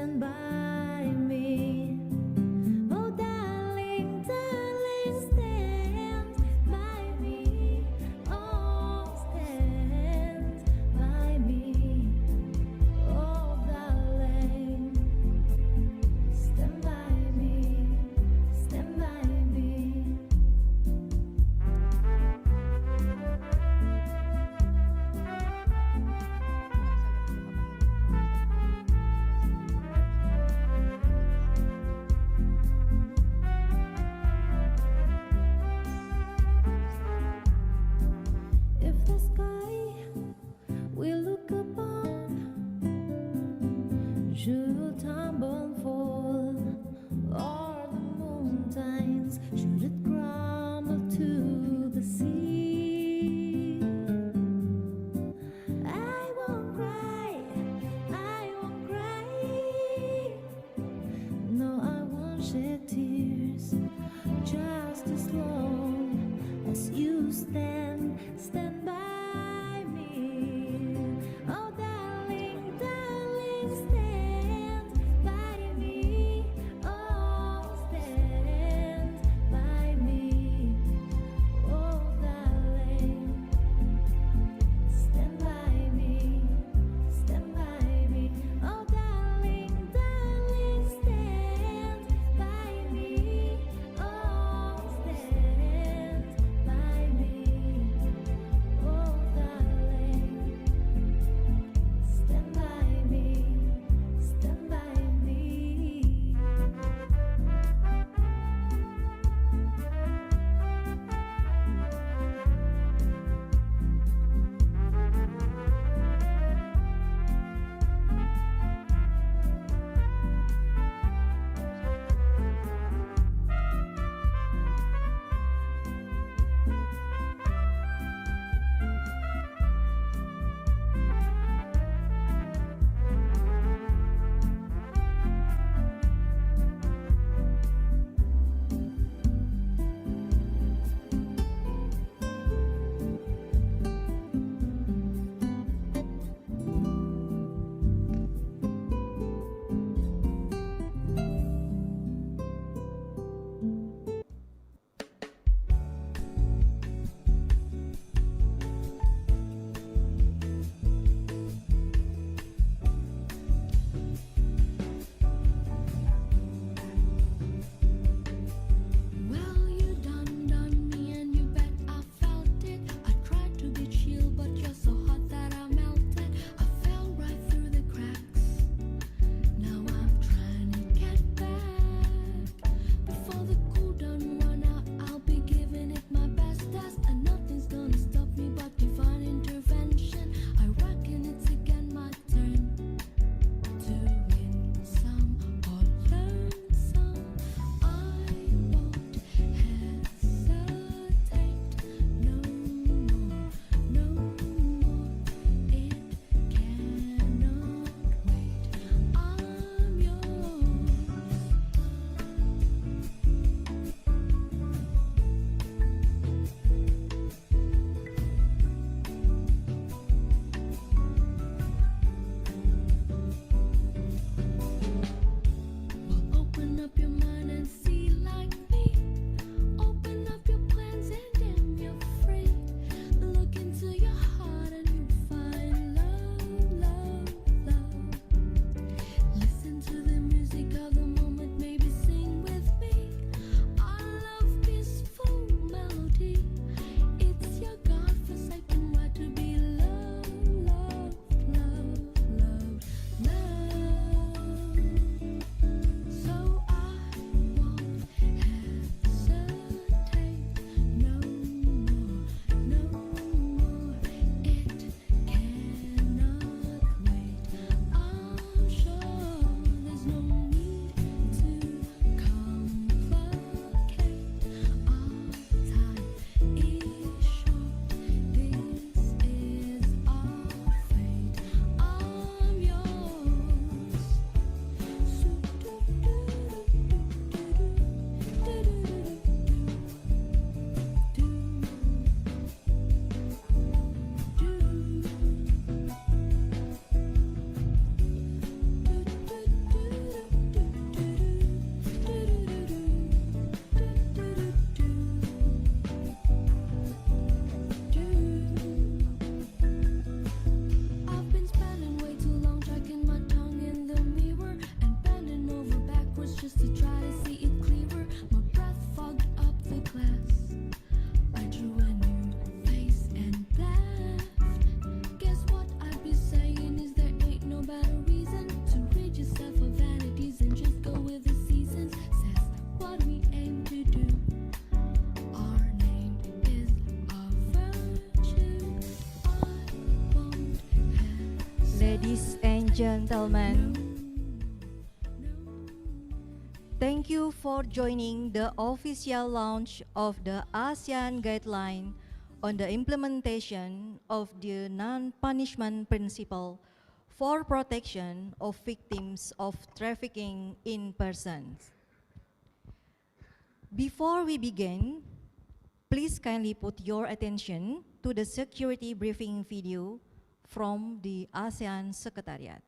stand by me. Oh, darling, darling, stand by me. Oh, stand by me. Oh, darling, stand by me. Stand by me. gentlemen, thank you for joining the official launch of the ASEAN Guideline on the implementation of the non-punishment principle for protection of victims of trafficking in persons. Before we begin, please kindly put your attention to the security briefing video from the ASEAN Secretariat.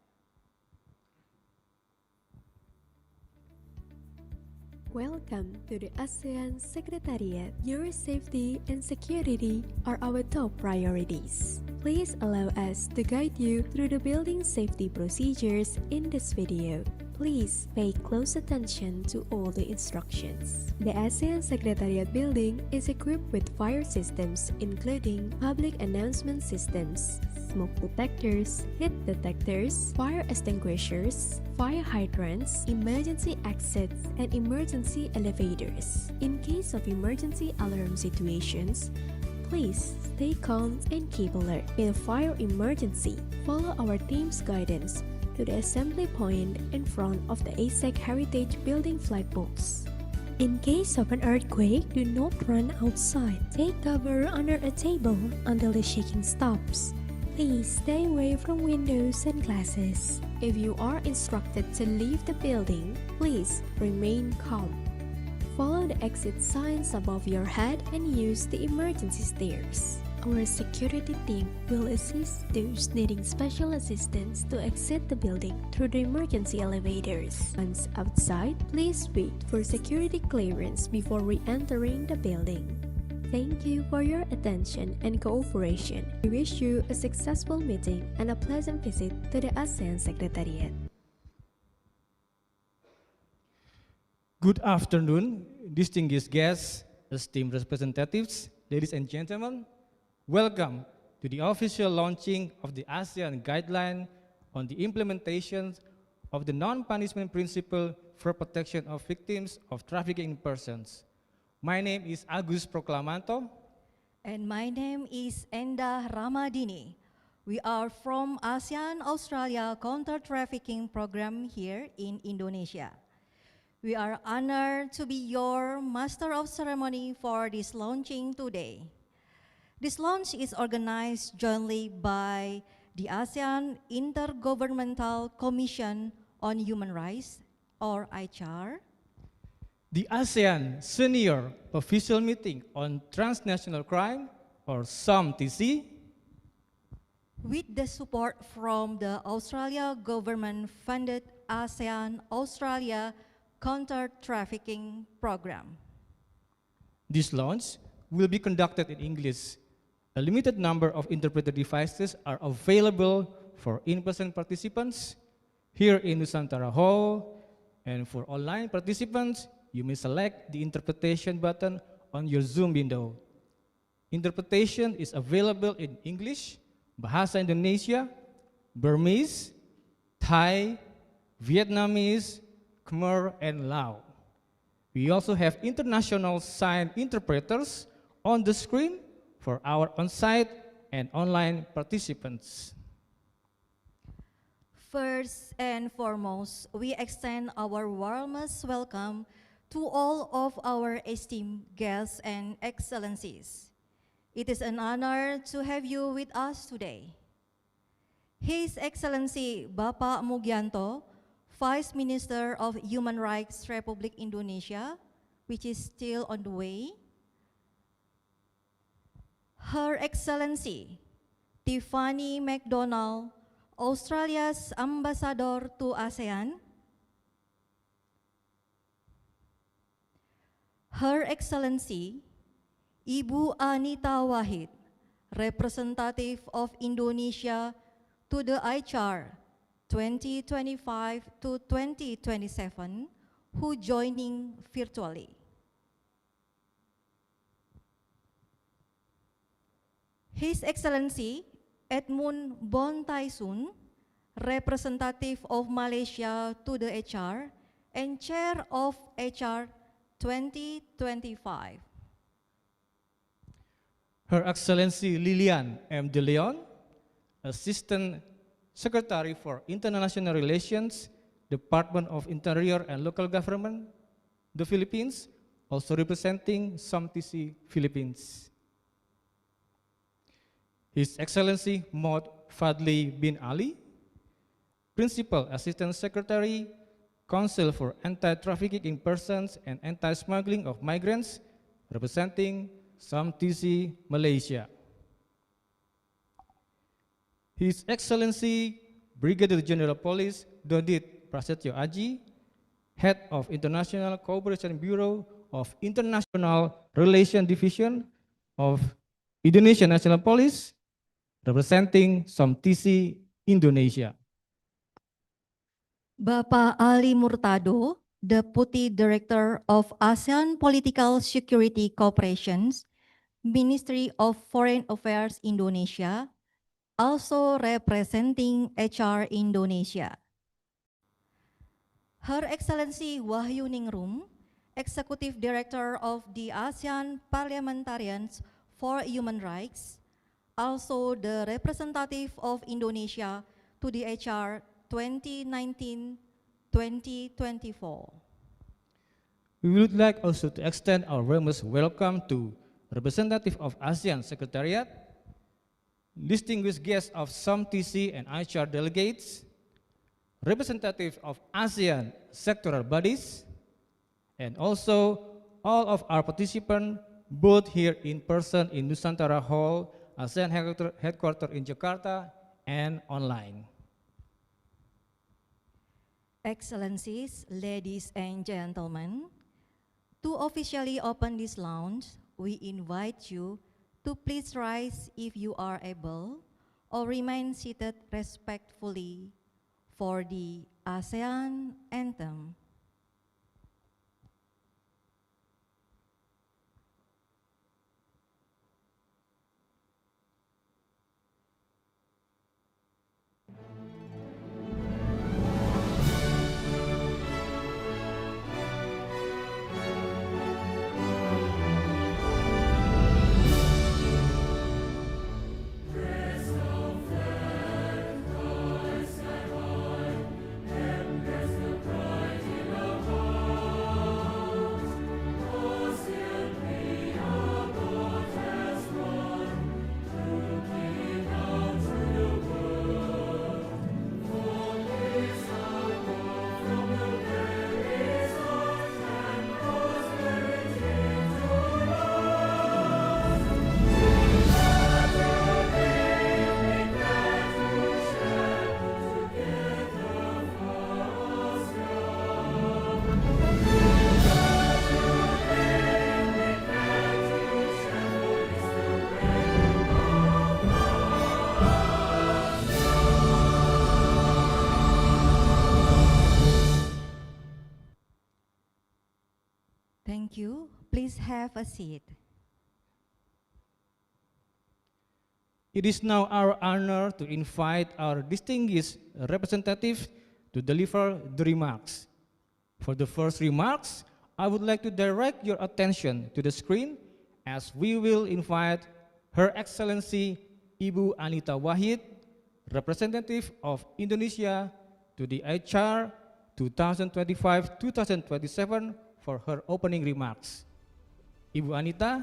Welcome to the ASEAN Secretariat. Your safety and security are our top priorities. Please allow us to guide you through the building safety procedures in this video. Please pay close attention to all the instructions. The ASEAN Secretariat building is equipped with fire systems including public announcement systems, smoke detectors, heat detectors, fire extinguishers, fire hydrants, emergency exits, and emergency elevators. In case of emergency alarm situations, please stay calm and keep alert. In a fire emergency, follow our team's guidance to the assembly point in front of the ASEC Heritage Building flagpoles. In case of an earthquake, do not run outside. Take cover under a table until the shaking stops. Please stay away from windows and glasses. If you are instructed to leave the building, please remain calm. Follow the exit signs above your head and use the emergency stairs. Our security team will assist those needing special assistance to exit the building through the emergency elevators. Once outside, please wait for security clearance before re-entering the building. Thank you for your attention and cooperation. We wish you a successful meeting and a pleasant visit to the ASEAN Secretariat. Good afternoon, distinguished guests, esteemed representatives, ladies and gentlemen. Welcome to the official launching of the ASEAN Guideline on the implementation of the non-punishment principle for protection of victims of trafficking persons. My name is Agus Proclamanto. And my name is Enda Ramadini. We are from ASEAN Australia Counter-Trafficking Program here in Indonesia. We are honored to be your Master of Ceremony for this launching today. This launch is organized jointly by the ASEAN Intergovernmental Commission on Human Rights, or ICHR, The ASEAN Senior Official Meeting on Transnational Crime, or SAMTC, with the support from the Australia government-funded ASEAN Australia Counter-Trafficking Program. This launch will be conducted in English. A limited number of interpreter devices are available for in-person participants here in Nusantara Hall, and for online participants, you may select the interpretation button on your Zoom window. Interpretation is available in English, Bahasa Indonesia, Burmese, Thai, Vietnamese, Khmer, and Lao. We also have international sign interpreters on the screen for our on-site and online participants. First and foremost, we extend our warmest welcome to all of our esteemed guests and excellencies. It is an honor to have you with us today. His Excellency Bapak Mugianto, Vice Minister of Human Rights Republic Indonesia, which is still on the way. Her Excellency Tiffany McDonald, Australia's Ambassador to ASEAN. Her Excellency Ibu Anita Wahid, Representative of Indonesia to the ICHR 2025 to 2027, who joining virtually. His Excellency Edmund Bontaisun, Representative of Malaysia to the HR and Chair of HR 2025. Her Excellency Lilian M. De Leon, Assistant Secretary for International Relations, Department of Interior and Local Government, the Philippines, also representing SOMTC Philippines. His Excellency Mohd Fadli bin Ali, Principal Assistant Secretary, Council for Anti-Trafficking in Persons and Anti-Smuggling of Migrants, representing SOMTC Malaysia. His Excellency Brigadier General Police Dodit Prasetyo Aji, Head of International Cooperation Bureau of International Relations Division of Indonesian National Police, representing SOMTC Indonesia. Bapak Ali Murtado, Deputy Director of ASEAN Political Security Cooperations, Ministry of Foreign Affairs Indonesia, also representing HR Indonesia. Her Excellency Wahyu Ningrum, Executive Director of the ASEAN Parliamentarians for Human Rights, also the representative of Indonesia to the HR 2019-2024. We would like also to extend our warmest welcome to representative of ASEAN Secretariat, distinguished guests of SOMTC and HR delegates, representative of ASEAN sectoral bodies, and also all of our participants, both here in person in Nusantara Hall, ASEAN headquarters in Jakarta, and online. Excellencies, ladies and gentlemen, to officially open this lounge, we invite you to please rise if you are able, or remain seated respectfully for the ASEAN anthem. Thank you. Please have a seat. It is now our honor to invite our distinguished representative to deliver the remarks. For the first remarks, I would like to direct your attention to the screen as we will invite Her Excellency Ibu Anita Wahid, representative of Indonesia to the HR 2025-2027 for her opening remarks. Ibu Anita,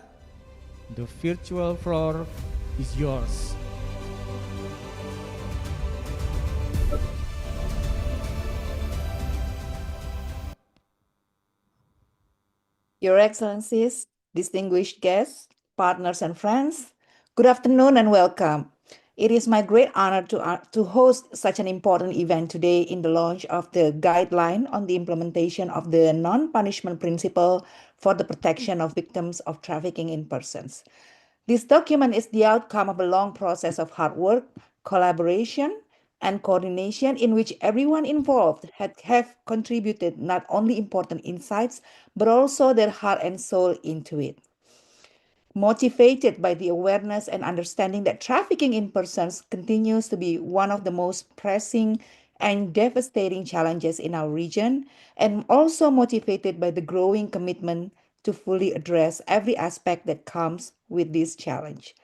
the virtual floor is yours. Your Excellencies, distinguished guests, partners and friends, good afternoon and welcome. It is my great honor to host such an important event today in the launch of the Guideline on the implementation of the non-punishment principle for the protection of victims of trafficking in persons. This document is the outcome of a long process of hard work, collaboration, and coordination in which everyone involved have contributed not only important insights, but also their heart and soul into it. Motivated by the awareness and understanding that trafficking in persons continues to be one of the most pressing and devastating challenges in our region, and also motivated by the growing commitment to fully address every aspect that comes with this challenge.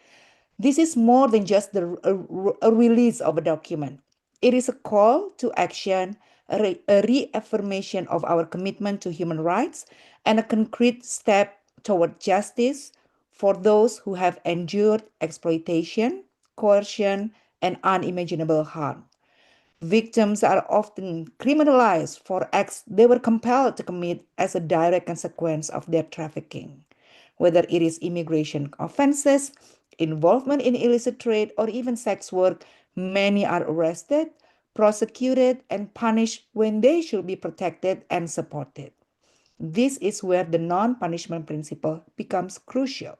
This is more than just a release of a document. It is a call to action, a reaffirmation of our commitment to human rights, and a concrete step toward justice for those who have endured exploitation, coercion, and unimaginable harm. Victims are often criminalized for acts they were compelled to commit as a direct consequence of their trafficking. Whether it is immigration offenses, involvement in illicit trade, or even sex work, many are arrested, prosecuted, and punished when they should be protected and supported. This is where the non punishment principle becomes crucial.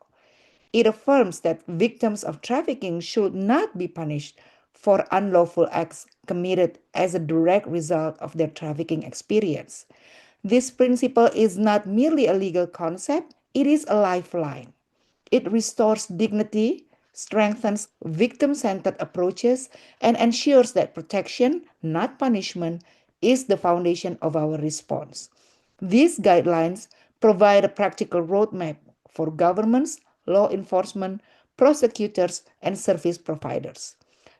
It affirms that victims of trafficking should not be punished for unlawful acts committed as a direct result of their trafficking experience. This principle is not merely a legal concept, it is a lifeline. It restores dignity, strengthens victim centered approaches, and ensures that protection, not punishment, is the foundation of our response. These guidelines provide a practical roadmap for governments, law enforcement, prosecutors, and service providers.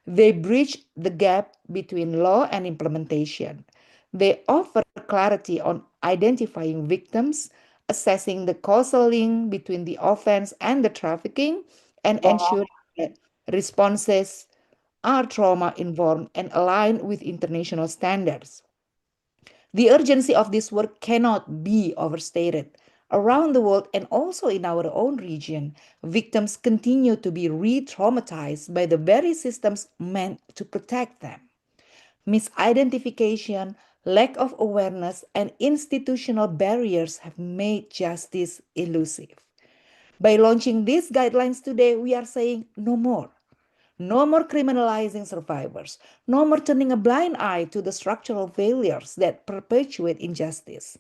They bridge the gap between law and implementation. They offer clarity on identifying victims, assessing the causal link between the offense and the trafficking, and ensuring that responses are trauma informed and aligned with international standards. The urgency of this work cannot be overstated. Around the world and also in our own region, victims continue to be re traumatized by the very systems meant to protect them. Misidentification, lack of awareness, and institutional barriers have made justice elusive. By launching these guidelines today, we are saying no more. No more criminalizing survivors. No more turning a blind eye to the structural failures that perpetuate injustice.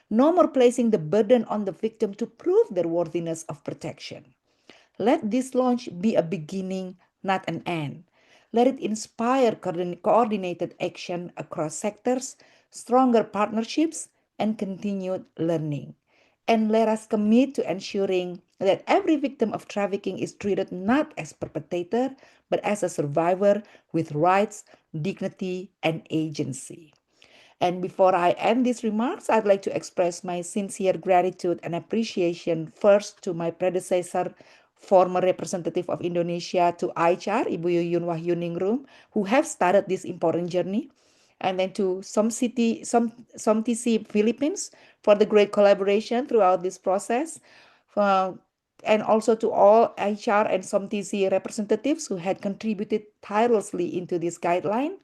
No more placing the burden on the victim to prove their worthiness of protection. Let this launch be a beginning, not an end. Let it inspire coordinated action across sectors, stronger partnerships, and continued learning. And let us commit to ensuring that every victim of trafficking is treated not as perpetrator, but as a survivor with rights, dignity, and agency. And before I end these remarks, I'd like to express my sincere gratitude and appreciation first to my predecessor, former representative of Indonesia to ICHAR, Ibu Yuyun Wahyuningrum, who have started this important journey. And then to SOMTC Philippines for the great collaboration throughout this process. Uh, and also to all ICHAR and SOMTC representatives who had contributed tirelessly into this guideline,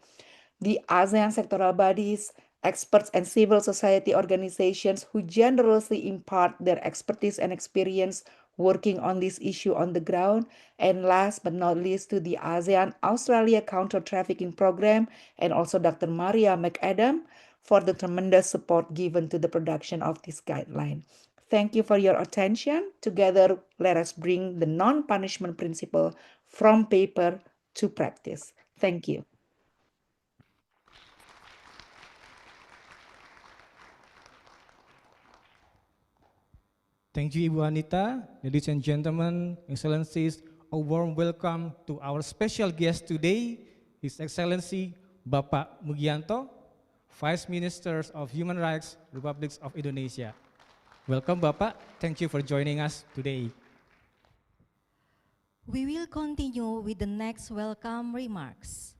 the ASEAN sectoral bodies, experts, and civil society organizations who generously impart their expertise and experience working on this issue on the ground, and last but not least to the ASEAN Australia Counter Trafficking Program and also Dr. Maria McAdam for the tremendous support given to the production of this guideline. Thank you for your attention. Together, let us bring the non-punishment principle from paper to practice. Thank you. Thank you, Ibu Anita. Ladies and gentlemen, Excellencies, a warm welcome to our special guest today, His Excellency Bapak Mugianto, Vice Minister of Human Rights, Republic of Indonesia. Welcome, Bapak. Thank you for joining us today. We will continue with the next welcome remarks.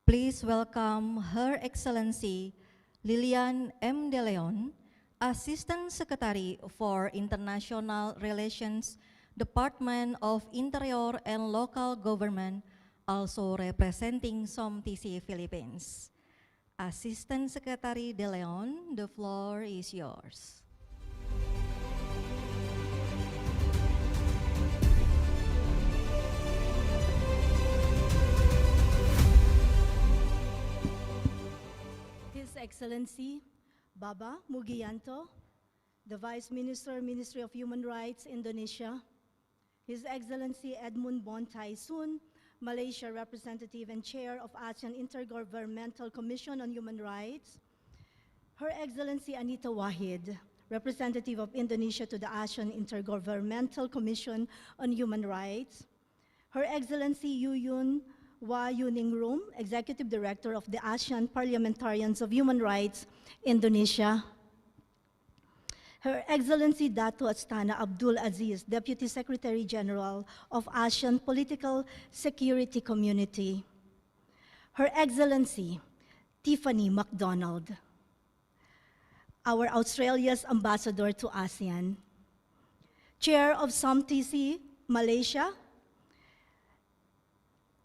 Please welcome Her Excellency Lilian M. De Leon, Assistant Secretary for International Relations, Department of Interior and Local Government, also representing SOMTC Philippines. Assistant Secretary De Leon, the floor is yours. His Excellency Baba Mugianto, the Vice Minister, Ministry of Human Rights, Indonesia, His Excellency Edmund Bontai Sun, Malaysia Representative and Chair of ASEAN Intergovernmental Commission on Human Rights, Her Excellency Anita Wahid, Representative of Indonesia to the ASEAN Intergovernmental Commission on Human Rights, Her Excellency Yuyun Hua Yuningrum, Executive Director of the ASEAN Parliamentarians of Human Rights, Indonesia. Her Excellency Dato Astana Abdul Aziz, Deputy Secretary General of ASEAN Political Security Community. Her Excellency Tiffany MacDonald, our Australia's Ambassador to ASEAN. Chair of SOMTC Malaysia,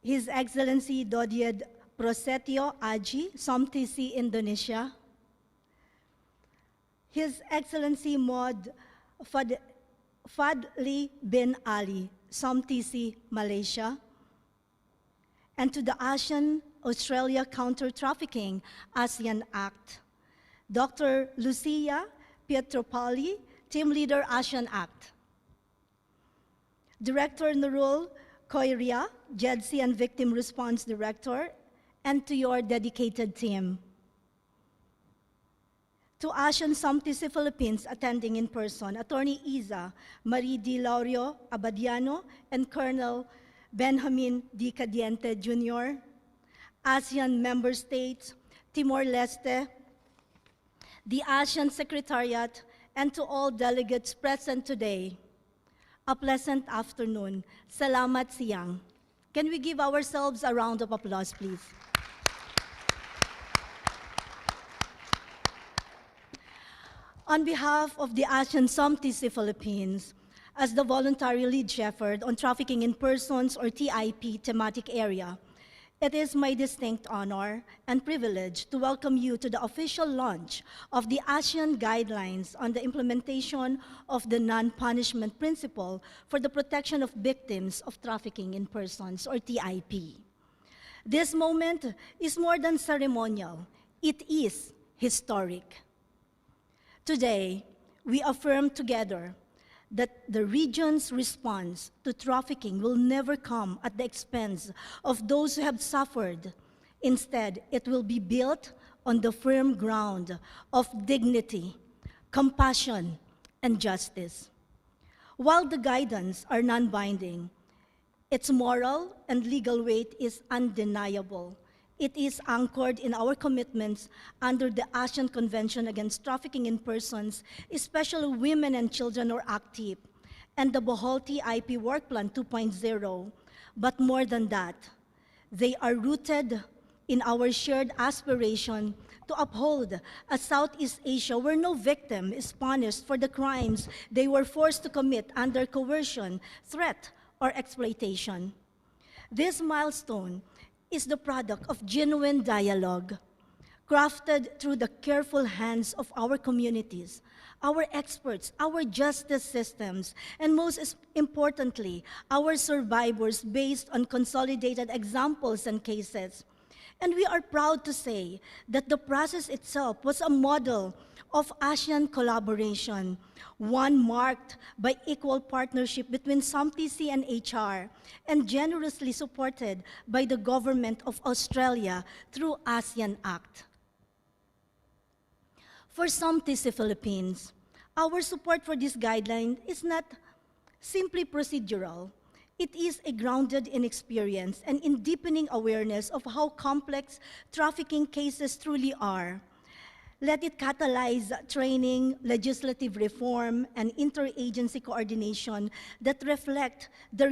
His Excellency Dodied Prosetio Aji, SOMTC Indonesia. His Excellency Mod Fadli bin Ali, SOMTC Malaysia. And to the ASEAN Australia Counter-Trafficking ASEAN Act, Dr. Lucia Pietropoli, Team Leader ASEAN Act. Director Nurul Koiria, JEDC and Victim Response Director, and to your dedicated team. To ASEAN SOMTC Philippines attending in person, Attorney Iza Marie D. Laurio Abadiano and Colonel Benjamin D. Cadiente Jr., ASEAN member states, Timor-Leste, the ASEAN Secretariat, and to all delegates present today, a pleasant afternoon. Salamat siang. Can we give ourselves a round of applause, please? On behalf of the ASEAN SOMTC Philippines, as the voluntary lead shepherd on Trafficking in Persons or TIP thematic area, it is my distinct honor and privilege to welcome you to the official launch of the ASEAN Guidelines on the implementation of the non-punishment principle for the protection of victims of trafficking in persons, or TIP. This moment is more than ceremonial. It is historic. Today, we affirm together that the region's response to trafficking will never come at the expense of those who have suffered. Instead, it will be built on the firm ground of dignity, compassion, and justice. While the guidance are non-binding, its moral and legal weight is undeniable. It is anchored in our commitments under the ASEAN Convention Against Trafficking in Persons, especially women and children, or ACTIP, and the Bohol TIP Work Plan 2.0. But more than that, they are rooted in our shared aspiration to uphold a Southeast Asia where no victim is punished for the crimes they were forced to commit under coercion, threat, or exploitation. This milestone is the product of genuine dialogue, crafted through the careful hands of our communities, our experts, our justice systems, and most importantly, our survivors based on consolidated examples and cases. And we are proud to say that the process itself was a model of ASEAN collaboration, one marked by equal partnership between SOMTC and HR, and generously supported by the Government of Australia through ASEAN Act. For SOMTC Philippines, our support for this guideline is not simply procedural. It is grounded in experience and in deepening awareness of how complex trafficking cases truly are. Let it catalyze training, legislative reform, and interagency coordination that reflect the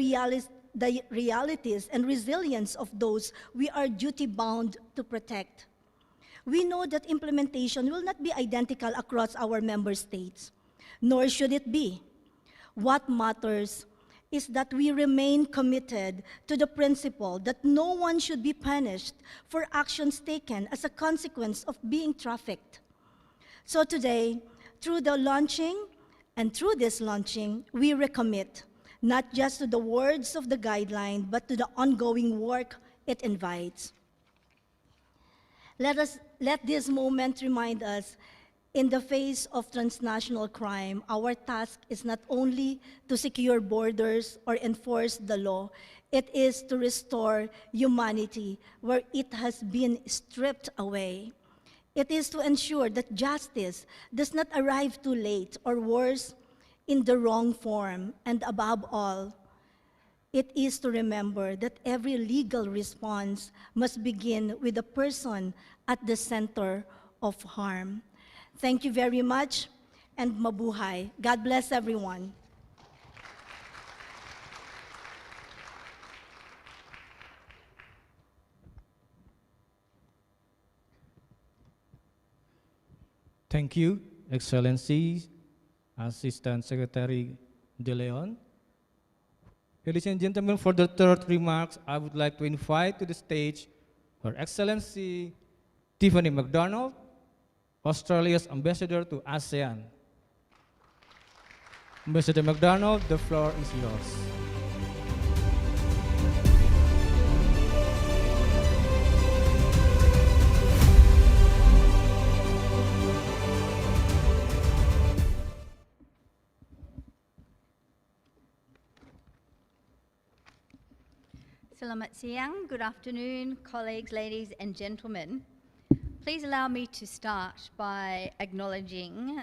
realities and resilience of those we are duty-bound to protect. We know that implementation will not be identical across our member states, nor should it be. What matters is that we remain committed to the principle that no one should be punished for actions taken as a consequence of being trafficked. So today, through this launching, we recommit not just to the words of the guideline, but to the ongoing work it invites. Let this moment remind us, in the face of transnational crime, our task is not only to secure borders or enforce the law, it is to restore humanity where it has been stripped away. It is to ensure that justice does not arrive too late, or worse, in the wrong form. And above all, It is to remember that every legal response must begin with the person at the center of harm. Thank you very much, and mabuhay. God bless everyone. Thank you, Excellency, Assistant Secretary De Leon. Ladies and gentlemen, for the third remarks, I would like to invite to the stage Her Excellency Tiffany McDonald, Australia's Ambassador to ASEAN. Ambassador McDonald, the floor is yours. Selamat siang, good afternoon, colleagues, ladies and gentlemen. Please allow me to start by acknowledging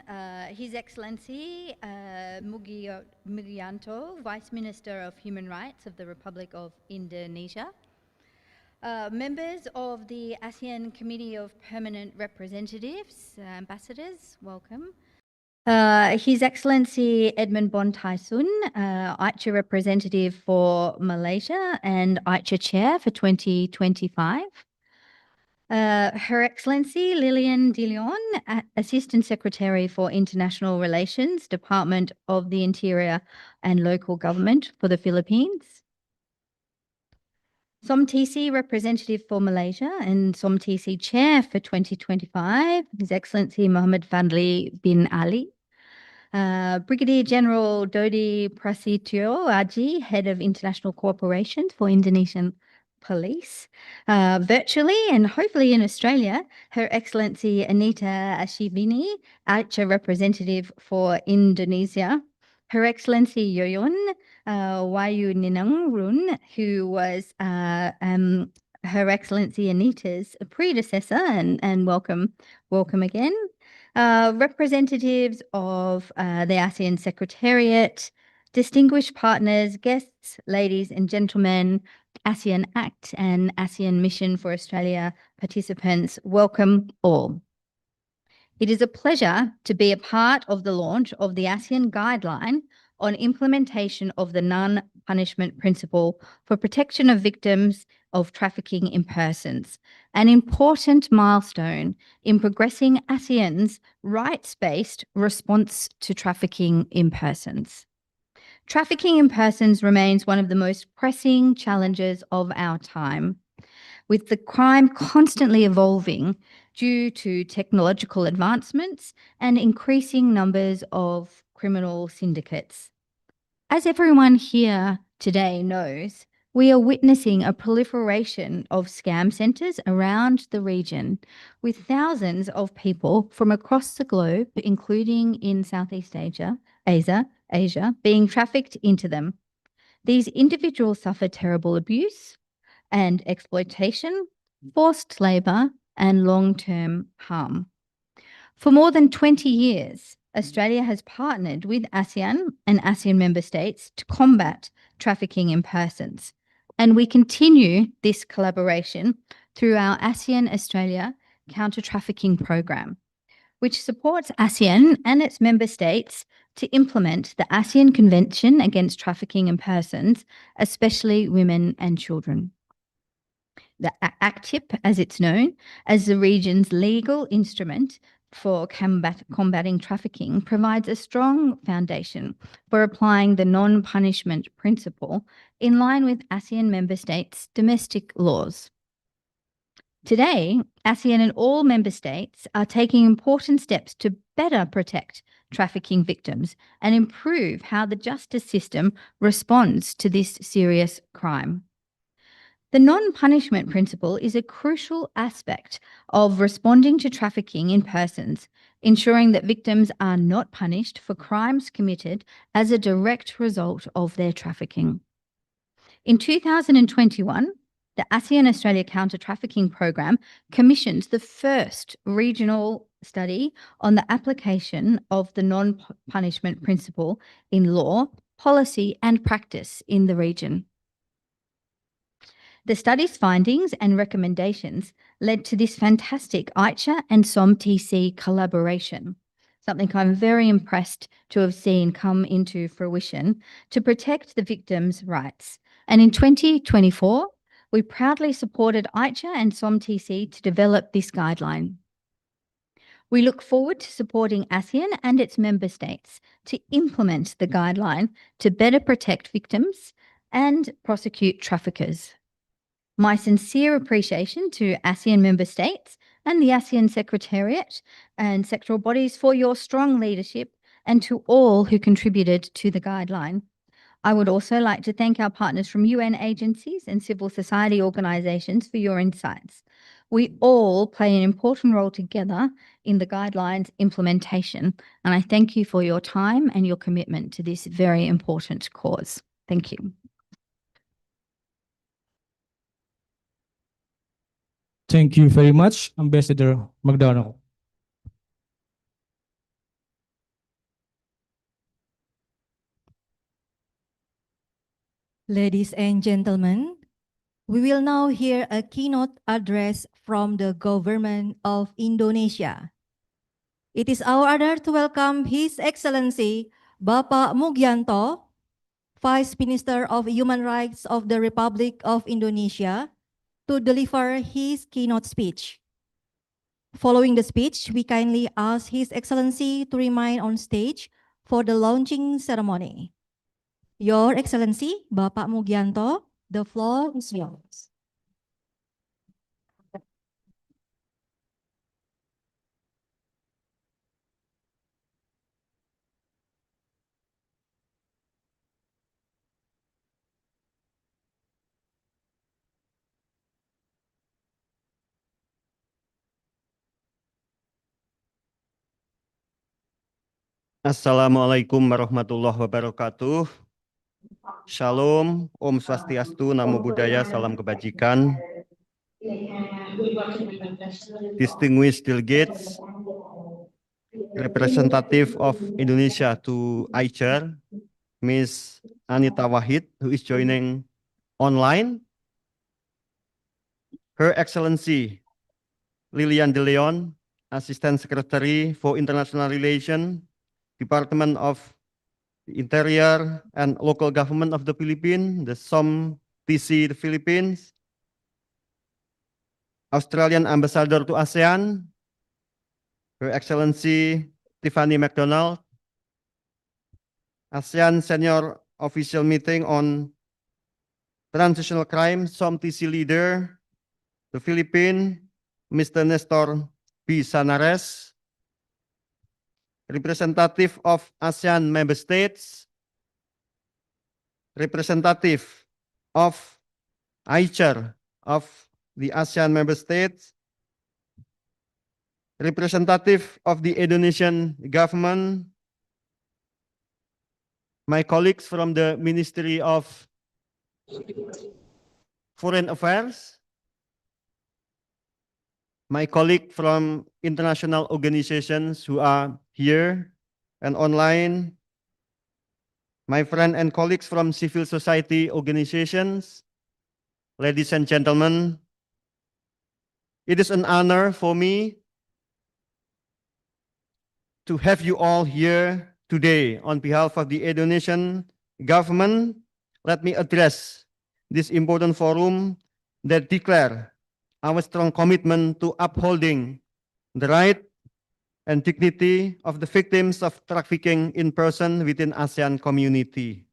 His Excellency Mugianto, Vice Minister of Human Rights of the Republic of Indonesia, members of the ASEAN Committee of Permanent Representatives, ambassadors, welcome. His Excellency Edmund Bontaisun, AICHA Representative for Malaysia and AICHA Chair for 2025. Her Excellency Lilian De Leon, Assistant Secretary for International Relations, Department of the Interior and Local Government for the Philippines. SOMTC Representative for Malaysia and SOMTC Chair for 2025, His Excellency Muhammad Fadli bin Ali. Brigadier General Dodi Prasetyo Aji, Head of International Cooperation for Indonesian Police. Virtually and hopefully in Australia, Her Excellency Anita Ashibini, AICHA Representative for Indonesia. Her Excellency Yoyon Wayu Ninangrun, who was Her Excellency Anita's predecessor, and welcome again. Representatives of the ASEAN Secretariat, distinguished partners, guests, ladies and gentlemen, ASEAN Act and ASEAN Mission for Australia participants, welcome all. It is a pleasure to be a part of the launch of the ASEAN Guideline on implementation of the non-punishment principle for protection of victims of trafficking in persons, an important milestone in progressing ASEAN's rights-based response to trafficking in persons. Trafficking in persons remains one of the most pressing challenges of our time, with the crime constantly evolving due to technological advancements and increasing numbers of criminal syndicates. As everyone here today knows, we are witnessing a proliferation of scam centres around the region, with thousands of people from across the globe, including in Southeast Asia, being trafficked into them. These individuals suffer terrible abuse and exploitation, forced labour, and long-term harm. For more than 20 years, Australia has partnered with ASEAN and ASEAN member states to combat trafficking in persons, and we continue this collaboration through our ASEAN Australia Counter-Trafficking Program, which supports ASEAN and its member states to implement the ASEAN Convention Against Trafficking in Persons, especially women and children. The ACTIP, as it's known, as the region's legal instrument for combating trafficking, provides a strong foundation for applying the non-punishment principle in line with ASEAN member states' domestic laws. Today, ASEAN and all member states are taking important steps to better protect trafficking victims and improve how the justice system responds to this serious crime. The non-punishment principle is a crucial aspect of responding to trafficking in persons, ensuring that victims are not punished for crimes committed as a direct result of their trafficking. In 2021, the ASEAN Australia Counter-Trafficking Program commissioned the first regional study on the application of the non-punishment principle in law, policy and practice in the region. The study's findings and recommendations led to this fantastic AICHA and SOMTC collaboration, something I'm very impressed to have seen come into fruition to protect the victims' rights. And in 2024, we proudly supported AICHA and SOMTC to develop this guideline. We look forward to supporting ASEAN and its member states to implement the guideline to better protect victims and prosecute traffickers. My sincere appreciation to ASEAN member states and the ASEAN Secretariat and sectoral bodies for your strong leadership and to all who contributed to the guideline. I would also like to thank our partners from UN agencies and civil society organisations for your insights. We all play an important role together in the guidelines implementation, and I thank you for your time and your commitment to this very important cause. Thank you. Thank you very much, Ambassador McDonald. Ladies and gentlemen, we will now hear a keynote address from the Government of Indonesia. It is our honor to welcome His Excellency Bapak Mugianto, Vice Minister of Human Rights of the Republic of Indonesia, to deliver his keynote speech. Following the speech, we kindly ask His Excellency to remain on stage for the launching ceremony. Your Excellency, Bapak Mugianto, the floor is yours. Assalamualaikum warahmatullahi wabarakatuh. Shalom, Om Swastiastu, Namo Buddhaya, Salam Kebajikan. Distinguished delegates, representative of Indonesia to AICHA, Ms. Anita Wahid, who is joining online. Her Excellency Lilian De Leon, Assistant Secretary for International Relations, Department of the Interior and Local Government of the Philippines, the SOMTC, the Philippines, Australian Ambassador to ASEAN, Her Excellency Tiffany McDonald, ASEAN Senior Official Meeting on Transitional Crime, SOMTC Leader, the Philippines, Mr. Nestor B. Sanares, representative of ASEAN member states, representative of AICHA of the ASEAN member states, representative of the Indonesian government, my colleagues from the Ministry of Foreign Affairs, my colleague from international organizations who are here and online, my friend and colleagues from civil society organizations, ladies and gentlemen, it is an honor for me to have you all here today. On behalf of the Indonesian government, let me address this important forum that declare our strong commitment to upholding the right and dignity of the victims of trafficking in person within ASEAN community.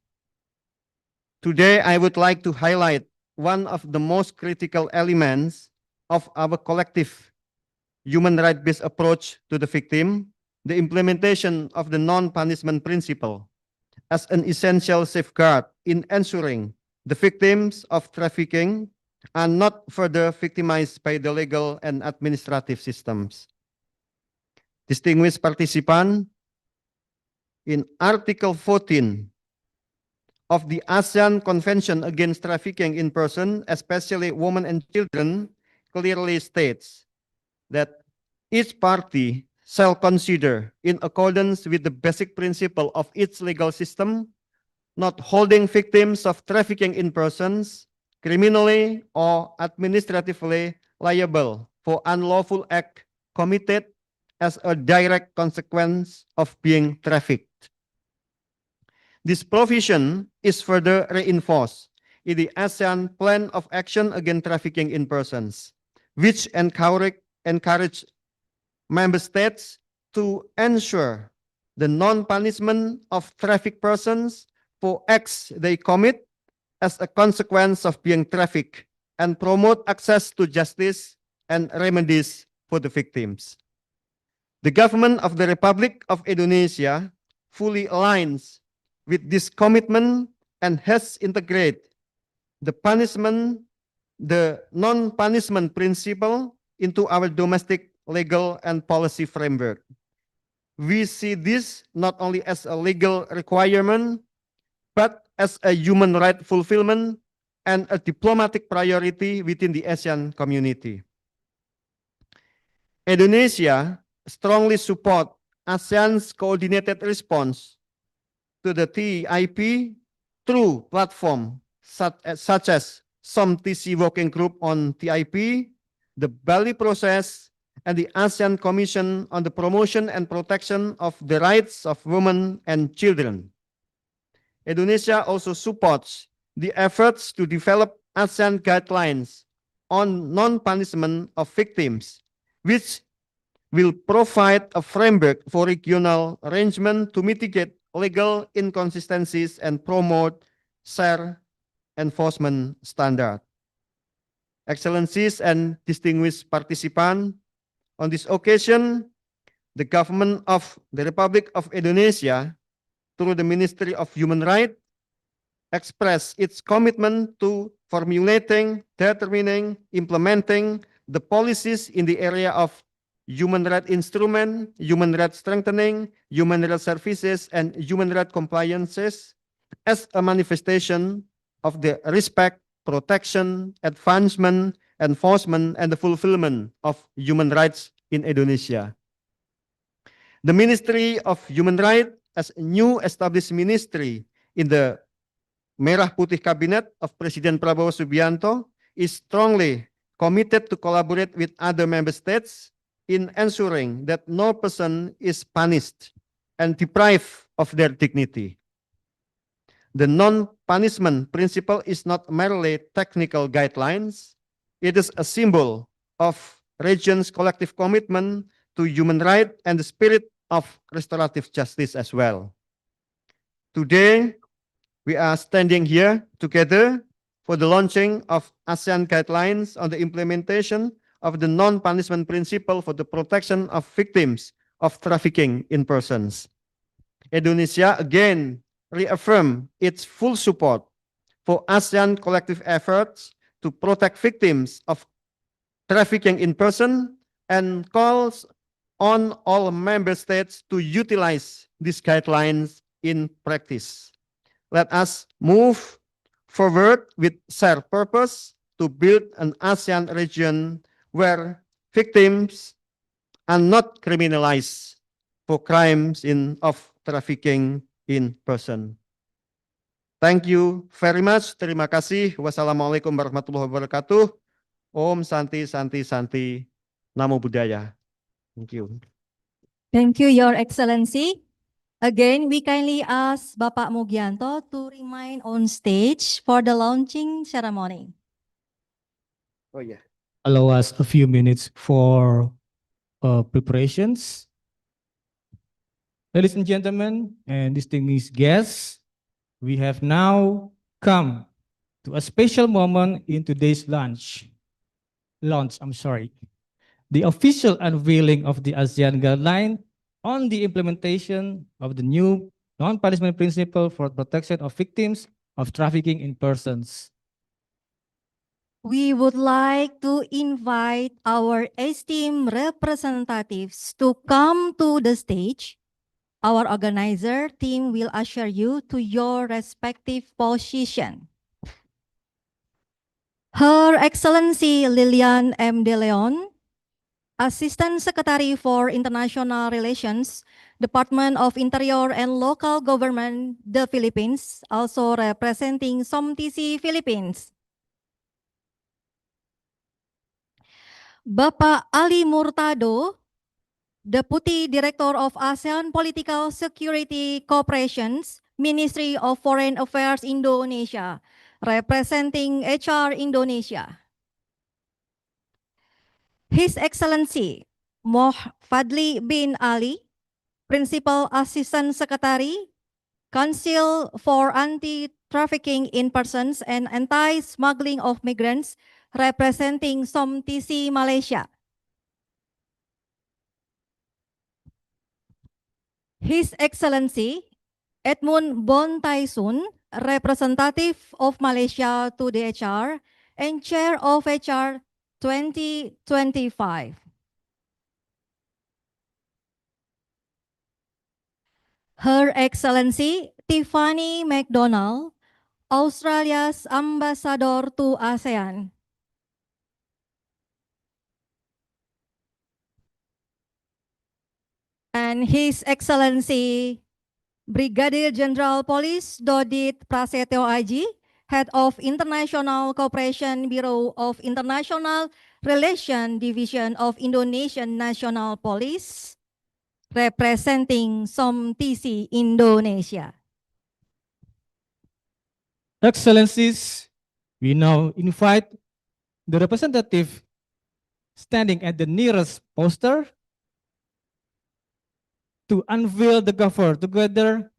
Today, I would like to highlight one of the most critical elements of our collective human rights-based approach to the victim, the implementation of the non-punishment principle as an essential safeguard in ensuring the victims of trafficking are not further victimized by the legal and administrative systems. Distinguished participants, in Article 14 of the ASEAN Convention Against Trafficking in Person, especially women and children, clearly states that each party shall consider, in accordance with the basic principle of its legal system, not holding victims of trafficking in persons criminally or administratively liable for unlawful act committed as a direct consequence of being trafficked. This provision is further reinforced in the ASEAN Plan of Action Against Trafficking in Persons, which encourage member states to ensure the non-punishment of trafficked persons for acts they commit as a consequence of being trafficked and promote access to justice and remedies for the victims. The government of the Republic of Indonesia fully aligns with this commitment and has integrated the non-punishment principle into our domestic legal and policy framework. We see this not only as a legal requirement, but as a human right fulfillment and a diplomatic priority within the ASEAN community. Indonesia strongly support ASEAN's coordinated response to the TIP through platforms such as SOMTC Working Group on TIP, the Bali Process, and the ASEAN Commission on the Promotion and Protection of the Rights of Women and Children. Indonesia also supports the efforts to develop ASEAN guidelines on non-punishment of victims, which will provide a framework for regional arrangement to mitigate legal inconsistencies and promote shared enforcement standard. Excellencies and distinguished participants, on this occasion, the government of the Republic of Indonesia, through the Ministry of Human Rights, express its commitment to formulating, determining, implementing the policies in the area of human rights instrument, human rights strengthening, human rights services, and human rights compliances as a manifestation of the respect, protection, advancement, enforcement, and the fulfillment of human rights in Indonesia. The Ministry of Human Rights, as a new established ministry in the Merah Putih Cabinet of President Prabowo Subianto, is strongly committed to collaborate with other member states in ensuring that no person is punished and deprived of their dignity. The non-punishment principle is not merely technical guidelines, it is a symbol of region's collective commitment to human rights and the spirit of restorative justice as well. Today, we are standing here together for the launching of ASEAN guidelines on the implementation of the non-punishment principle for the protection of victims of trafficking in persons. Indonesia again reaffirmed its full support for ASEAN collective efforts to protect victims of trafficking in person and calls on all member states to utilize these guidelines in practice. Let us move forward with shared purpose to build an ASEAN region where victims are not criminalized for crimes of trafficking in person. Thank you very much. Terima kasih. Wassalamualaikum warahmatullahi wabarakatuh. Om Santi Santi Santi. Namo Buddhaya. Thank you. Thank you, Your Excellency. Again, we kindly ask Bapak Mugianto to remain on stage for the launching ceremony. Oh yeah. Allow us a few minutes for preparations. Ladies and gentlemen, and distinguished guests, we have now come to a special moment in today's launch, the official unveiling of the ASEAN Guideline on the implementation of the new non-punishment principle for protection of victims of trafficking in persons. We would like to invite our esteemed representatives to come to the stage. Our organizer team will usher you to your respective position. Her Excellency Lilian M. De Leon, Assistant Secretary for International Relations, Department of Interior and Local Government, the Philippines, also representing SOMTC Philippines. Bapak Ali Murtado, Deputy Director of ASEAN Political Security Cooperations, Ministry of Foreign Affairs Indonesia, representing HR Indonesia. His Excellency Moh Fadli bin Ali, Principal Assistant Secretary, Council for Anti-Trafficking in Persons and Anti-Smuggling of Migrants, representing SOMTC Malaysia. His Excellency Edmund Bon Tai-sun, Representative of Malaysia to the HR and Chair of HR 2025. Her Excellency Tiffany McDonald, Australia's Ambassador to ASEAN. And His Excellency Brigadier General Police Dodit Prasetyo Aji, Head of International Cooperation Bureau of International Relations Division of Indonesian National Police, representing SOMTC Indonesia. Excellencies, we now invite the representative standing at the nearest poster to unveil the cover together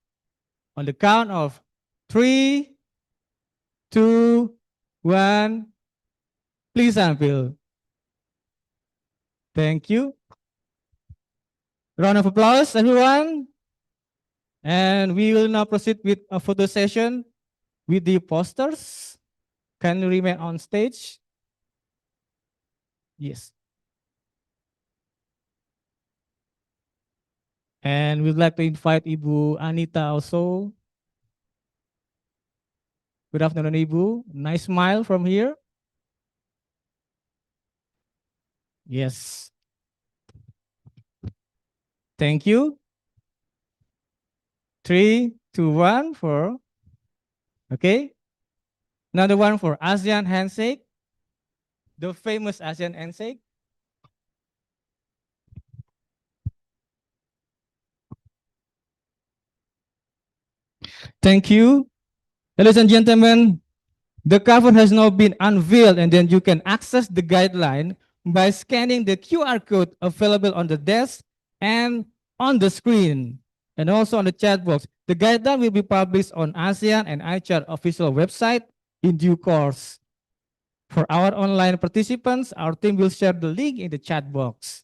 on the count of 3, 2, 1. Please unveil. Thank you. Round of applause, everyone. And we will now proceed with a photo session with the posters. Can you remain on stage? Yes. And we'd like to invite Ibu Anita also. Good afternoon, Ibu. Nice smile from here. Yes. Thank you. 3, 2, 1 for. Okay. Another one for ASEAN handshake. The famous ASEAN handshake. Thank you. Ladies and gentlemen, the cover has now been unveiled, and then you can access the guideline by scanning the QR code available on the desk and on the screen, and also on the chat box. The guideline will be published on ASEAN and HR official website in due course. For our online participants, our team will share the link in the chat box.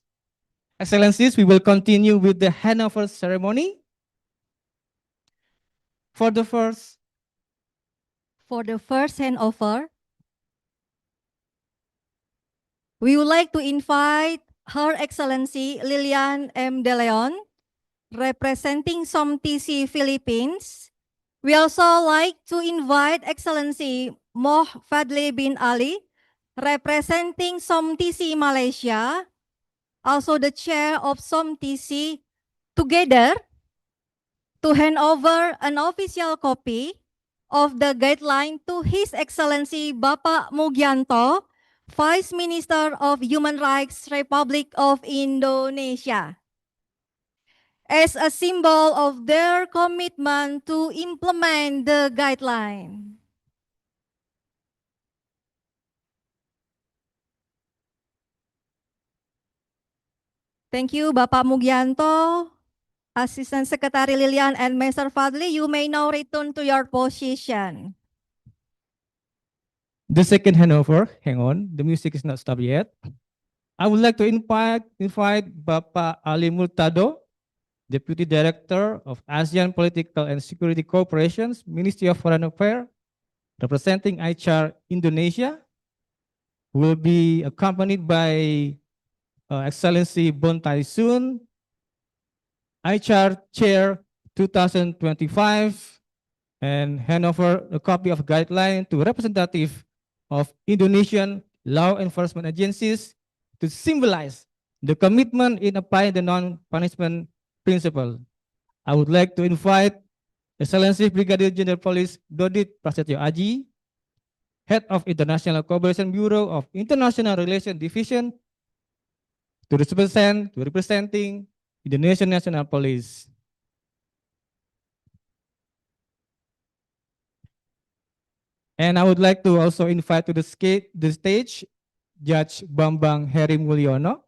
Excellencies, we will continue with the handover ceremony. For the first handover, we would like to invite Her Excellency Lilian M. De Leon, representing SOMTC Philippines. We also like to invite Excellency Moh Fadli bin Ali, representing SOMTC Malaysia, also the chair of SOMTC, together to hand over an official copy of the guideline to His Excellency Bapak Mugianto, Vice Minister of Human Rights, Republic of Indonesia, as a symbol of their commitment to implement the guideline. Thank you, Bapak Mugianto, Assistant Secretary Lilian, and Mr. Fadli. You may now return to your position. The second handover, hang on, the music is not stopped yet. I would like to invite Bapak Ali Murtado, Deputy Director of ASEAN Political and Security Cooperations, Ministry of Foreign Affairs, representing HR Indonesia, who will be accompanied by Excellency Bon Tai-sun, HR Chair 2025, and hand over a copy of guideline to representative of Indonesian law enforcement agencies to symbolize the commitment in applying the non-punishment principle. I would like to invite Excellency Brigadier General Police Dodit Prasetyo Aji, Head of International Cooperation Bureau of International Relations Division representing Indonesian National Police. And I would like to also invite to the stage Judge Bambang Heri Mulyono.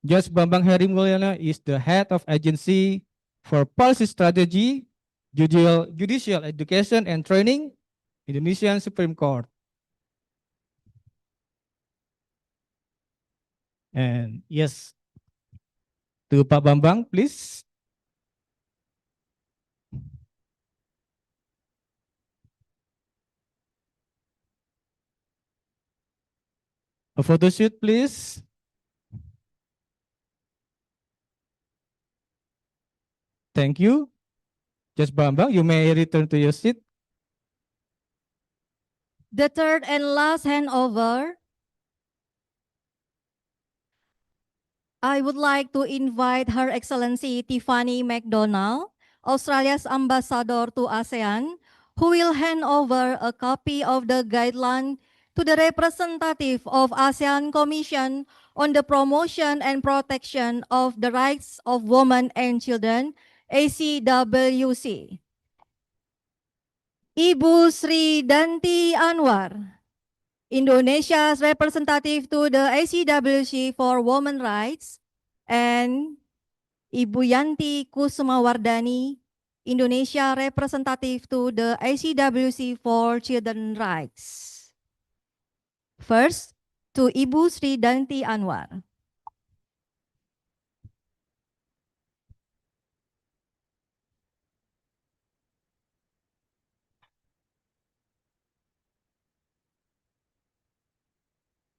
Judge Bambang Heri Mulyono is the head of Agency for Policy Strategy, Judicial Education and Training, Indonesian Supreme Court. And yes, to Pak Bambang, please. A photo shoot, please. Thank you. Judge Bambang, you may return to your seat. The third and last handover, I would like to invite Her Excellency Tiffany McDonald, Australia's ambassador to ASEAN, who will hand over a copy of the guideline to the representative of ASEAN Commission on the Promotion and Protection of the Rights of Women and Children, ACWC. Ibu Sri Danti Anwar, Indonesia's representative to the ACWC for Women Rights, and Ibu Yanti Kusumawardani, Indonesia representative to the ACWC for Children Rights. First, to Ibu Sri Danti Anwar.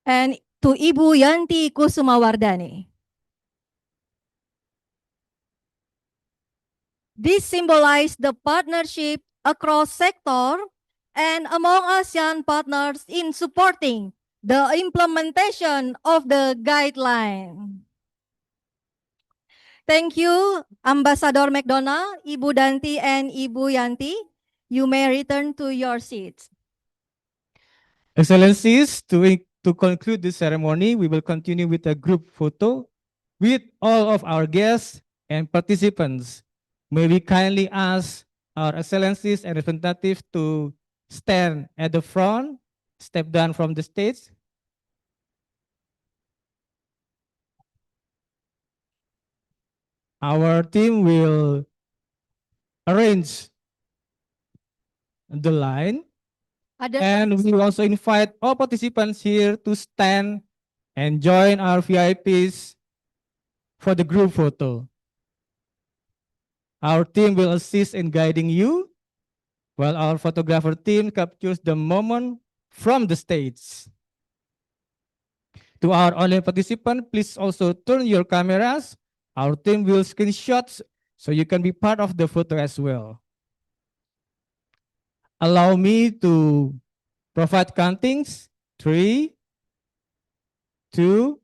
And to Ibu Yanti Kusumawardani. This symbolizes the partnership across sector and among ASEAN partners in supporting the implementation of the guideline. Thank you, Ambassador McDonald, Ibu Danti, and Ibu Yanti. You may return to your seats. Excellencies, to conclude this ceremony, we will continue with a group photo with all of our guests and participants. May we kindly ask our Excellencies and representatives to stand at the front, step down from the stage. Our team will arrange the line. And we will also invite all participants here to stand and join our VIPs for the group photo. Our team will assist in guiding you while our photographer team captures the moment from the stage. To our online participant, please also turn your cameras. Our team will screenshot so you can be part of the photo as well. Allow me to provide countings. 3, 2,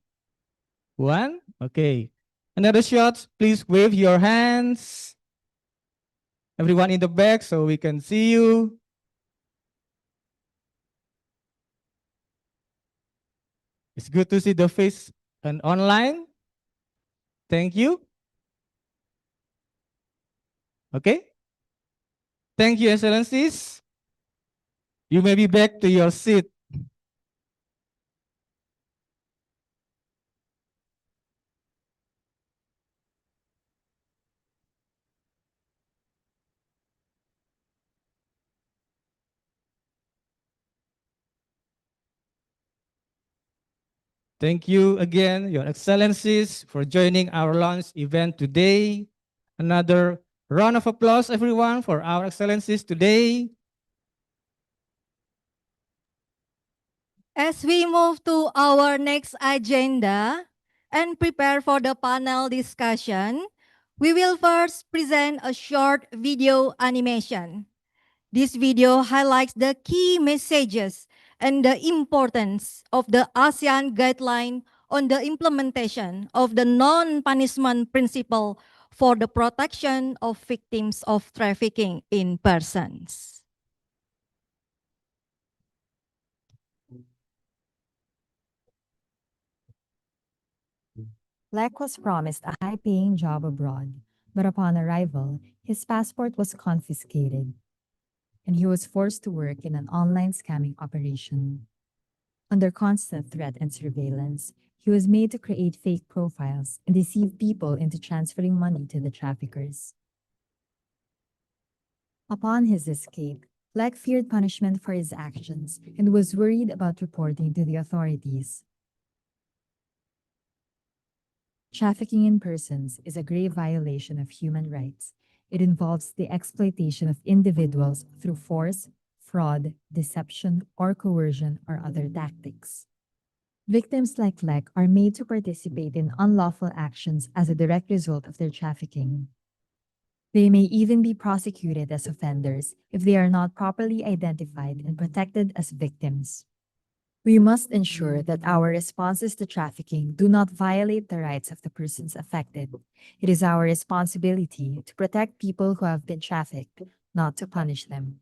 1. Okay. Another shot. Please wave your hands. Everyone in the back so we can see you. It's good to see the face and online. Thank you. Okay. Thank you, Excellencies. You may be back to your seat. Thank you again, Your Excellencies, for joining our launch event today. Another round of applause, everyone, for our Excellencies today. As we move to our next agenda and prepare for the panel discussion, we will first present a short video animation. This video highlights the key messages and the importance of the ASEAN guideline on the implementation of the non-punishment principle for the protection of victims of trafficking in persons. Lek was promised a high-paying job abroad, but upon arrival, his passport was confiscated, and he was forced to work in an online scamming operation. Under constant threat and surveillance, he was made to create fake profiles and deceive people into transferring money to the traffickers. Upon his escape, Lek feared punishment for his actions and was worried about reporting to the authorities. Trafficking in persons is a grave violation of human rights. It involves the exploitation of individuals through force, fraud, deception, or coercion or other tactics. Victims like Lek are made to participate in unlawful actions as a direct result of their trafficking. They may even be prosecuted as offenders if they are not properly identified and protected as victims. We must ensure that our responses to trafficking do not violate the rights of the persons affected. It is our responsibility to protect people who have been trafficked, not to punish them.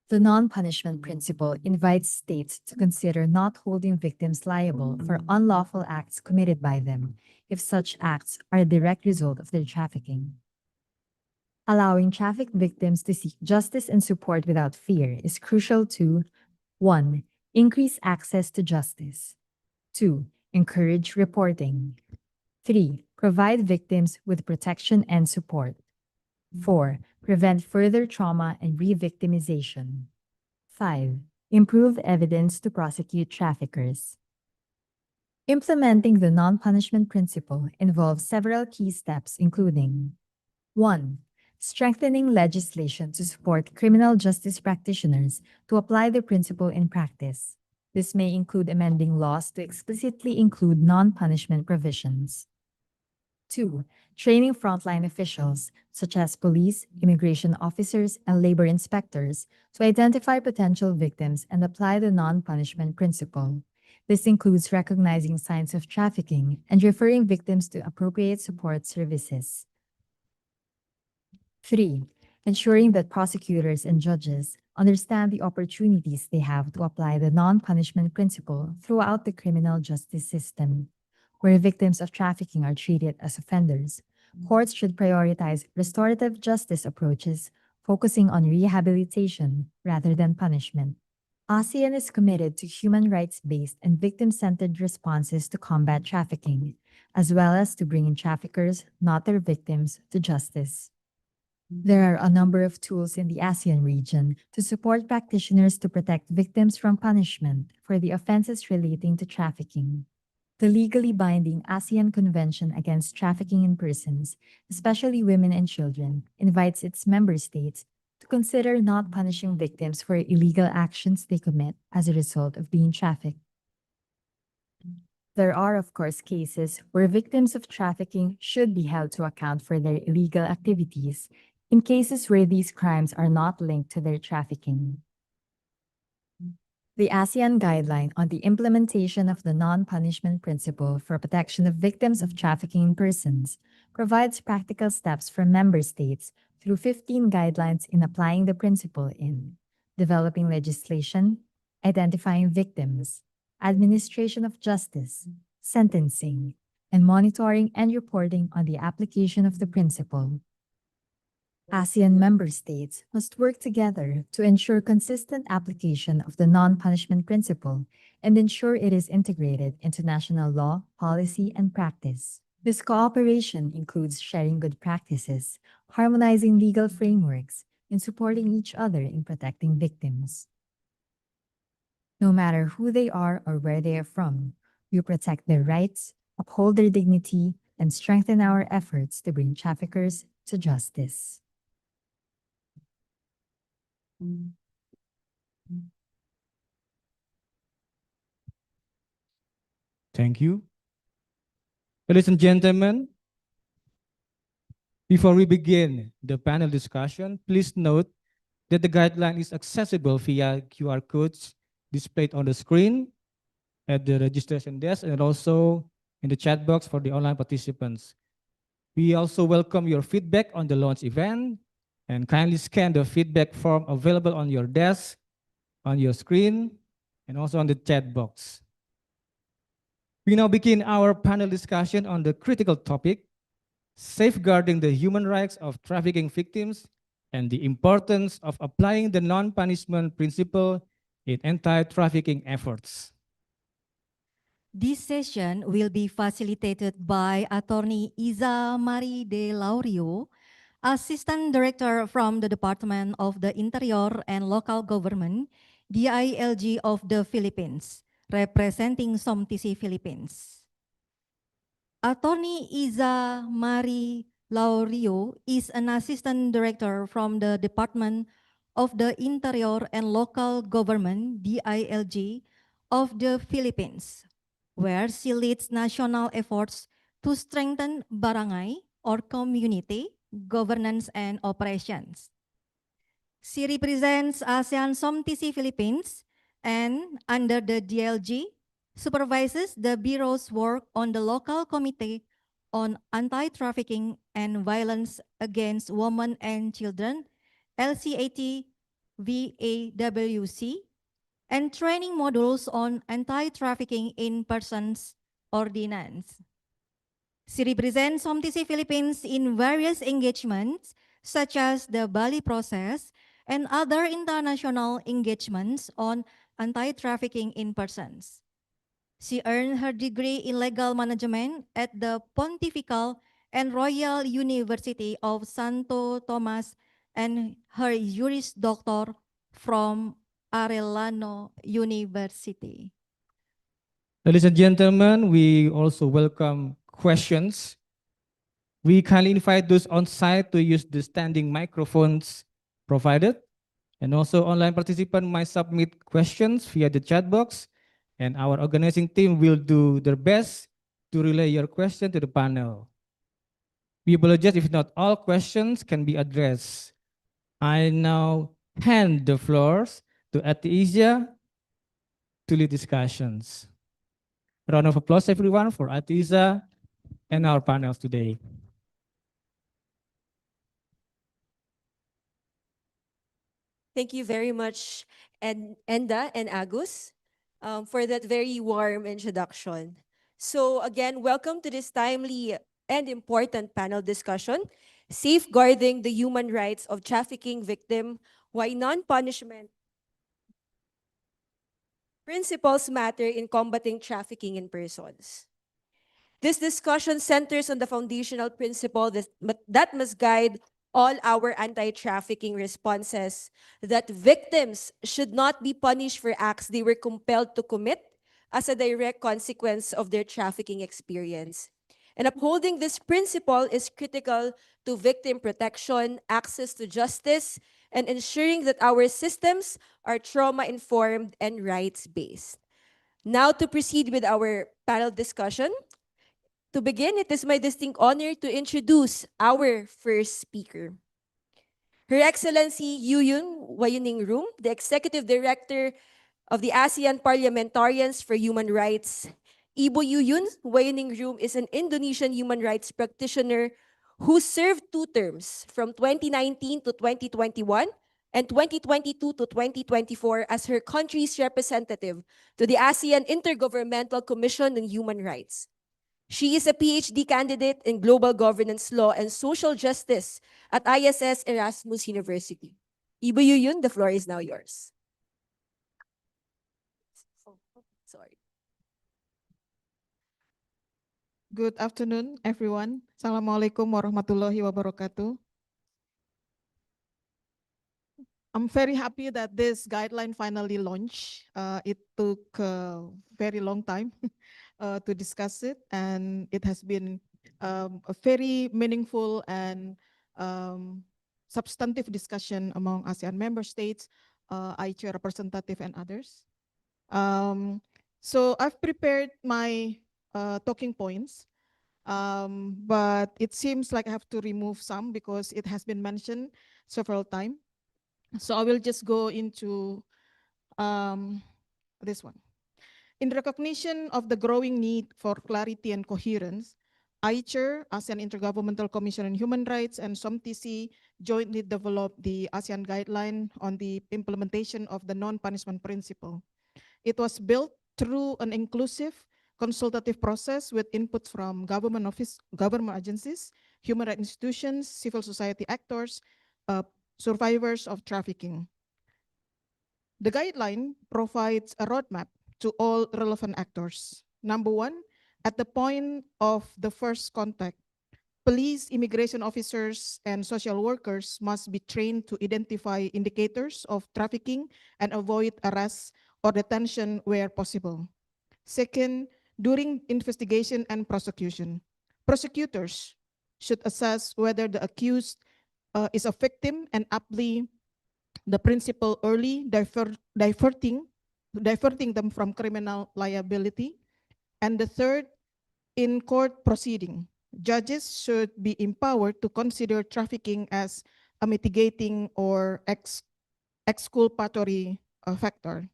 The non-punishment principle invites states to consider not holding victims liable for unlawful acts committed by them if such acts are a direct result of their trafficking. Allowing trafficked victims to seek justice and support without fear is crucial to 1. Increase access to justice. 2. Encourage reporting. 3. Provide victims with protection and support. 4. Prevent further trauma and re-victimization. 5. Improve evidence to prosecute traffickers. Implementing the non-punishment principle involves several key steps, including 1. Strengthening legislation to support criminal justice practitioners to apply the principle in practice. This may include amending laws to explicitly include non-punishment provisions. 2. Training frontline officials, such as police, immigration officers, and labor inspectors, to identify potential victims and apply the non-punishment principle. This includes recognizing signs of trafficking and referring victims to appropriate support services. 3. Ensuring that prosecutors and judges understand the opportunities they have to apply the non-punishment principle throughout the criminal justice system. Where victims of trafficking are treated as offenders, courts should prioritize restorative justice approaches, focusing on rehabilitation rather than punishment. ASEAN is committed to human rights-based and victim-centered responses to combat trafficking, as well as to bringing traffickers, not their victims, to justice. There are a number of tools in the ASEAN region to support practitioners to protect victims from punishment for the offenses relating to trafficking. The legally binding ASEAN Convention Against Trafficking in Persons, especially women and children, invites its member states to consider not punishing victims for illegal actions they commit as a result of being trafficked. There are, of course, cases where victims of trafficking should be held to account for their illegal activities in cases where these crimes are not linked to their trafficking. The ASEAN Guideline on the Implementation of the Non-Punishment Principle for Protection of Victims of Trafficking in Persons provides practical steps for member states through 15 guidelines in applying the principle in developing legislation, identifying victims, administration of justice, sentencing, and monitoring and reporting on the application of the principle. ASEAN member states must work together to ensure consistent application of the non-punishment principle and ensure it is integrated into national law, policy, and practice. This cooperation includes sharing good practices, harmonizing legal frameworks, and supporting each other in protecting victims. No matter who they are or where they are from, we protect their rights, uphold their dignity, and strengthen our efforts to bring traffickers to justice. Thank you. Ladies and gentlemen, before we begin the panel discussion, please note that the guideline is accessible via QR codes displayed on the screen at the registration desk and also in the chat box for the online participants. We also welcome your feedback on the launch event and kindly scan the feedback form available on your desk, on your screen, and also on the chat box. We now begin our panel discussion on the critical topic, safeguarding the human rights of trafficking victims and the importance of applying the non-punishment principle in anti-trafficking efforts. This session will be facilitated by Attorney Iza Mari de Laurio, Assistant Director from the Department of the Interior and Local Government, DILG of the Philippines, representing SOMTC Philippines. Attorney Iza Mari Laurio is an Assistant Director from the Department of the Interior and Local Government, DILG, of the Philippines, where she leads national efforts to strengthen barangay or community governance and operations. She represents ASEAN SOMTC Philippines and, under the DLG, supervises the Bureau's work on the local committee on anti-trafficking and violence against women and children, LCAT VAWC, and training modules on anti-trafficking in persons ordinance. She represents SOMTC Philippines in various engagements, such as the Bali process and other international engagements on anti-trafficking in persons. She earned her degree in legal management at the Pontifical and Royal University of Santo Tomas and her Juris Doctor from Arellano University. Ladies and gentlemen, we also welcome questions. We kindly invite those on site to use the standing microphones provided. And also online participants might submit questions via the chat box, and our organizing team will do their best to relay your question to the panel. We apologize if not all questions can be addressed. I now hand the floors to Atizia to lead discussions. Round of applause, everyone, for Atizia and our panels today. Thank you very much, Enda and Agus, for that very warm introduction. So again, welcome to this timely and important panel discussion, Safeguarding the Human Rights of Trafficking Victim, Why Non-Punishment Principles Matter in Combating Trafficking in Persons. This discussion centers on the foundational principle that must guide all our anti-trafficking responses, that victims should not be punished for acts they were compelled to commit as a direct consequence of their trafficking experience. And upholding this principle is critical to victim protection, access to justice, and ensuring that our systems are trauma-informed and rights-based. Now to proceed with our panel discussion. To begin, it is my distinct honor to introduce our first speaker. Her Excellency Yuyun Wayuning Rum, the Executive Director of the ASEAN Parliamentarians for Human Rights. Ibu Yuyun Wayuning Rum is an Indonesian human rights practitioner who served 2 terms from 2019 to 2021 and 2022 to 2024 as her country's representative to the ASEAN Intergovernmental Commission on Human Rights. She is a PhD candidate in Global Governance Law and Social Justice at ISS Erasmus University. Ibu Yuyun, the floor is now yours. Sorry. Good afternoon, everyone. Assalamualaikum warahmatullahi wabarakatuh. I'm very happy that this guideline finally launched. It took a very long time to discuss it, and it has been a very meaningful and substantive discussion among ASEAN member states, ICHO representative, and others. So I've prepared my talking points, but it seems like I have to remove some because it has been mentioned several times. So I will just go into this one. In recognition of the growing need for clarity and coherence, ICHR, ASEAN Intergovernmental Commission on Human Rights, and SOMTC jointly developed the ASEAN Guideline on the implementation of the non-punishment principle. It was built through an inclusive, consultative process with inputs from government agencies, human rights institutions, civil society actors, survivors of trafficking. The guideline provides a roadmap to all relevant actors. Number one, at the point of the first contact, police, immigration officers, and social workers must be trained to identify indicators of trafficking and avoid arrest or detention where possible. Second, during investigation and prosecution, prosecutors should assess whether the accused is a victim and aptly the principal early diverting them from criminal liability. And the third, in court proceeding, judges should be empowered to consider trafficking as a mitigating or exculpatory factor.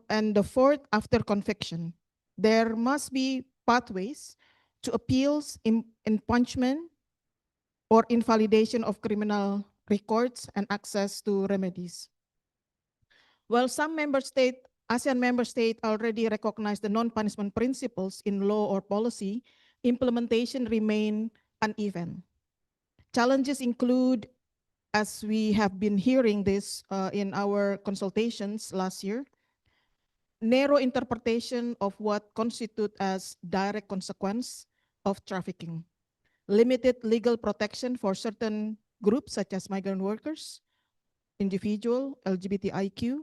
And the fourth, after conviction, there must be pathways to appeals, impungement, or invalidation of criminal records and access to remedies. While some ASEAN member states already recognize the non-punishment principles in law or policy, implementation remain uneven. Challenges include, as we have been hearing this in our consultations last year, narrow interpretation of what constitute as direct consequence of trafficking, limited legal protection for certain groups such as migrant workers, individual, LGBTIQ,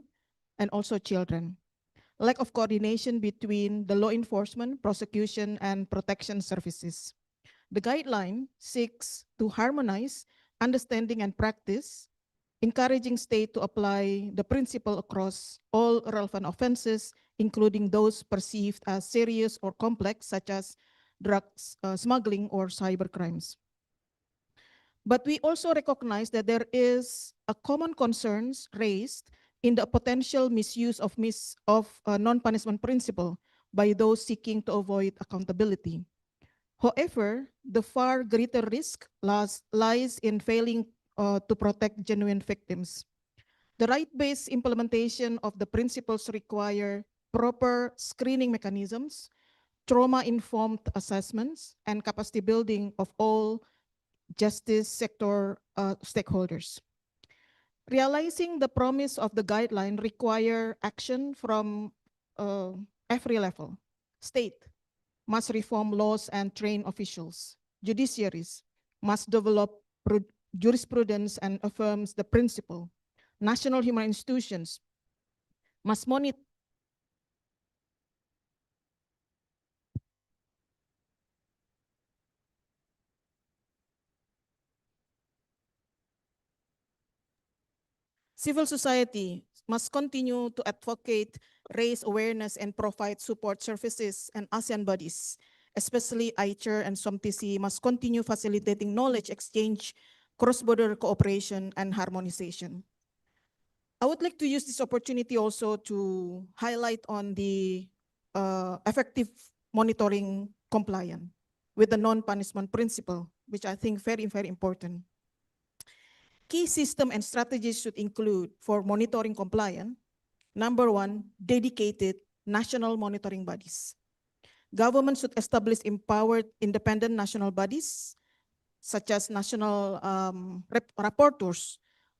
and also children. Lack of coordination between the law enforcement, prosecution, and protection services. The guideline seeks to harmonize understanding and practice, encouraging states to apply the principle across all relevant offenses, including those perceived as serious or complex, such as drugs smuggling or cyber crimes. But we also recognize that there is a common concerns raised in the potential misuse of non-punishment principle by those seeking to avoid accountability. However, the far greater risk lies in failing to protect genuine victims. The right-based implementation of the principles require proper screening mechanisms, trauma-informed assessments, and capacity building of all justice sector stakeholders. Realizing the promise of the guideline require action from every level. State must reform laws and train officials. Judiciaries must develop jurisprudence and affirms the principle. National human institutions must monitor civil society must continue to advocate, raise awareness, and provide support services, and ASEAN bodies, especially ICHR and SOMTC, must continue facilitating knowledge exchange, cross-border cooperation, and harmonization. I would like to use this opportunity also to highlight on the effective monitoring compliance with the non-punishment principle, which I think very, very important. Key system and strategies should include, for monitoring compliance, number one, dedicated national monitoring bodies. Government should establish empowered independent national bodies, such as national rapporteurs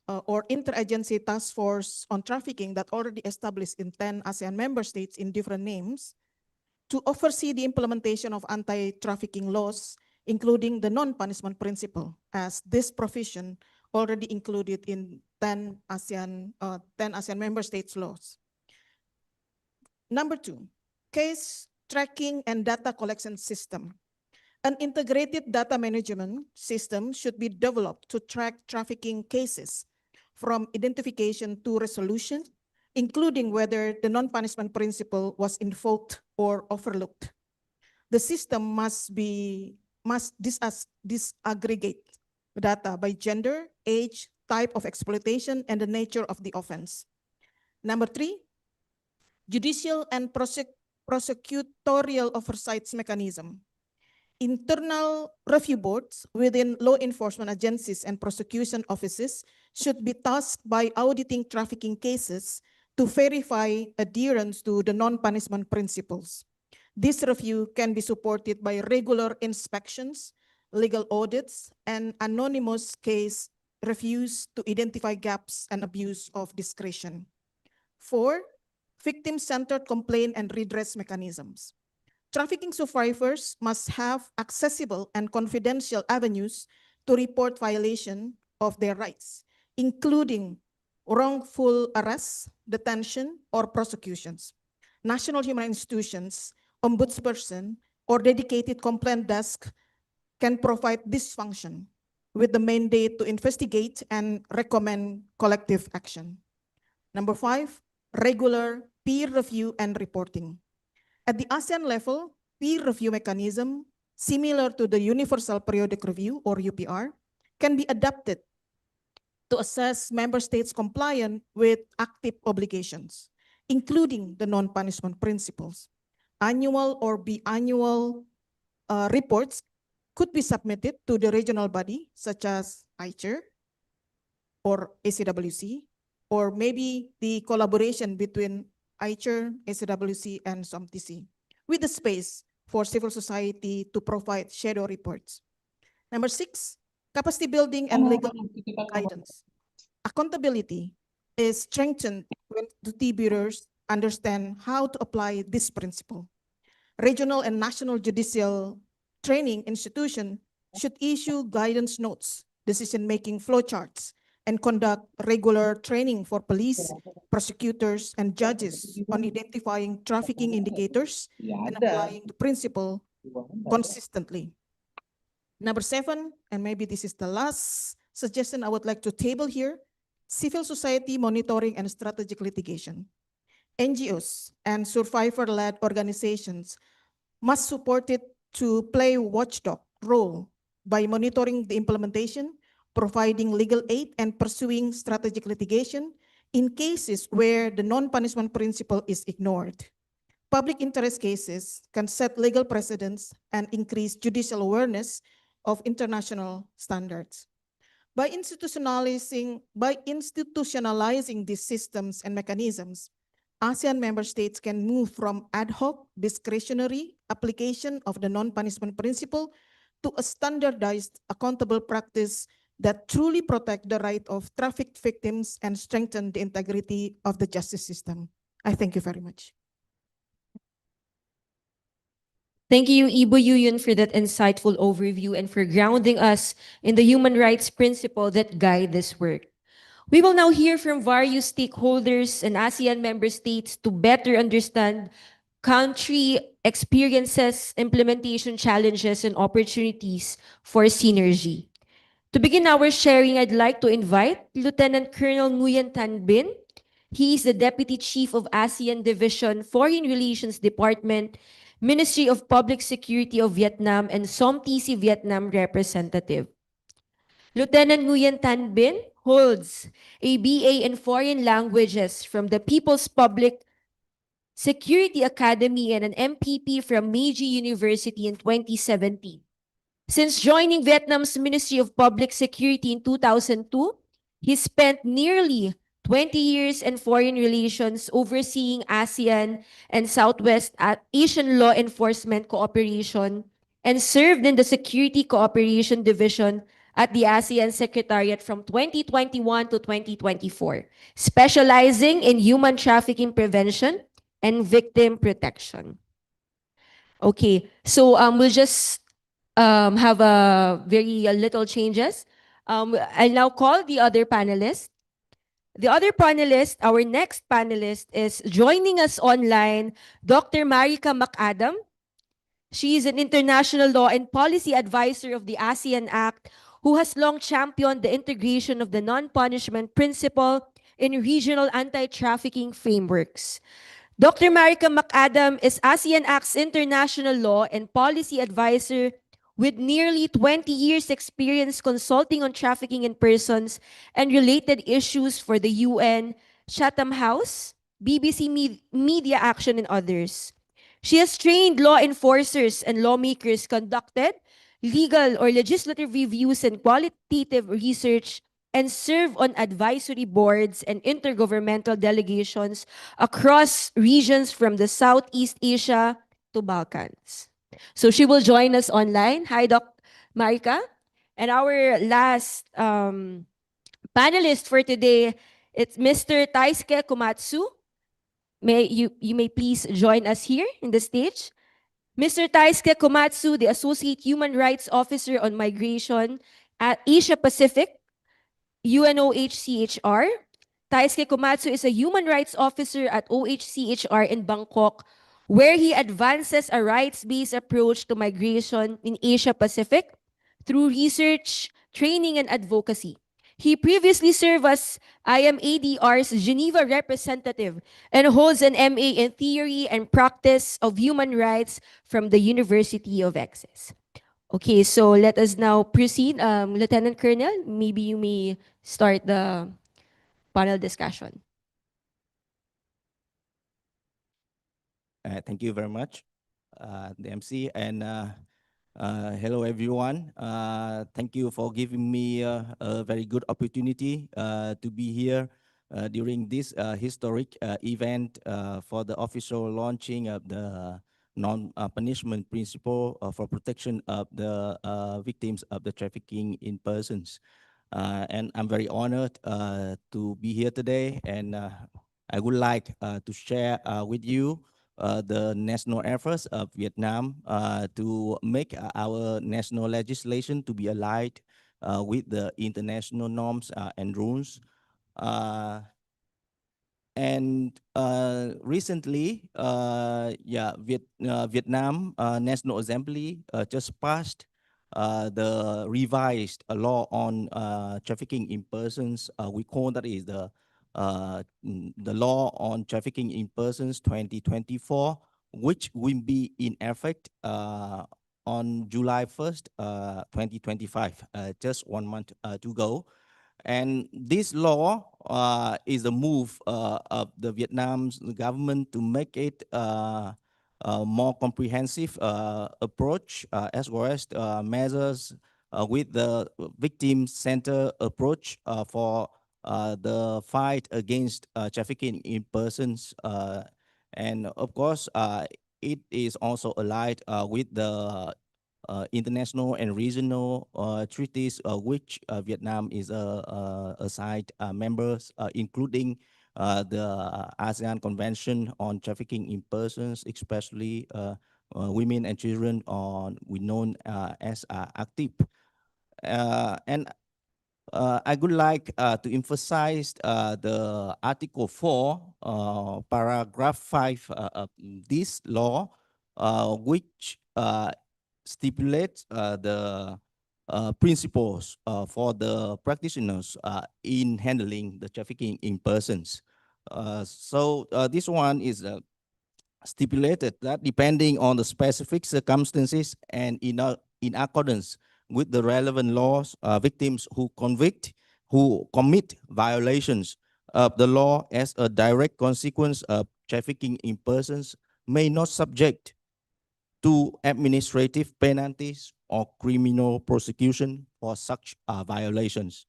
or interagency task force on trafficking that already established in 10 ASEAN member states in different names, to oversee the implementation of anti-trafficking laws, including the non-punishment principle, as this provision already included in 10 ASEAN member states laws. Number two, case tracking and data collection system. An integrated data management system should be developed to track trafficking cases from identification to resolution, including whether the non-punishment principle was invoked or overlooked. The system must disaggregate data by gender, age, type of exploitation, and the nature of the offense. Number three, judicial and prosecutorial oversight mechanism. Internal review boards within law enforcement agencies and prosecution offices should be tasked by auditing trafficking cases to verify adherence to the non-punishment principles. This review can be supported by regular inspections, legal audits, and anonymous case reviews to identify gaps and abuse of discretion. 4, victim-centered complaint and redress mechanisms. Trafficking survivors must have accessible and confidential avenues to report violation of their rights, including wrongful arrests, detention, or prosecutions. National human institutions, ombudsperson, or dedicated complaint desk can provide this function with the mandate to investigate and recommend collective action. Number 5, regular peer review and reporting. At the ASEAN level, peer review mechanism, similar to the Universal Periodic Review or UPR, can be adapted to assess member states' compliance with active obligations, including the non-punishment principles. Annual or biannual reports could be submitted to the regional body, such as ICHR or ACWC, or maybe the collaboration between ICHR, ACWC, and SOMTC, with the space for civil society to provide shadow reports. Number 6, capacity building and legal guidance. Accountability is strengthened when duty bearers understand how to apply this principle. Regional and national judicial training institutions should issue guidance notes, decision-making flowcharts, and conduct regular training for police, prosecutors, and judges on identifying trafficking indicators and applying the principle consistently. Number 7, and maybe this is the last suggestion I would like to table here, civil society monitoring and strategic litigation. NGOs and survivor-led organizations must support it to play watchdog role by monitoring the implementation, providing legal aid, and pursuing strategic litigation in cases where the non-punishment principle is ignored. Public interest cases can set legal precedents and increase judicial awareness of international standards. By institutionalizing these systems and mechanisms, ASEAN member states can move from ad hoc, discretionary application of the non-punishment principle to a standardized, accountable practice that truly protect the right of trafficked victims and strengthen the integrity of the justice system. I thank you very much. Thank you, Ibu Yuyun, for that insightful overview and for grounding us in the human rights principle that guide this work. We will now hear from various stakeholders and ASEAN member states to better understand country experiences, implementation challenges, and opportunities for synergy. To begin our sharing, I'd like to invite Lieutenant Colonel Nguyen Tan Bin. He is the Deputy Chief of ASEAN Division, Foreign Relations Department, Ministry of Public Security of Vietnam, and SOMTC Vietnam representative. Lieutenant Nguyen Tan Bin holds a BA in Foreign Languages from the People's Public Security Academy and an MPP from Meiji University in 2017. Since joining Vietnam's Ministry of Public Security in 2002, he spent nearly 20 years in foreign relations overseeing ASEAN and Southwest Asian law enforcement cooperation and served in the Security Cooperation Division at the ASEAN Secretariat from 2021 to 2024, specializing in human trafficking prevention and victim protection. Okay, so we'll just have a very little changes. I'll now call the other panelists. The other panelist, our next panelist, is joining us online, Dr. Marika McAdam. She is an international law and policy advisor of the ASEAN Act, who has long championed the integration of the non-punishment principle in regional anti-trafficking frameworks. Dr. Marika McAdam is ASEAN Act's international law and policy advisor with nearly 20 years experience consulting on trafficking in persons and related issues for the UN, Chatham House, BBC Media Action, and others. She has trained law enforcers and lawmakers, conducted legal or legislative reviews and qualitative research, and serve on advisory boards and intergovernmental delegations across regions from the Southeast Asia, to Balkans. So she will join us online. Hi, Doc Marika. And our last panelist for today, it's Mr. Taisuke Komatsu. You may please join us here in the stage. Mr. Taisuke Komatsu, the Associate Human Rights Officer on Migration at Asia Pacific, UNOHCHR. Taisuke Komatsu is a human rights officer at OHCHR in Bangkok, where he advances a rights-based approach to migration in Asia Pacific through research, training, and advocacy. He previously served as IMADR's Geneva representative and holds an MA in Theory and Practice of Human Rights from the University of Essex. Okay, so let us now proceed. Lieutenant Colonel, maybe you may start the panel discussion. Thank you very much, the MC, and hello everyone. Thank you for giving me a very good opportunity to be here during this historic event for the official launching of the non-punishment principle for protection of the victims of the trafficking in persons. And I'm very honored to be here today, and I would like to share with you the national efforts of Vietnam to make our national legislation to be aligned with the international norms and rules. Recently, Vietnam National Assembly just passed the revised law on trafficking in persons. We call that is the law on trafficking in persons 2024, which will be in effect on July 1st, 2025, just 1 month to go. And this law is a move of the Vietnam's government to make it a more comprehensive approach, as well as measures with the victim-centered approach for the fight against trafficking in persons. And of course, it is also allied with the international and regional treaties, which Vietnam is a side members, including the ASEAN Convention on Trafficking in Persons, especially women and children, we known as ACTIP. And I would like to emphasize the Article 4, Paragraph 5 of this law, which stipulates the principles for the practitioners in handling the trafficking in persons. So this one is stipulated that depending on the specific circumstances and in accordance with the relevant laws, victims who commit violations of the law as a direct consequence of trafficking in persons may not subject to administrative penalties or criminal prosecution for such violations.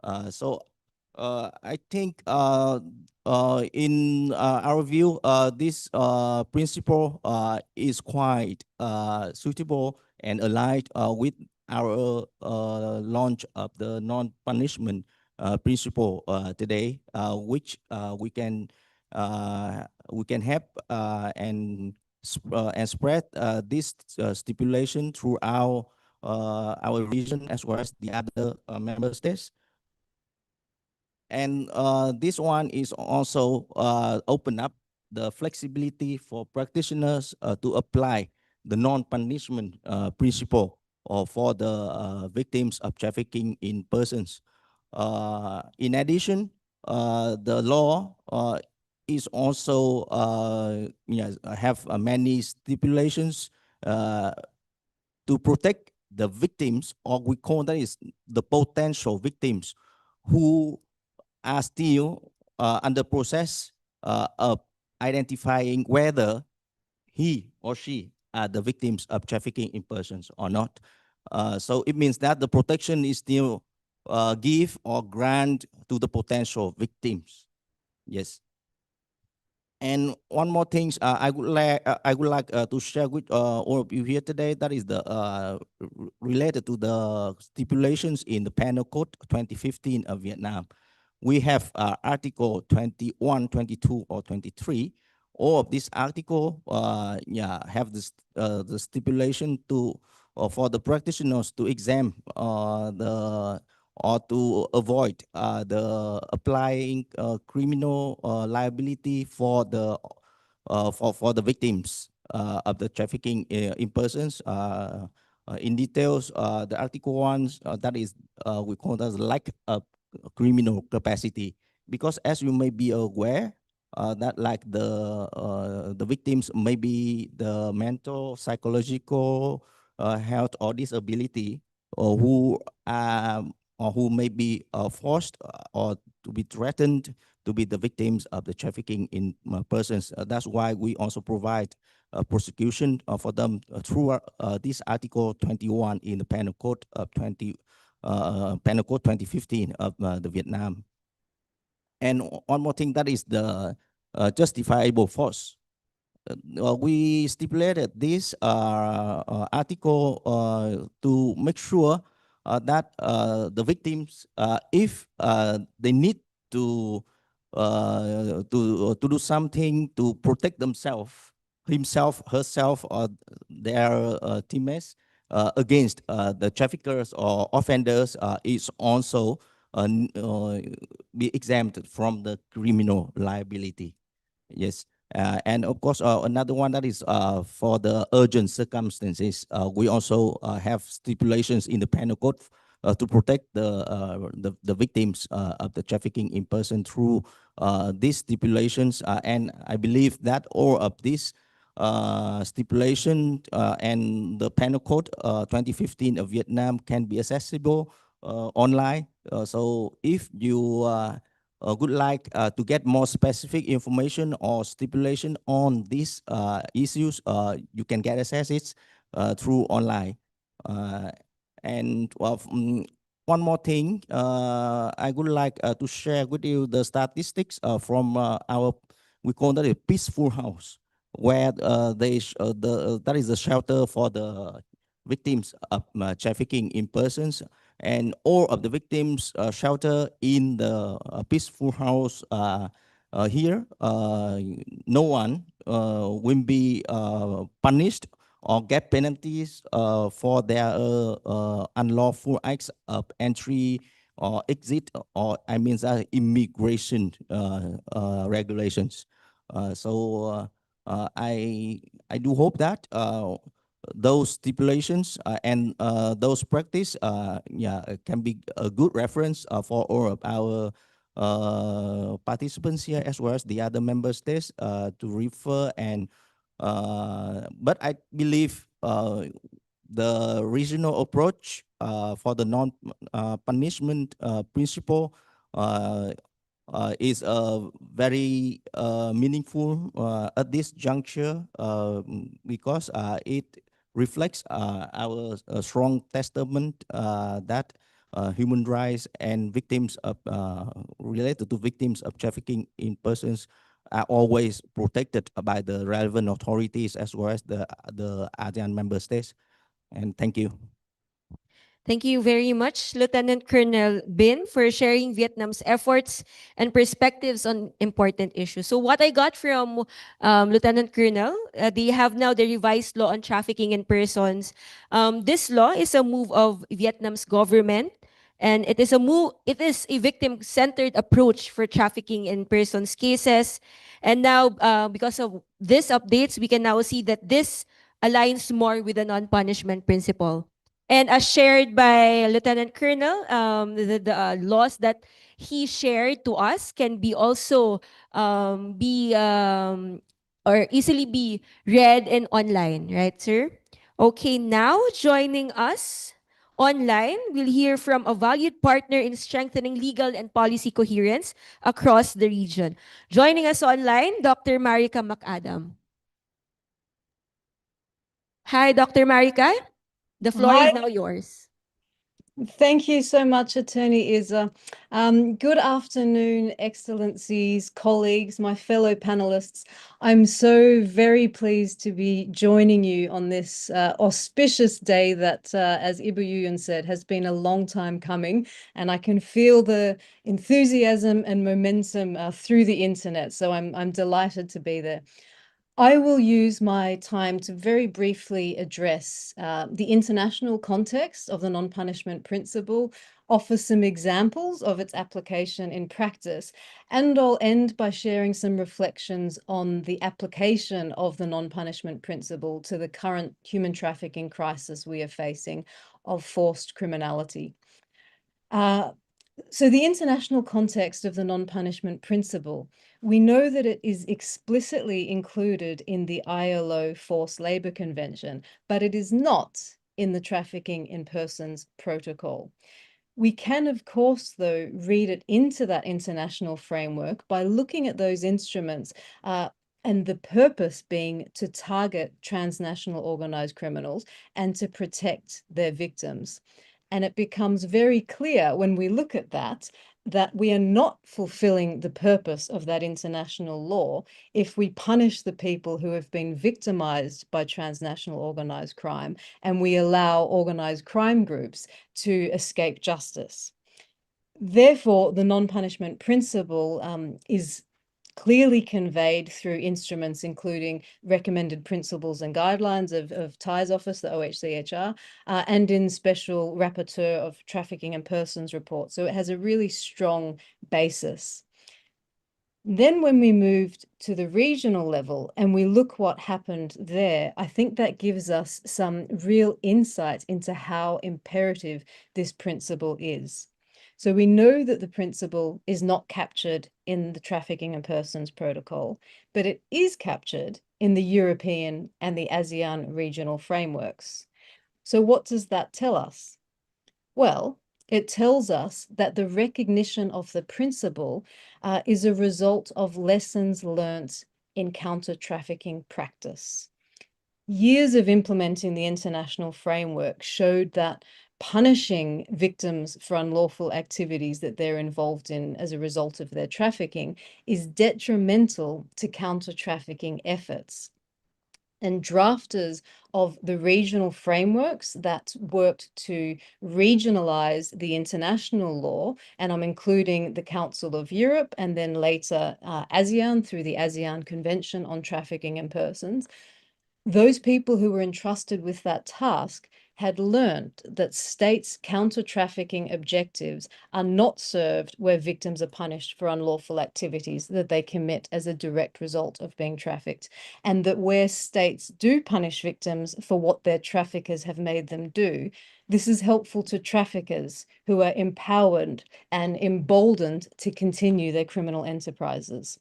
I think in our view, this principle is quite suitable and aligned with our launch of the non-punishment principle today, which we can help and spread this stipulation throughout our region as well as the other member states. And this one is also open up the flexibility for practitioners to apply the non-punishment principle for the victims of trafficking in persons. In addition, the law is also have many stipulations to protect the victims, or we call that is the potential victims, who are still under process of identifying whether he or she are the victims of trafficking in persons or not. So it means that the protection is still give or grant to the potential victims. Yes. And one more thing, I would like to share with all of you here today. That is the related to the stipulations in the Penal Code 2015 of Vietnam. We have Article 21, 22, or 23. All of these article, have this the stipulation to for the practitioners to examine the or to avoid the applying criminal liability for the victims of the trafficking in persons. In details, the Article 1, that is we call that lack of criminal capacity, because as you may be aware, that like the victims may be the mental, psychological health or disability, or who may be forced or to be threatened to be the victims of the trafficking in persons. That's why we also provide prosecution for them through this Article 21 in the Penal Code of Penal Code 2015 of the Vietnam. And one more thing, that is the justifiable force. We stipulated this article to make sure that the victims, if they need to do something to protect themselves, himself, herself, or their teammates against the traffickers or offenders, is also be exempted from the criminal liability. Yes. And of course, another one, that is for the urgent circumstances. We also have stipulations in the Penal Code to protect the victims of the trafficking in person through these stipulations. And I believe that all of these stipulation and the Penal Code 2015 of Vietnam can be accessible online. So if you would like to get more specific information or stipulation on these issues, you can get access it through online. And one more thing, I would like to share with you the statistics from our, we call that a peaceful house, where that is the shelter for the victims of trafficking in persons. And all of the victims shelter in the peaceful house here, no one will be punished or get penalties for their unlawful acts of entry or exit, or I mean immigration regulations. I do hope that those stipulations and those practice can be a good reference for all of our participants here, as well as the other member states to refer. And but I believe the regional approach for the non-punishment principle is very meaningful at this juncture, because it reflects our strong testament that human rights and victims of related to victims of trafficking in persons are always protected by the relevant authorities, as well as the ASEAN member states. And thank you. Thank you very much, Lieutenant Colonel Bin, for sharing Vietnam's efforts and perspectives on important issues. So what I got from Lieutenant Colonel, they have now the revised law on trafficking in persons. This law is a move of Vietnam's government, and it is a victim-centered approach for trafficking in persons cases. And now, because of these updates, we can now see that this aligns more with the non-punishment principle. And as shared by Lieutenant Colonel, the laws that he shared to us can be also or easily be read and online, right, sir? Okay, now joining us online, we'll hear from a valued partner in strengthening legal and policy coherence across the region. Joining us online, Dr. Marika McAdam. Hi, Dr. Marika. The floor is now yours. Thank you so much, Attorney Izza. Good afternoon, Excellencies, colleagues, my fellow panelists. I'm so very pleased to be joining you on this auspicious day that, as Ibu Yuyun said, has been a long time coming, and I can feel the enthusiasm and momentum through the internet, so I'm delighted to be there. I will use my time to very briefly address the international context of the non-punishment principle, offer some examples of its application in practice, and I'll end by sharing some reflections on the application of the non-punishment principle to the current human trafficking crisis we are facing of forced criminality. So the international context of the non-punishment principle, we know that it is explicitly included in the ILO Forced Labor Convention, but it is not in the Trafficking in Persons Protocol. We can, of course, though, read it into that international framework by looking at those instruments and the purpose being to target transnational organized criminals and to protect their victims. And it becomes very clear when we look at that we are not fulfilling the purpose of that international law if we punish the people who have been victimized by transnational organized crime and we allow organized crime groups to escape justice. Therefore, the non-punishment principle is clearly conveyed through instruments including recommended principles and guidelines of Thai's office, the OHCHR, and in Special Rapporteur of Trafficking and Persons report. So it has a really strong basis. Then when we moved to the regional level and we look what happened there, I think that gives us some real insight into how imperative this principle is. So we know that the principle is not captured in the Trafficking in Persons Protocol, but it is captured in the European and the ASEAN regional frameworks. So what does that tell us? Well, it tells us that the recognition of the principle is a result of lessons learnt in counter-trafficking practice. Years of implementing the international framework showed that punishing victims for unlawful activities that they're involved in as a result of their trafficking is detrimental to counter-trafficking efforts. And drafters of the regional frameworks that worked to regionalize the international law, and I'm including the Council of Europe and then later ASEAN through the ASEAN Convention on Trafficking in Persons, those people who were entrusted with that task had learned that states' counter-trafficking objectives are not served where victims are punished for unlawful activities that they commit as a direct result of being trafficked, and that where states do punish victims for what their traffickers have made them do, this is helpful to traffickers who are empowered and emboldened to continue their criminal enterprises.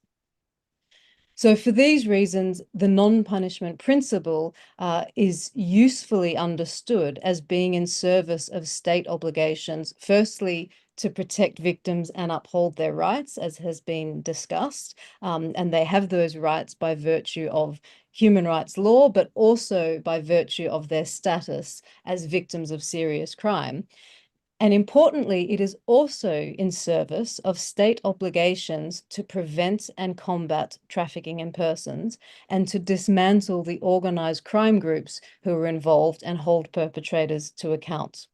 So for these reasons, the non-punishment principle is usefully understood as being in service of state obligations, firstly, to protect victims and uphold their rights, as has been discussed. And they have those rights by virtue of human rights law, but also by virtue of their status as victims of serious crime. And importantly, it is also in service of state obligations to prevent and combat trafficking in persons and to dismantle the organized crime groups who are involved and hold perpetrators to account.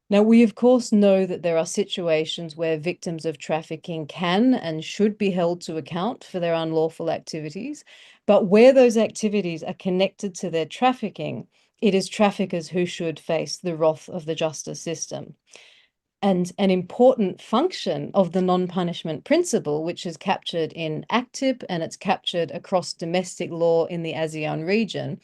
Now, we of course know that there are situations where victims of trafficking can and should be held to account for their unlawful activities, but where those activities are connected to their trafficking, it is traffickers who should face the wrath of the justice system. And an important function of the non-punishment principle, which is captured in ACTIP and it's captured across domestic law in the ASEAN region,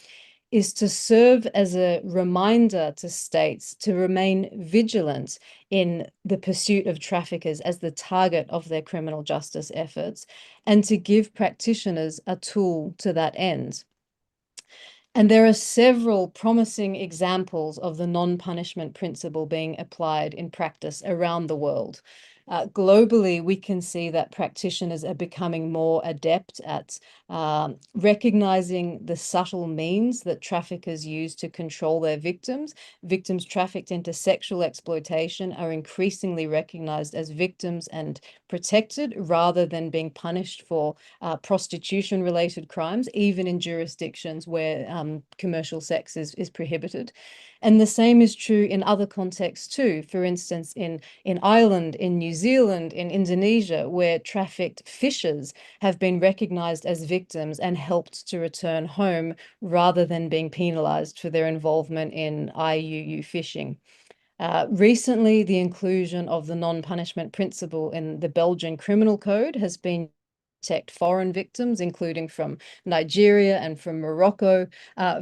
is to serve as a reminder to states to remain vigilant in the pursuit of traffickers as the target of their criminal justice efforts and to give practitioners a tool to that end. And there are several promising examples of the non-punishment principle being applied in practice around the world. Globally, we can see that practitioners are becoming more adept at recognizing the subtle means that traffickers use to control their victims. Victims trafficked into sexual exploitation are increasingly recognized as victims and protected rather than being punished for prostitution-related crimes, even in jurisdictions where commercial sex is prohibited. And the same is true in other contexts too. For instance, in Ireland, in New Zealand, in Indonesia, where trafficked fishers have been recognized as victims and helped to return home rather than being penalized for their involvement in IUU fishing. Recently, the inclusion of the non-punishment principle in the Belgian Criminal Code has been protect foreign victims, including from Nigeria and from Morocco,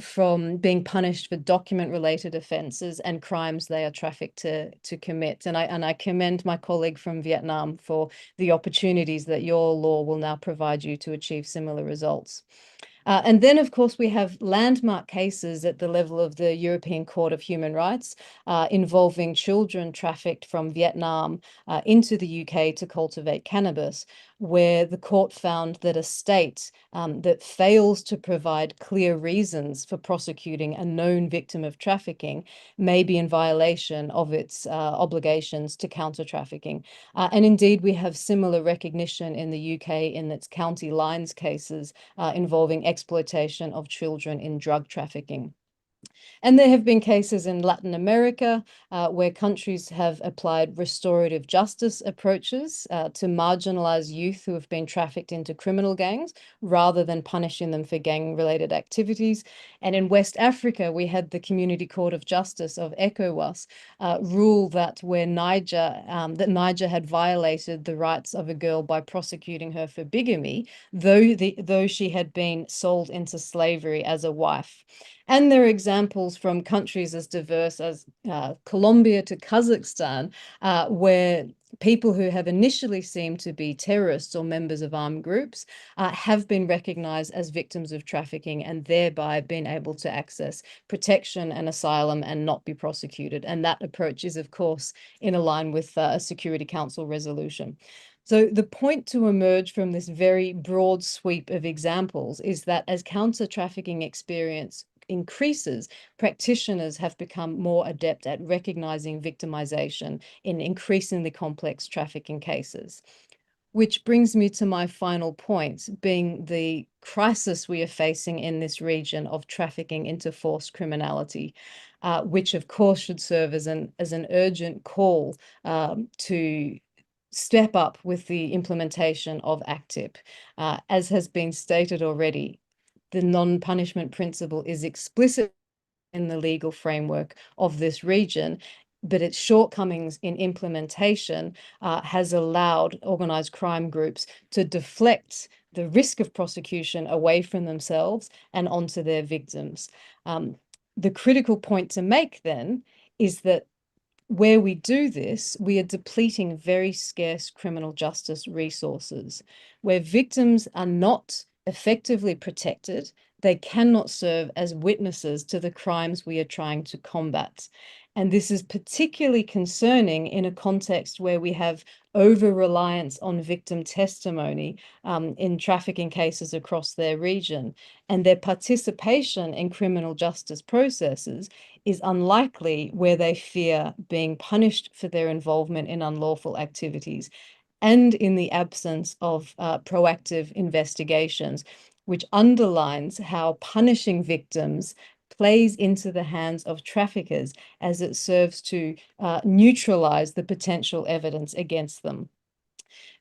from being punished for document-related offences and crimes they are trafficked to commit. And I commend my colleague from Vietnam for the opportunities that your law will now provide you to achieve similar results. And then, of course, we have landmark cases at the level of the European Court of Human Rights involving children trafficked from Vietnam into the UK to cultivate cannabis, where the court found that a state that fails to provide clear reasons for prosecuting a known victim of trafficking may be in violation of its obligations to counter trafficking. And indeed, we have similar recognition in the UK in its county lines cases involving exploitation of children in drug trafficking. And there have been cases in Latin America where countries have applied restorative justice approaches to marginalize youth who have been trafficked into criminal gangs rather than punishing them for gang-related activities. And in West Africa, we had the Community Court of Justice of ECOWAS rule that where Niger had violated the rights of a girl by prosecuting her for bigamy, though she had been sold into slavery as a wife. And there are examples from countries as diverse as Colombia to Kazakhstan, where people who have initially seemed to be terrorists or members of armed groups have been recognized as victims of trafficking and thereby been able to access protection and asylum and not be prosecuted. And that approach is, of course, in line with a Security Council resolution. So the point to emerge from this very broad sweep of examples is that as counter-trafficking experience increases, practitioners have become more adept at recognizing victimization in increasingly complex trafficking cases. Which brings me to my final point, being the crisis we are facing in this region of trafficking into forced criminality, which of course should serve as an urgent call to step up with the implementation of ACTIP. As has been stated already, the non-punishment principle is explicit in the legal framework of this region, but its shortcomings in implementation has allowed organized crime groups to deflect the risk of prosecution away from themselves and onto their victims. The critical point to make then is that where we do this, we are depleting very scarce criminal justice resources. Where victims are not effectively protected, they cannot serve as witnesses to the crimes we are trying to combat. And this is particularly concerning in a context where we have over-reliance on victim testimony in trafficking cases across their region, and their participation in criminal justice processes is unlikely where they fear being punished for their involvement in unlawful activities, and in the absence of proactive investigations, which underlines how punishing victims plays into the hands of traffickers as it serves to neutralize the potential evidence against them.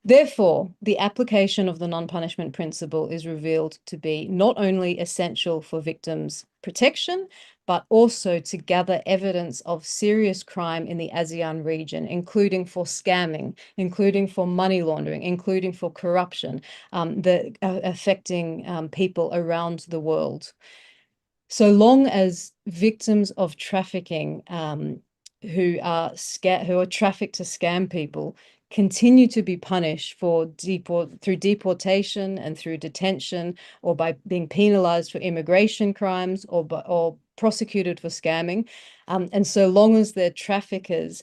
Therefore, the application of the non-punishment principle is revealed to be not only essential for victims' protection, but also to gather evidence of serious crime in the ASEAN region, including for scamming, including for money laundering, including for corruption, affecting people around the world. So long as victims of trafficking who are trafficked to scam people continue to be punished for through deportation and through detention, or by being penalized for immigration crimes, or prosecuted for scamming, and so long as their traffickers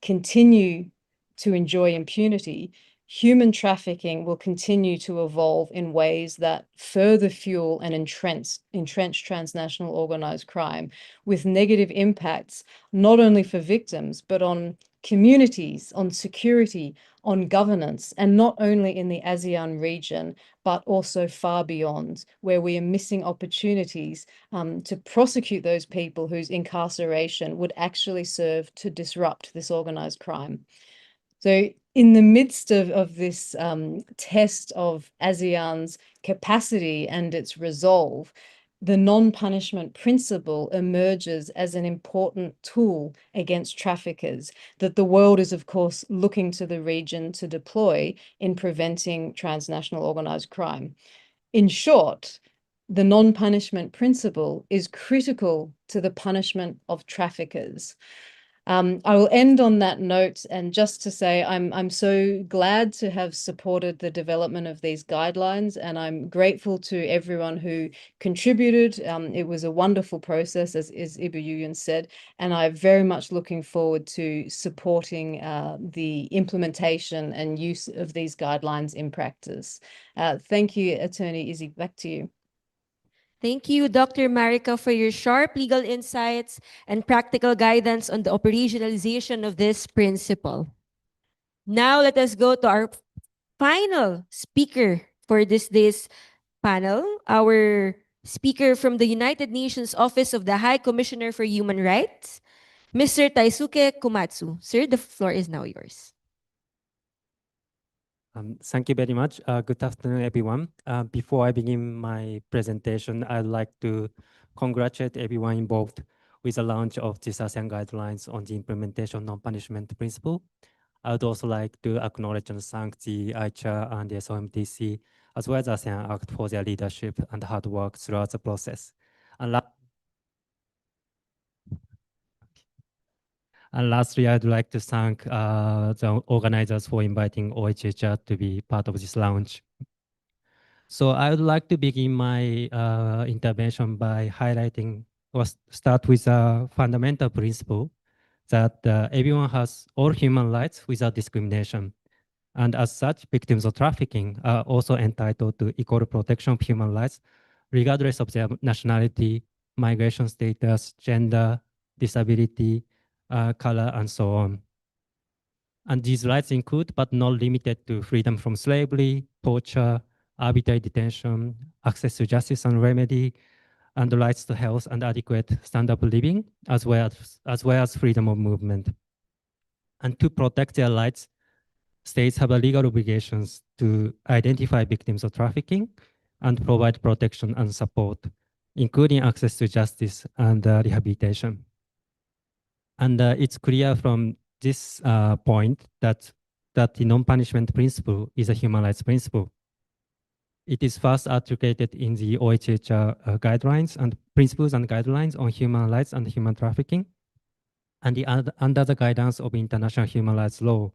continue to enjoy impunity, human trafficking will continue to evolve in ways that further fuel and entrench transnational organized crime, with negative impacts not only for victims, but on communities, on security, on governance, and not only in the ASEAN region, but also far beyond, where we are missing opportunities to prosecute those people whose incarceration would actually serve to disrupt this organized crime. So in the midst of this test of ASEAN's capacity and its resolve, the non-punishment principle emerges as an important tool against traffickers that the world is, of course, looking to the region to deploy in preventing transnational organized crime. In short, the non-punishment principle is critical to the punishment of traffickers. I will end on that note, and just to say I'm so glad to have supported the development of these guidelines, and I'm grateful to everyone who contributed. It was a wonderful process, as Ibu Yuyan said, and I'm very much looking forward to supporting the implementation and use of these guidelines in practice. Thank you, Attorney Izzy. Back to you. Thank you, Dr. Marika, for your sharp legal insights and practical guidance on the operationalization of this principle. Now let us go to our final speaker for this day's panel, our speaker from the United Nations Office of the High Commissioner for Human Rights, Mr. Taisuke Komatsu. Sir, the floor is now yours. Thank you very much. Good afternoon, everyone. Before I begin my presentation, I'd like to congratulate everyone involved with the launch of this ASEAN guidelines on the implementation of non-punishment principle. I would also like to acknowledge and thank the ICHA and the SOMTC, as well as ASEAN Act, for their leadership and hard work throughout the process. And lastly, I'd like to thank the organizers for inviting OHHR to be part of this launch. So I would like to begin my intervention by highlighting or start with a fundamental principle that everyone has all human rights without discrimination. And as such, victims of trafficking are also entitled to equal protection of human rights, regardless of their nationality, migration status, gender, disability, color, and so on. And these rights include, but not limited to, freedom from slavery, torture, arbitrary detention, access to justice and remedy, and the rights to health and adequate standard of living, as well as freedom of movement. And to protect their rights, states have a legal obligations to identify victims of trafficking and provide protection and support, including access to justice and rehabilitation. And it's clear from this point that the non-punishment principle is a human rights principle. It is first articulated in the OHHR guidelines and principles and guidelines on human rights and human trafficking. And under the guidance of international human rights law,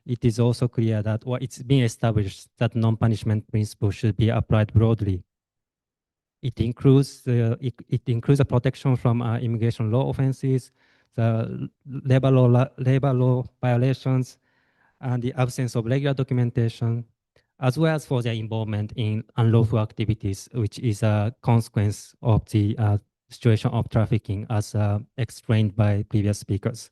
it is also clear that it's being established that non-punishment principle should be applied broadly. It includes the protection from immigration law offenses, the labor law violations, and the absence of regular documentation, as well as for their involvement in unlawful activities, which is a consequence of the situation of trafficking, as explained by previous speakers.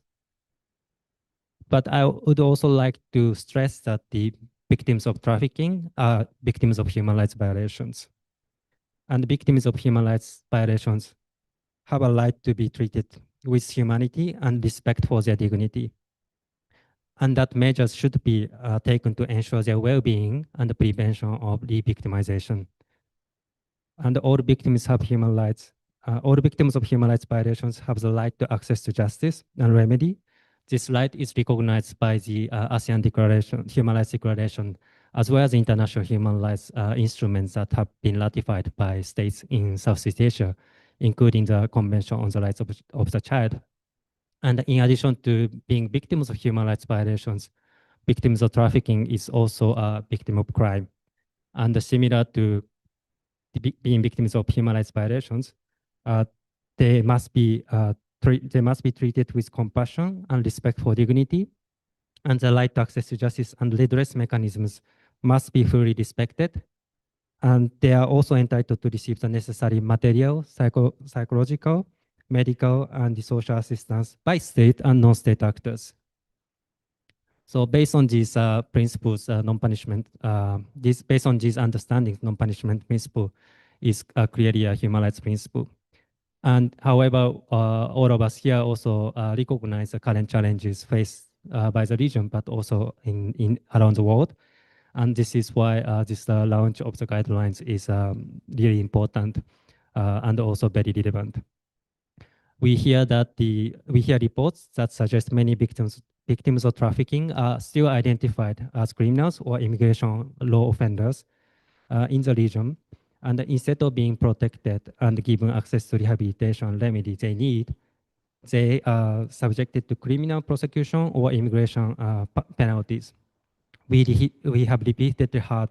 But I would also like to stress that the victims of trafficking are victims of human rights violations. And victims of human rights violations have a right to be treated with humanity and respect for their dignity. And that measures should be taken to ensure their well-being and the prevention of re-victimization. And all victims have human rights. All victims of human rights violations have the right to access to justice and remedy. This right is recognized by the ASEAN Declaration, Human Rights Declaration, as well as international human rights instruments that have been ratified by states in Southeast Asia, including the Convention on the Rights of the Child. And in addition to being victims of human rights violations, victims of trafficking is also a victim of crime. And similar to being victims of human rights violations, they must be treated with compassion and respect for dignity, and the right to access to justice and redress mechanisms must be fully respected. And they are also entitled to receive the necessary material, psychological, medical, and social assistance by state and non-state actors. So based on these principles, non-punishment, based on these understandings, non-punishment principle is clearly a human rights principle. And however, all of us here also recognize the current challenges faced by the region, but also in around the world. And this is why this launch of the guidelines is really important and also very relevant. We hear reports that suggest many victims of trafficking are still identified as criminals or immigration law offenders in the region. And instead of being protected and given access to rehabilitation remedy they need, they are subjected to criminal prosecution or immigration penalties. We have repeatedly heard,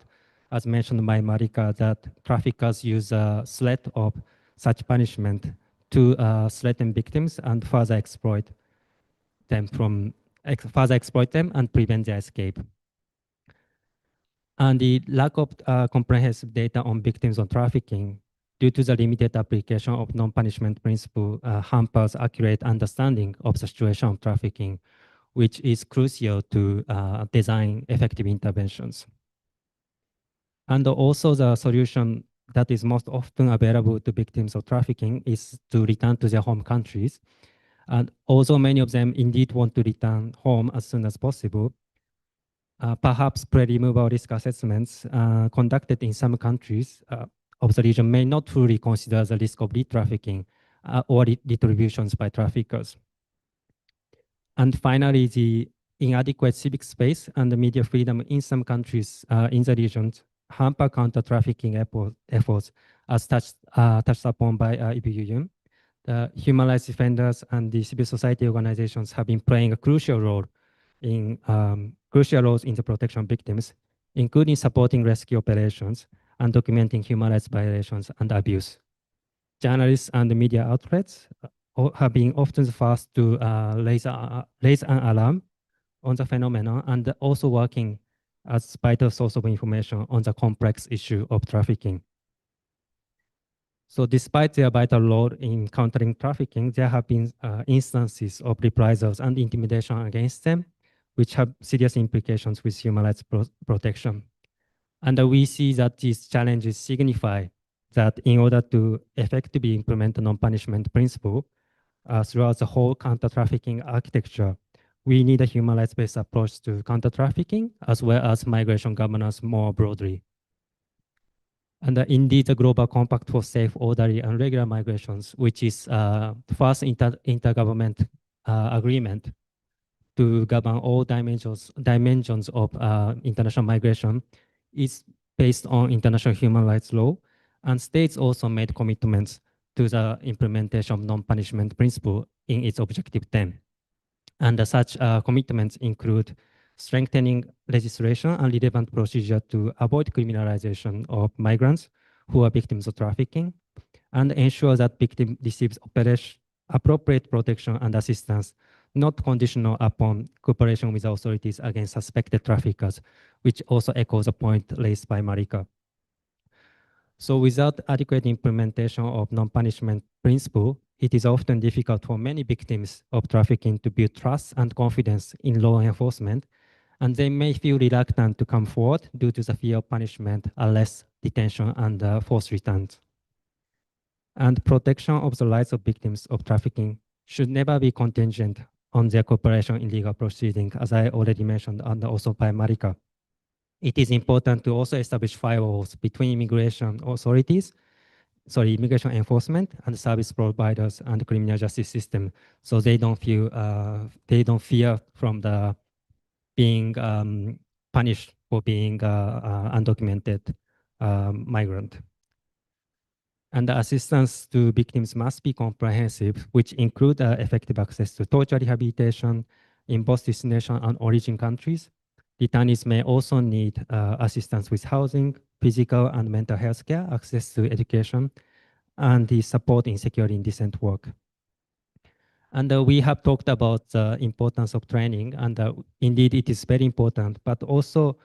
as mentioned by Marika, that traffickers use a threat of such punishment to threaten victims and further exploit them and prevent their escape. And the lack of comprehensive data on victims of trafficking due to the limited application of non-punishment principle hampers accurate understanding of the situation of trafficking, which is crucial to design effective interventions. And also the solution that is most often available to victims of trafficking is to return to their home countries. And although many of them indeed want to return home as soon as possible, perhaps pre-removal risk assessments conducted in some countries of the region may not fully consider the risk of re-trafficking or retributions by traffickers. And finally, the inadequate civic space and the media freedom in some countries in the region hamper counter-trafficking efforts as touched upon by Ibu. The human rights defenders and the civil society organizations have been playing a crucial roles in the protection of victims, including supporting rescue operations and documenting human rights violations and abuse. Journalists and the media outlets have been often the first to raise an alarm on the phenomenon and also working as vital source of information on the complex issue of trafficking. So despite their vital role in countering trafficking, there have been instances of reprisals and intimidation against them, which have serious implications with human rights protection. And we see that these challenges signify that in order to effectively implement the non-punishment principle throughout the whole counter-trafficking architecture, we need a human rights-based approach to counter-trafficking as well as migration governance more broadly. And indeed, the Global Compact for Safe, Orderly, and Regular Migrations, which is the first intergovernment agreement to govern all dimensions of international migration, is based on international human rights law, and states also made commitments to the implementation of non-punishment principle in its Objective 10. And such commitments include strengthening legislation and relevant procedure to avoid criminalization of migrants who are victims of trafficking, and ensure that victim receives appropriate protection and assistance, not conditional upon cooperation with authorities against suspected traffickers, which also echoes a point raised by Marika. So without adequate implementation of non-punishment principle, it is often difficult for many victims of trafficking to build trust and confidence in law enforcement, and they may feel reluctant to come forward due to the fear of punishment, arrest, detention, and forced returns. And protection of the rights of victims of trafficking should never be contingent on their cooperation in legal proceedings, as I already mentioned, and also by Marika. It is important to also establish firewalls between immigration enforcement and service providers and the criminal justice system, so they don't fear from the being punished for being undocumented migrant. And the assistance to victims must be comprehensive, which include effective access to torture rehabilitation in both destination and origin countries. Returnees may also need assistance with housing, physical and mental health care, access to education, and the support in securing decent work. And we have talked about the importance of training, and indeed it is very important, but also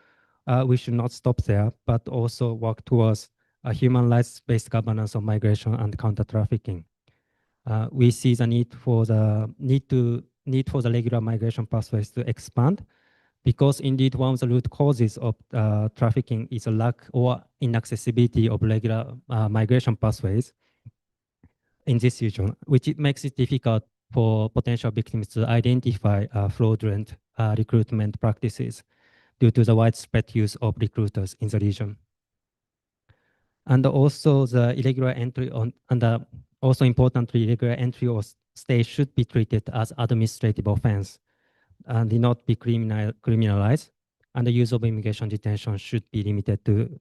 we should not stop there, but also work towards a human rights-based governance of migration and counter-trafficking. We see the need for the regular migration pathways to expand, because indeed one of the root causes of trafficking is a lack or inaccessibility of regular migration pathways in this region, which it makes it difficult for potential victims to identify fraudulent recruitment practices due to the widespread use of recruiters in the region. And also the irregular entry on, and also importantly, irregular entry or stay should be treated as administrative offense and not be criminalized. And the use of immigration detention should be limited to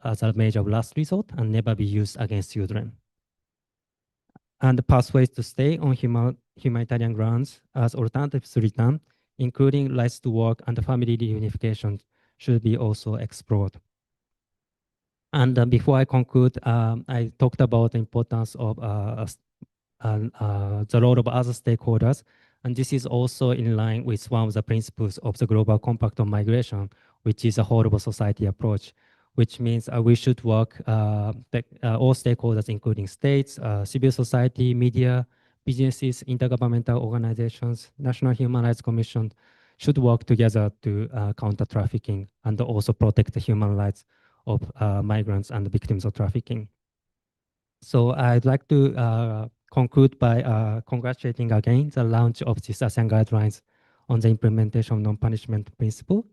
as a measure of last resort and never be used against children. And the pathways to stay on humanitarian grounds as alternatives to return, including rights to work and family reunification, should be also explored. And before I conclude, I talked about the importance of the role of other stakeholders. And this is also in line with one of the principles of the Global Compact on Migration, which is a whole of society approach, which means we should work, all stakeholders, including states, civil society, media, businesses, intergovernmental organizations, National Human Rights Commission, should work together to counter trafficking and also protect the human rights of migrants and victims of trafficking. So I'd like to conclude by congratulating again the launch of this ASEAN guidelines on the implementation of non-punishment principle.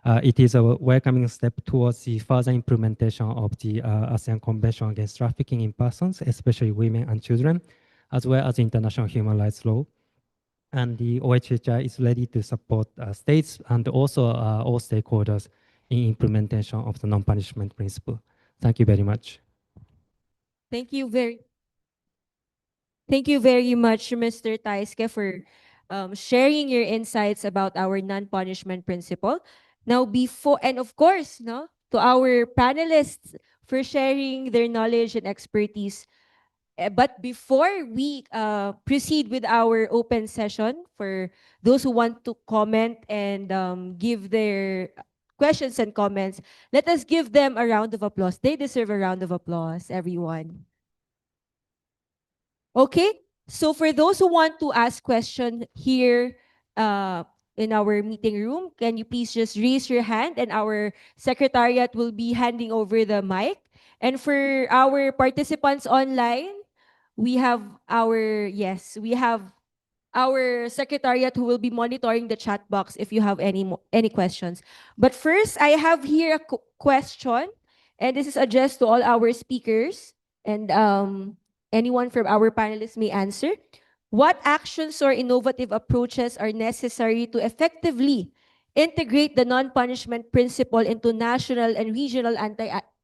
It is a welcoming step towards the further implementation of the ASEAN Convention Against Trafficking in Persons, especially women and children, as well as international human rights law. And the OHHR is ready to support states and also all stakeholders in implementation of the non-punishment principle. Thank you very much. Thank you very much, Mr. Taisuke, for sharing your insights about our non-punishment principle. Now, and of course, to our panelists for sharing their knowledge and expertise. But before we proceed with our open session, for those who want to comment and give their questions and comments, let us give them a round of applause. They deserve a round of applause, everyone. Okay, so for those who want to ask questions here in our meeting room, can you please just raise your hand and our secretariat will be handing over the mic. And for our participants online, we have our secretariat who will be monitoring the chat box if you have any questions. But first, I have here a question, and this is addressed to all our speakers, and anyone from our panelists may answer. What actions or innovative approaches are necessary to effectively integrate the non-punishment principle into national and regional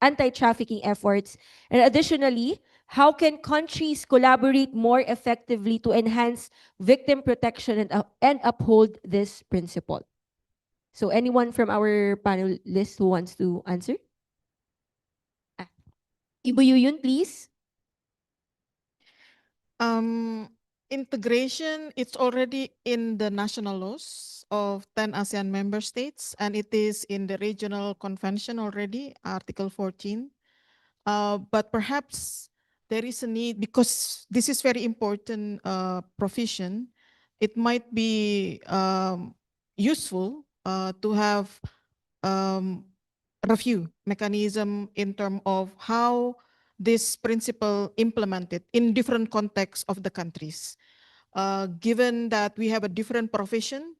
anti-trafficking efforts? And additionally, how can countries collaborate more effectively to enhance victim protection and uphold this principle? So anyone from our panelists who wants to answer? Ibu Yuyun, please. Integration, it's already in the national laws of 10 ASEAN member states, and it is in the regional convention already, Article 14. But perhaps there is a need, because this is very important provision, it might be useful to have review mechanism in terms of how this principle implemented in different contexts of the countries. Given that we have a different provision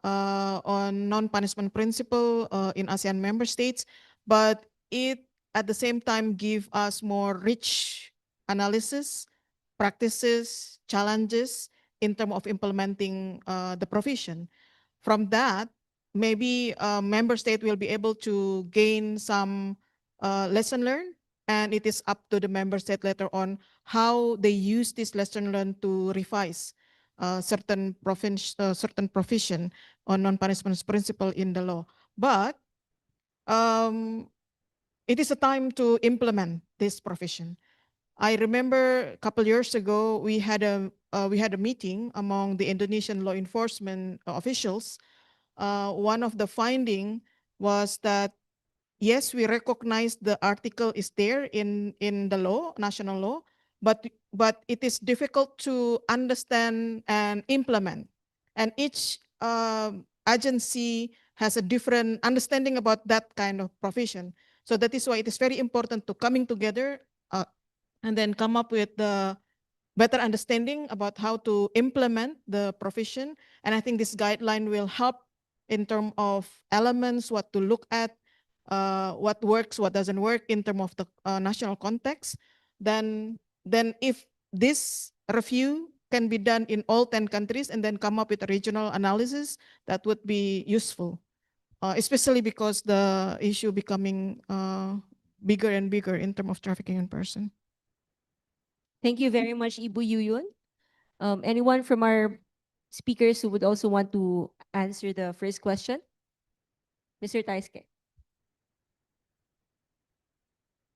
on non-punishment principle in ASEAN member states, but it at the same time give us more rich analysis, practices, challenges in terms of implementing the provision. From that, maybe a member state will be able to gain some lesson learned, and it is up to the member state later on how they use this lesson learned to revise certain provision on non-punishment principle in the law. But it is a time to implement this provision. I remember a couple years ago, we had a meeting among the Indonesian law enforcement officials. One of the finding was that yes, we recognize the article is there in the law, national law, but it is difficult to understand and implement, and each agency has a different understanding about that kind of provision. So that is why it is very important to coming together and then come up with the better understanding about how to implement the provision. And I think this guideline will help in terms of elements, what to look at, what works, what doesn't work in terms of the national context. Then if this review can be done in all 10 countries and then come up with a regional analysis, that would be useful, especially because the issue becoming bigger and bigger in terms of trafficking in person. Thank you very much, Ibu Yuyun. Anyone from our speakers who would also want to answer the first question? Mr. Taisuke.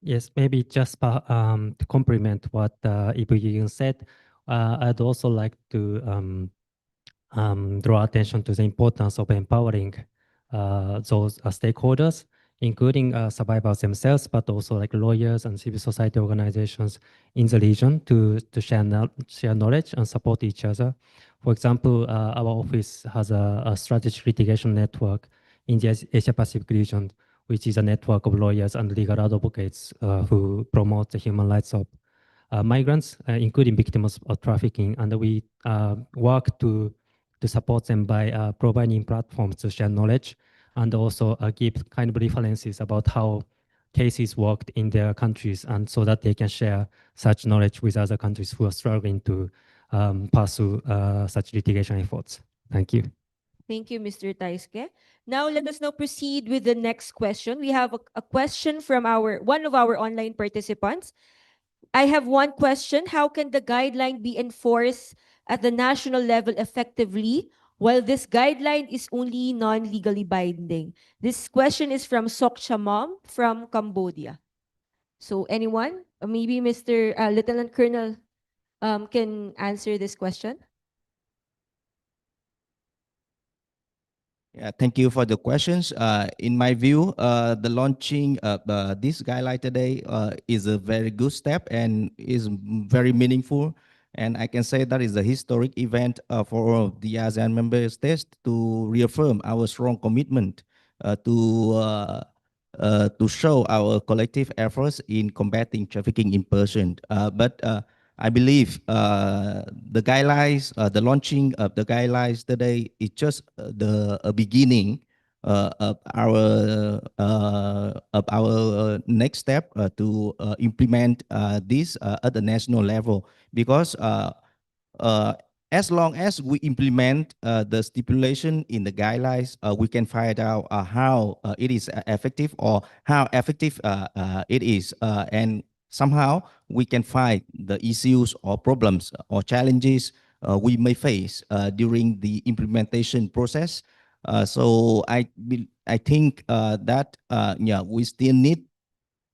Yes, maybe just to complement what Ibu Yuyun said, I'd also like to draw attention to the importance of empowering those stakeholders, including survivors themselves, but also like lawyers and civil society organizations in the region to share knowledge and support each other. For example, our office has a strategic litigation network in the Asia Pacific region, which is a network of lawyers and legal advocates who promote the human rights of migrants, including victims of trafficking. And we work to support them by providing platforms to share knowledge and also give kind of references about how cases worked in their countries, and so that they can share such knowledge with other countries who are struggling to pursue such litigation efforts. Thank you. Thank you, Mr. Taisuke. Now let us now proceed with the next question. We have a question from one of our online participants. I have one question. How can the guideline be enforced at the national level effectively while this guideline is only non-legally binding? This question is from Sok Chamom from Cambodia. So anyone? Maybe Mr. Lieutenant Colonel can answer this question. Yeah, thank you for the questions. In my view, the launching of this guideline today is a very good step and is very meaningful. And I can say that is a historic event for the ASEAN member states to reaffirm our strong commitment to show our collective efforts in combating trafficking in person. But I believe the guidelines, the launching of the guidelines today is just the beginning of our next step to implement this at the national level. Because as long as we implement the stipulation in the guidelines, we can find out how it is effective or how effective it is, and somehow we can find the issues or problems or challenges we may face during the implementation process. So I think that yeah, we still need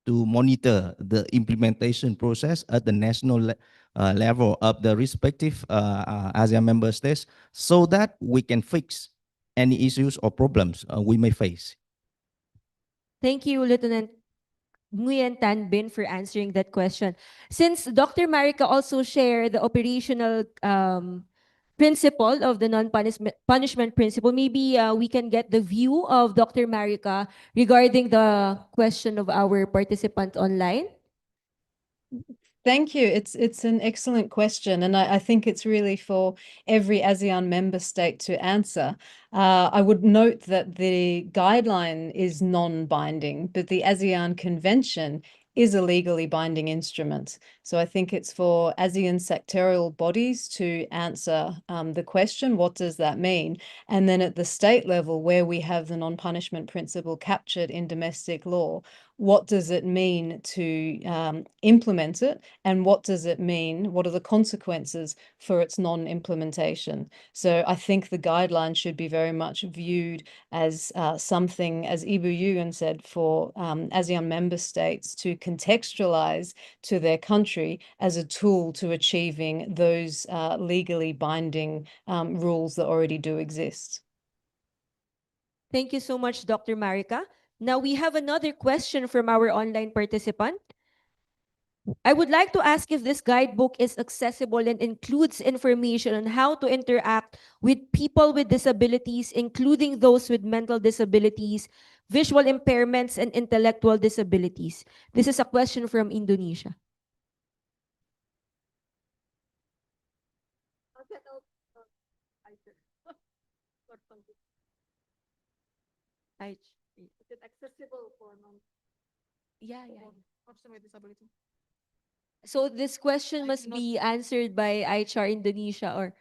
to monitor the implementation process at the national level of the respective ASEAN member states, so that we can fix any issues or problems we may face. Thank you, Lieutenant Nguyen Tan Bin, for answering that question. Since Dr. Marika also shared the operational principle of the non-punishment principle, maybe we can get the view of Dr. Marika regarding the question of our participant online. Thank you. It's an excellent question, and I think it's really for every ASEAN member state to answer. I would note that the guideline is non-binding, but the ASEAN Convention is a legally binding instrument. So I think it's for ASEAN sectorial bodies to answer the question, what does that mean? And then at the state level, where we have the non-punishment principle captured in domestic law, what does it mean to implement it? And what does it mean? What are the consequences for its non-implementation? So I think the guideline should be very much viewed as something, as Ibu Yuyun said, for ASEAN member states to contextualize to their country country as a tool to achieving those legally binding rules that already do exist. Thank you so much, Dr. Marika. Now we have another question from our online participant. I would like to ask if this guidebook is accessible and includes information on how to interact with people with disabilities, including those with mental disabilities, visual impairments, and intellectual disabilities. This is a question from Indonesia. Is it accessible for non? Yeah. Person with disability. So this question must be answered by HR Indonesia or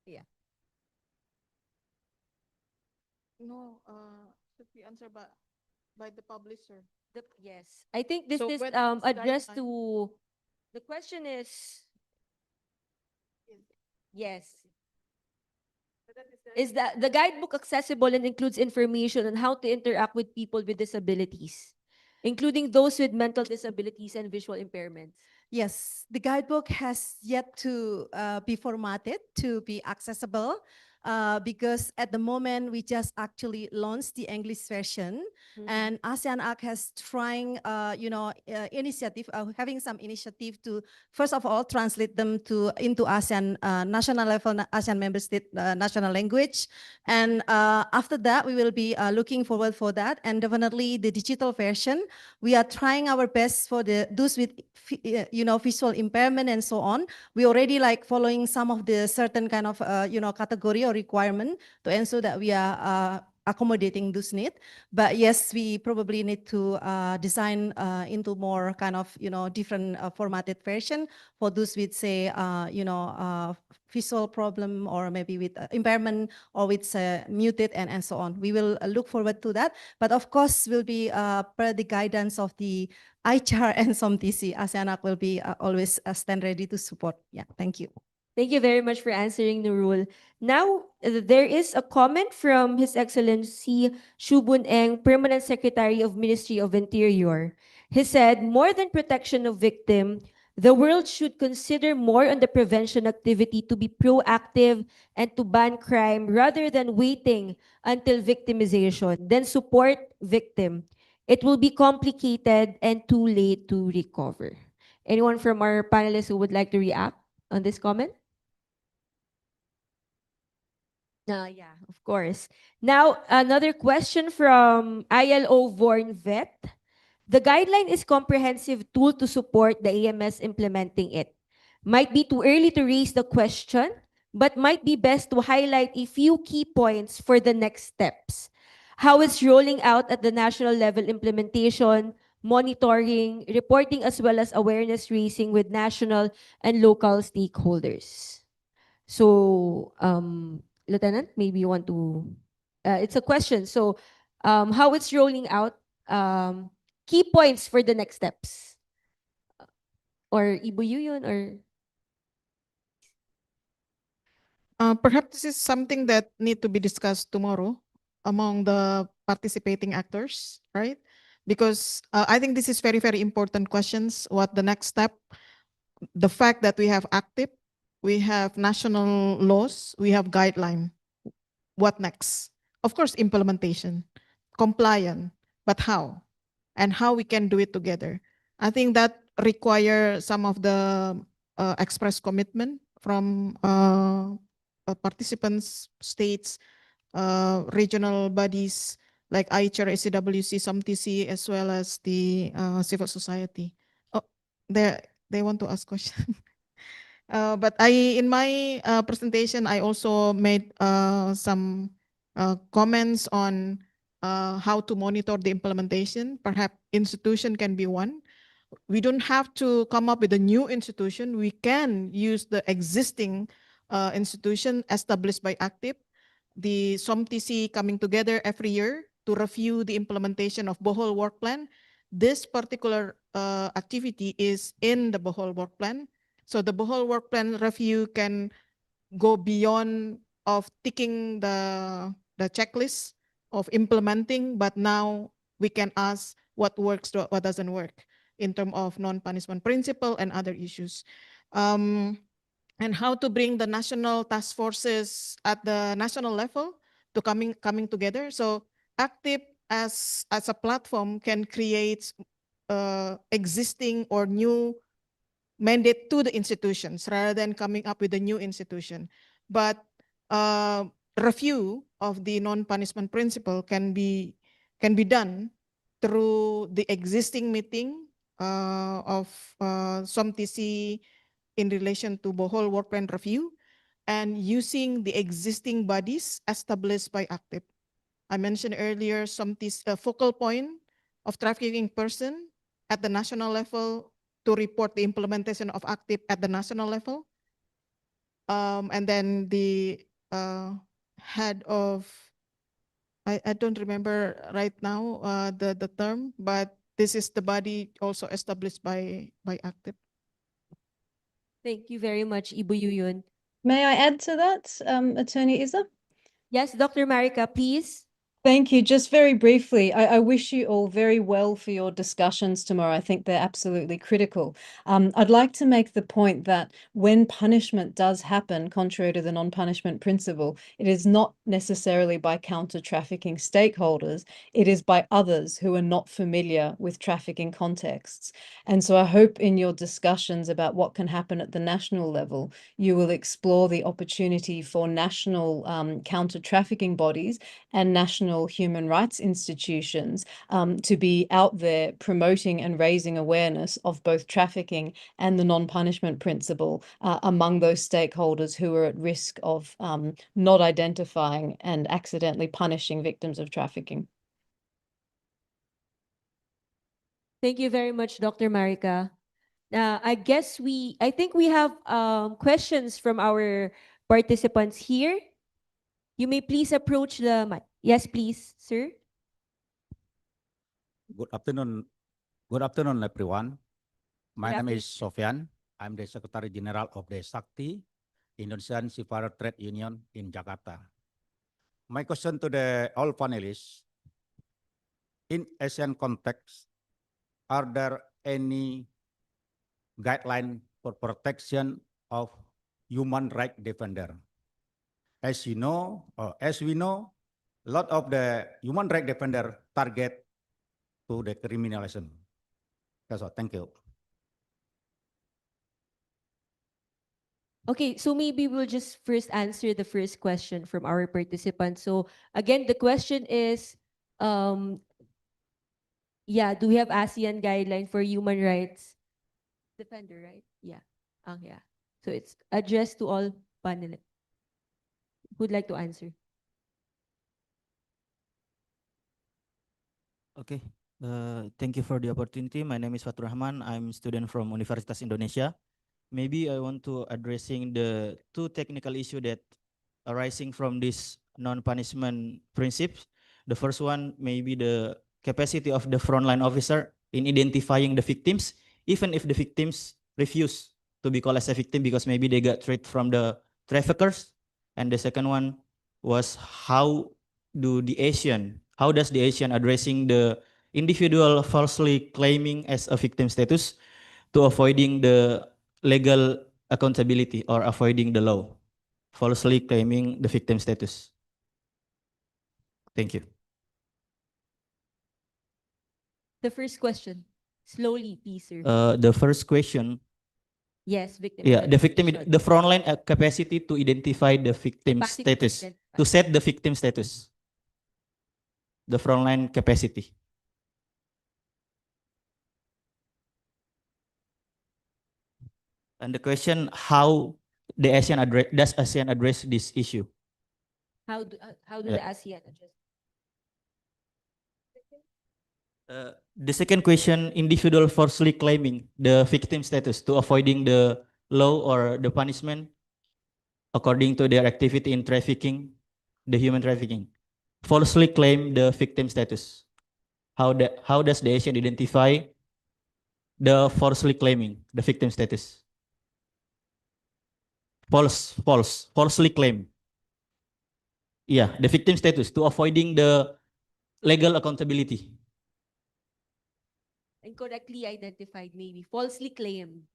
yeah. No, should be answered by the publisher. Yes. I think this So is whether it's addressed guideline- to the question is yes. Is that the guidebook accessible and includes information on how to interact with people with disabilities, including those with mental disabilities and visual impairments? Yes, the guidebook has yet to be formatted to be accessible because at the moment we just actually launched the English version, and ASEAN Act has trying, initiative, having some initiative to first of all translate them into ASEAN national level ASEAN member state national language, and after that we will be looking forward for that, and definitely the digital version. We are trying our best for those with visual impairment and so on. We already like following some of the certain kind of category or requirement to ensure that we are accommodating those needs. But yes, we probably need to design into more kind of different formatted version for those with say visual problem or maybe with impairment or with muted and so on. We will look forward to that. But of course, will be per the guidance of the HR and SOMTC. ASEAN will be always stand ready to support. Yeah, thank you. Thank you very much for answering, Nurul. Now, there is a comment from His Excellency Shubun Eng, Permanent Secretary of Ministry of Interior. He said, more than protection of victim, the world should consider more on the prevention activity to be proactive and to ban crime rather than waiting until victimization, then support victim. It will be complicated and too late to recover. Anyone from our panelists who would like to react on this comment? Yeah, of course. Now, another question from ILO Vorn Vet. The guideline is comprehensive tool to support the AMS implementing it. Might be too early to raise the question, but might be best to highlight a few key points for the next steps. How it's rolling out at the national level implementation, monitoring, reporting, as well as awareness raising with national and local stakeholders. So, Lieutenant, maybe you want to, it's a question. So, how it's rolling out, key points for the next steps. Or Ibu yun or? Perhaps this is something that need to be discussed tomorrow among the participating actors, right? Because I think this is very, very important questions. What the next step? The fact that we have active, we have national laws, we have guideline. What next? Of course, implementation, compliant, but how? And how we can do it together. I think that require some of the express commitment from participants, states, regional bodies like IHR, ACWC, SOMTC, as well as the civil society. Oh, they want to ask question. But in my presentation, I also made some comments on how to monitor the implementation. Perhaps institution can be one. We don't have to come up with a new institution. We can use the existing institution established by ACTIP, the SOMTC coming together every year to review the implementation of Bohol Work Plan. This particular activity is in the Bohol Work Plan. So the Bohol Work Plan review can go beyond of ticking the the checklist of implementing, but now we can ask what works, what doesn't work in terms of non-punishment principle and other issues. And how to bring the national task forces at the national level to coming together. So Active as a platform can create existing or new mandate to the institutions rather than coming up with a new institution. But review of the non-punishment principle can be done through the existing meeting of SOMTC in relation to Bohol Work Plan review and using the existing bodies established by Active. I mentioned earlier SOMTC focal point of trafficking person at the national level to report the implementation of Active at the national level. And then the head of, I don't remember right now the term, but this is the body also established by Active. Thank you very much, Ibu Yuyun. May I add to that, Attorney Isa? Yes, Dr. Marika, please. Thank you. Just very briefly, I wish you all very well for your discussions tomorrow. I think they're absolutely critical. I'd like to make the point that when punishment does happen, contrary to the non-punishment principle, it is not necessarily by counter-trafficking stakeholders, it is by others who are not familiar with trafficking contexts. And so I hope in your discussions about what can happen at the national level, you will explore the opportunity for national counter-trafficking bodies and national human rights institutions to be out there promoting and raising awareness of both trafficking and the non-punishment principle among those stakeholders who are at risk of not identifying and accidentally punishing victims of trafficking. Thank you very much, Dr. Marika. I think we have questions from our participants here. You may please approach the mic. Yes, please, sir. Good afternoon, everyone. My name is Sofyan. I'm the Secretary General of the Sakti, Indonesian Seafarer Trade Union in Jakarta. My question to all panelists, in ASEAN context, are there any guidelines for protection of human rights defender? As we know, a lot of the human rights defender target to the criminalization. That's all. Thank you. Okay, so maybe we'll just first answer the first question from our participants. So again, the question is, do we have ASEAN guideline for human rights defender, right? Yeah. Yeah. So it's addressed to all panelists. Who'd like to answer? Okay. Thank you for the opportunity. My name is Fatur Rahman. I'm a student from Universitas Indonesia. Maybe I want to addressing the two technical issues that arising from this non-punishment principles. The first one may be the capacity of the frontline officer in identifying the victims, even if the victims refuse to be called as a victim because maybe they got tricked from the traffickers. And the second one was how does the ASEAN addressing the individual falsely claiming as a victim status to avoiding the legal accountability or avoiding the law, falsely claiming the victim status. Thank you. The first question, slowly, please, sir. The first question. Yes, victim. Yeah, the frontline capacity to identify the victim status, to set the victim status. The frontline capacity. And the question, how does ASEAN address this issue? How do the ASEAN address? The second question, individual falsely claiming the victim status to avoiding the law or the punishment according to their activity in trafficking, the human trafficking, falsely claim the victim status. How does the ASEAN identify the falsely claiming the victim status? Falsely claim. yeah, the victim status to avoiding the legal accountability. Incorrectly identified, maybe falsely claimed.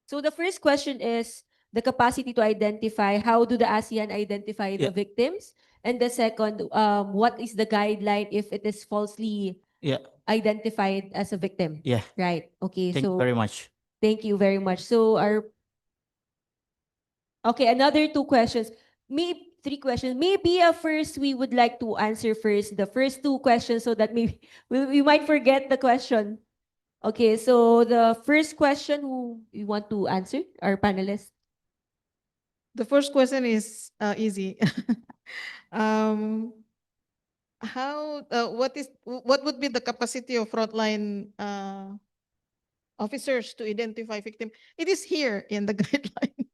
So the first question is the capacity to identify. How do the ASEAN identify the Yeah. victims? And the second, what is the guideline if it is falsely Yeah, identified as a victim? yeah. Right. Okay. Thank you So very much. thank you very much. So another two questions. Maybe three questions. Maybe first we would like to answer first the first two questions so that maybe we might forget the question. Okay, so the first question, who you want to answer, our panelists? The first question is easy. um, what would be the capacity of frontline officers to identify victim? It is here in the guideline.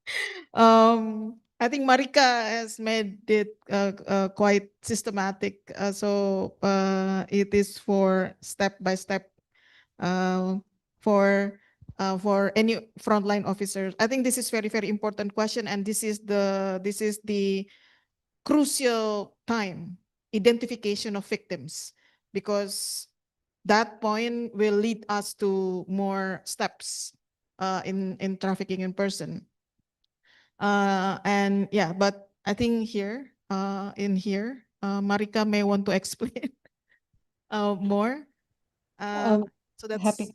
I think Marika has made it quite systematic. It is for step by step for any frontline officers. I think this is very important question, and this is the crucial time, identification of victims, because that point will lead us to more steps in trafficking in person. And yeah, but I think here, Marika may want to explain more. So that's Happy.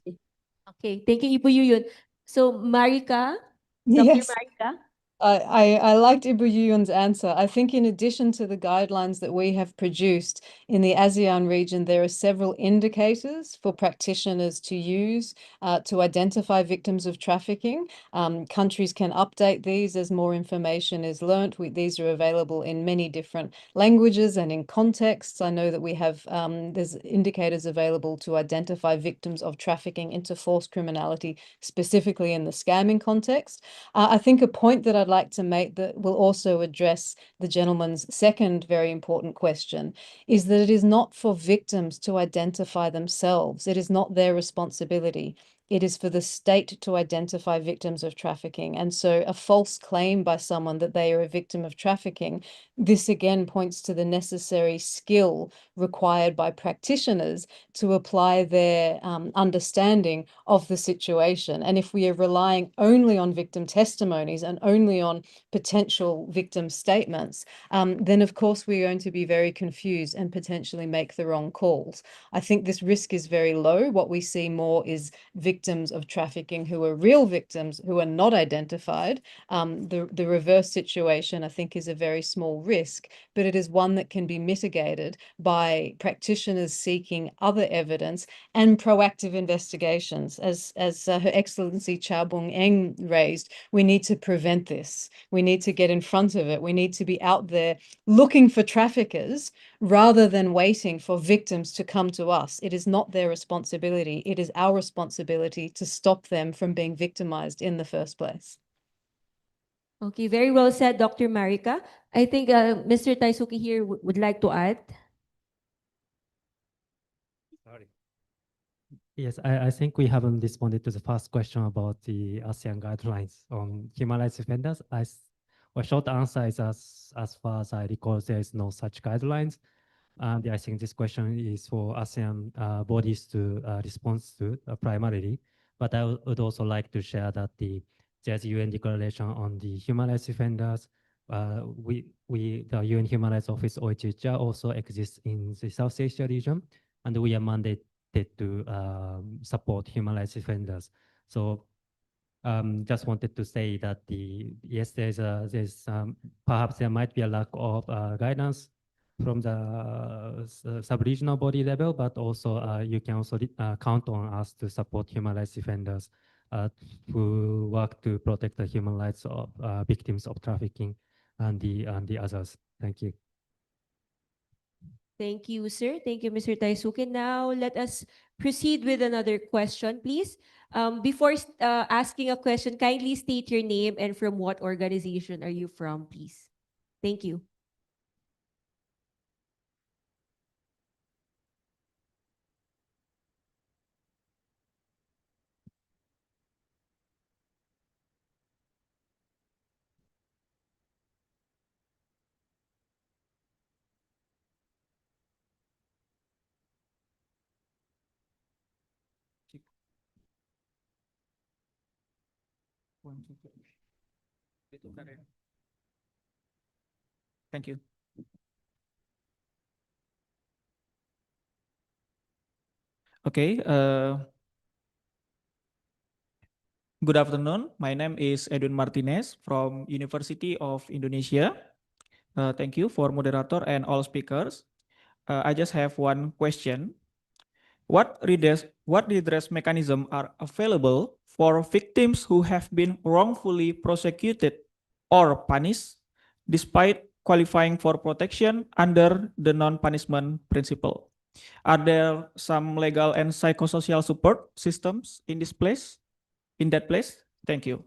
Okay, thank you, Ibu Yuyun. So Marika, Dr. Yes. Marika. I liked Ibu Yuyun's answer. I think in addition to the guidelines that we have produced in the ASEAN region, there are several indicators for practitioners to use to identify victims of trafficking. Countries can update these as more information is learnt. These are available in many different languages and in contexts. I know that we have, there's indicators available to identify victims of trafficking into forced criminality, specifically in the scamming context. I think a point that I'd like to make that will also address the gentleman's second very important question is that it is not for victims to identify themselves. It is not their responsibility. It is for the state to identify victims of trafficking. And so a false claim by someone that they are a victim of trafficking, this again points to the necessary skill required by practitioners to apply their understanding of the situation. And if we are relying only on victim testimonies and only on potential victim statements, then of course we're going to be very confused and potentially make the wrong calls. I think this risk is very low. What we see more is victims of trafficking who are real victims who are not identified. The reverse situation, I think, is a very small risk, but it is one that can be mitigated by practitioners seeking other evidence and proactive investigations. As Her Excellency Chow Bung-eng raised, we need to prevent this. We need to get in front of it. We need to be out there looking for traffickers rather than waiting for victims to come to us. It is not their responsibility. It is our responsibility to stop them from being victimized in the first place. Okay, very well said, Dr. Marika. I think Mr. Taisuke here would like to add. Sorry. Yes, I think we haven't responded to the first question about the ASEAN guidelines on human rights defenders. A short answer is as far as I recall, there is no such guidelines. And I think this question is for ASEAN bodies to respond to primarily. But I would also like to share that there's UN declaration on the human rights defenders. The UN Human Rights Office, OHHR, also exists in the South Asia region, and we are mandated to support human rights defenders. So just wanted to say that yes, perhaps there might be a lack of guidance from the sub-regional body level, but also you can also count on us to support human rights defenders who work to protect the human rights of victims of trafficking and the others. Thank you. Thank you, sir. Thank you, Mr. Taisuke. Now, let us proceed with another question, please. Before asking a question, kindly state your name and from what organization are you from, please. Thank you. Thank you. Okay. Good afternoon. My name is Edwin Martinez from University of Indonesia. Thank you for moderator and all speakers. I just have one question. What redress mechanism are available for victims who have been wrongfully prosecuted or punished despite qualifying for protection under the non-punishment principle? Are there some legal and psychosocial support systems in that place? Thank you.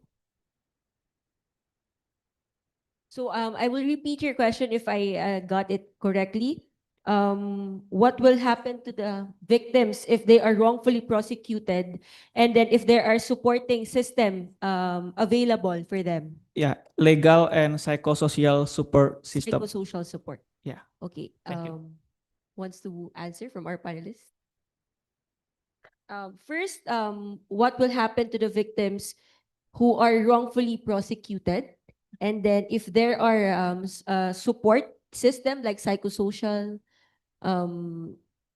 So I will repeat your question if I got it correctly. What will happen to the victims if they are wrongfully prosecuted, and then if there are supporting system available for them? Yeah, legal and psychosocial support system. Psychosocial support. Yeah. Okay. Thank you. Wants to answer from our panelists? First, what will happen to the victims who are wrongfully prosecuted? And then if there are support system like psychosocial,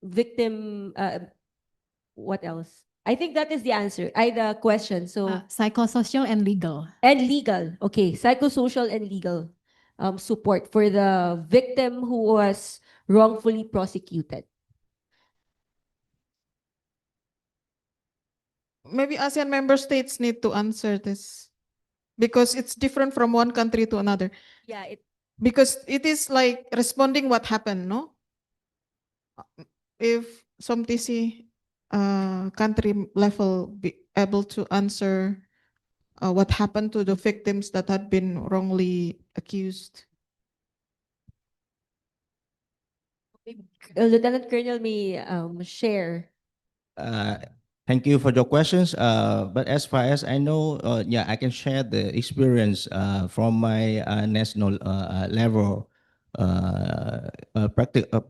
victim, what else? I think that is the answer. The question. So Psychosocial and legal. and legal. Okay, psychosocial and legal support for the victim who was wrongfully prosecuted. Maybe ASEAN member states need to answer this because it's different from one country to another. Yeah, Because it is like responding what happened, no? If some TC country level be able to answer what happened to the victims that had been wrongly accused. Lieutenant Colonel may share. Thank you for your questions. But as far as I know, yeah, I can share the experience from my national level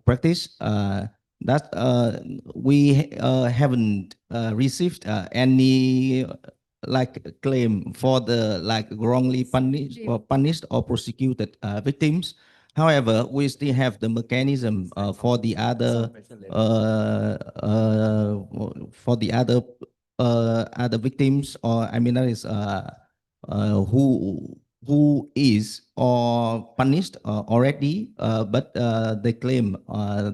practice. That we haven't received any like claim for the like wrongly punished or prosecuted victims. However, we still have the mechanism for the other other victims, or I mean that is who is or punished already, but they claim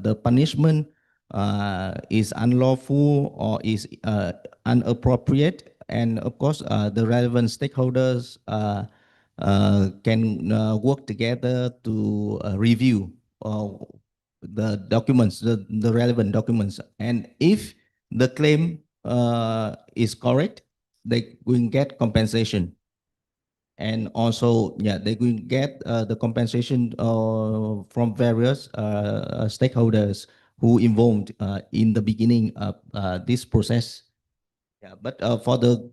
the punishment is unlawful or is inappropriate, and of course the relevant stakeholders can work together to review the documents, the relevant documents. And if the claim is correct, they will get compensation. And also, yeah, they will get the compensation from various stakeholders who involved in the beginning of this process. Yeah, but for the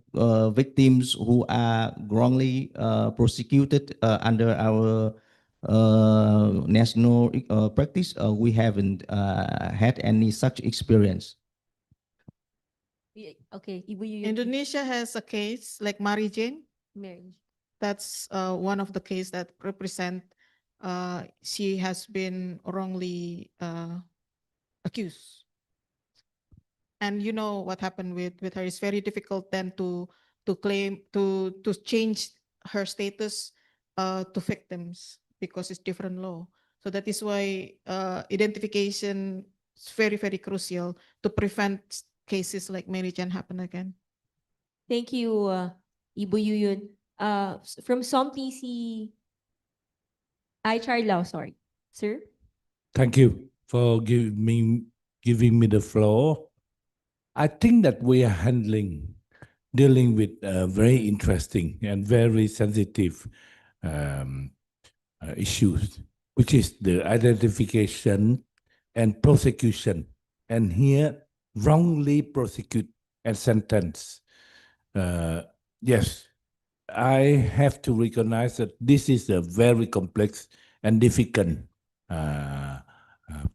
victims who are wrongly prosecuted under our national practice, we haven't had any such experience. Okay, Indonesia has a case like Mary Jane. Mary. That's one of the case that represent she has been wrongly accused. And you know what happened with her. It's very difficult then to claim to change her status to victims because it's different law. So that is why identification is very, very crucial to prevent cases like Mary Jane happen again. Thank you, Ibu Yuyun. From SOMTC, Charlao, sorry. Sir? Thank you for giving me the floor. I think that we are dealing with very interesting and very sensitive issues, which is the identification and prosecution. And here, wrongly prosecute and sentence. Yes, I have to recognize that this is a very complex and difficult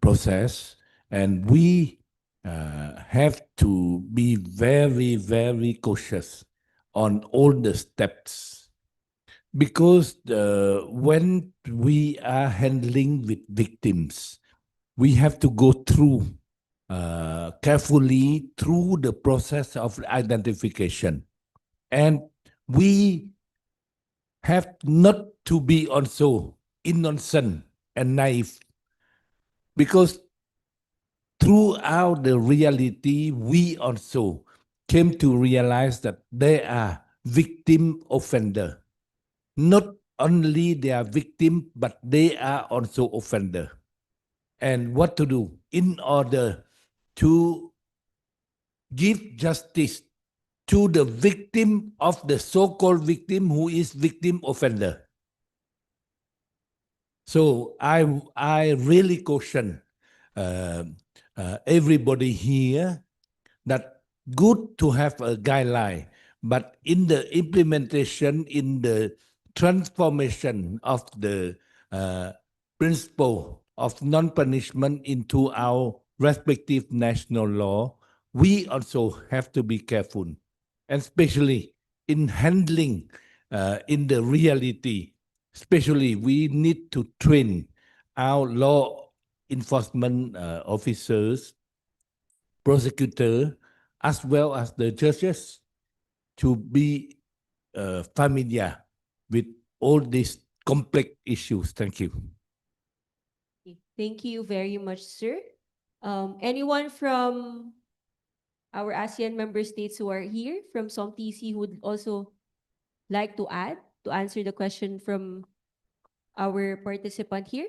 process, and we have to be very, very cautious on all the steps. Because when we are handling with victims, we have to go through carefully through the process of identification. And we have not to be also innocent and naive, because throughout the reality, we also came to realize that they are victim offender. Not only they are victim, but they are also offender. And what to do in order to give justice to the victim of the so-called victim who is victim offender. So I really caution everybody here that good to have a guideline, but in the implementation, in the transformation of the principle of non-punishment into our respective national law, we also have to be careful, and especially in handling in the reality. Especially, we need to train our law enforcement officers, prosecutors, as well as the judges to be familiar with all these complex issues. Thank you. Thank you very much, sir. Anyone from our ASEAN member states who are here from SOMTC who would also like to add to answer the question from our participant here?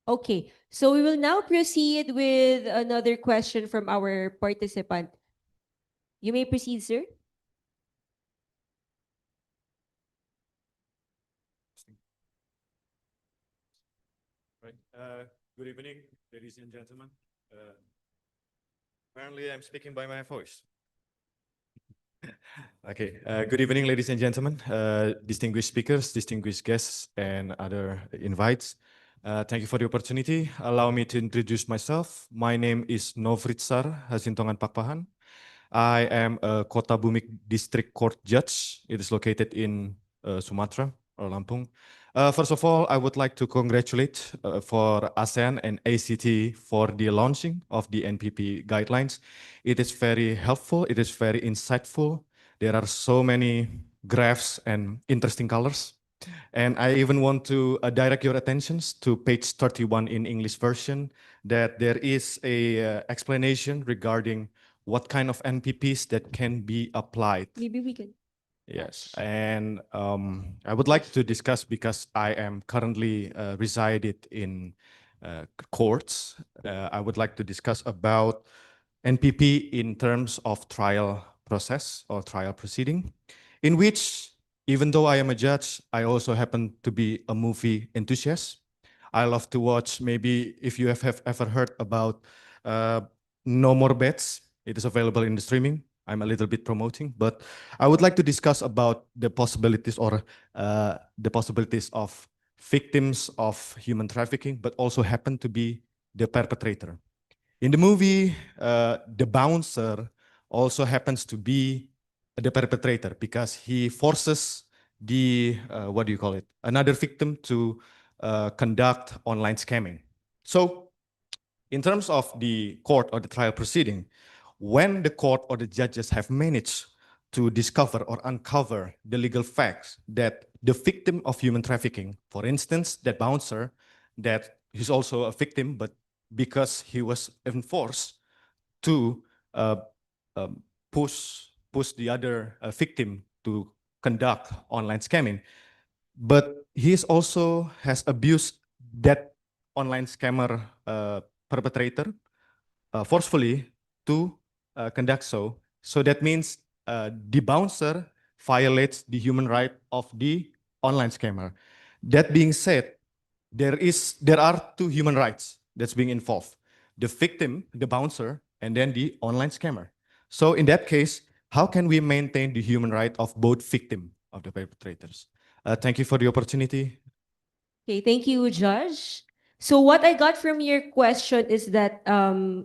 Okay, so we will now proceed with another question from our participant. You may proceed, sir. Right. Good evening, ladies and gentlemen. Apparently, I'm speaking by my voice. Okay. Good evening, ladies and gentlemen, distinguished speakers, distinguished guests, and other invites. Thank you for the opportunity. Allow me to introduce myself. My name is Novritsar Hasintongan Pakpahan. I am a Kota Bumik District Court Judge. It is located in Sumatra or Lampung. First of all, I would like to congratulate for ASEAN and ACT for the launching of the NPP guidelines. It is very helpful. It is very insightful. There are so many graphs and interesting colors. And I even want to direct your attentions to page 31 in English version, that there is a explanation regarding what kind of NPPs that can be applied. Maybe we can. Yes, and I would like to discuss, because I am currently resided in courts. I would like to discuss about NPP in terms of trial process or trial proceeding, in which, even though I am a judge, I also happen to be a movie enthusiast. I love to watch, maybe if you have ever heard about No More Bets, it is available in the streaming. I'm a little bit promoting, but I would like to discuss about the possibilities or the possibilities of victims of human trafficking, but also happen to be the perpetrator. In the movie, the bouncer also happens to be the perpetrator, because he forces the, what do you call it, another victim to conduct online scamming. So in terms of the court or the trial proceeding, when the court or the judges have managed to discover or uncover the legal facts that the victim of human trafficking, for instance, that bouncer, that he's also a victim, but because he was enforced to push the other victim to conduct online scamming, but he also has abused that online scammer perpetrator forcefully to conduct so. So that means the bouncer violates the human right of the online scammer. That being said, there are two human rights that's being involved: the victim, the bouncer, and then the online scammer. So in that case, how can we maintain the human right of both victim of the perpetrators? Thank you for the opportunity. Okay, thank you, Judge. So what I got from your question is that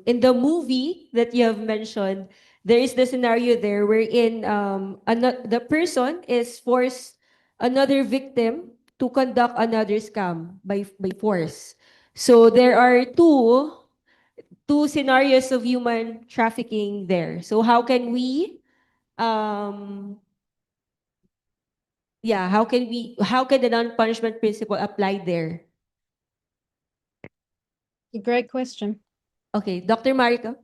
in the movie that you have mentioned, there is the scenario there wherein the person is forced another victim to conduct another scam by force. So there are two scenarios of human trafficking there. So how can we how can the non-punishment principle apply there? Great question. Okay, Dr. Marika.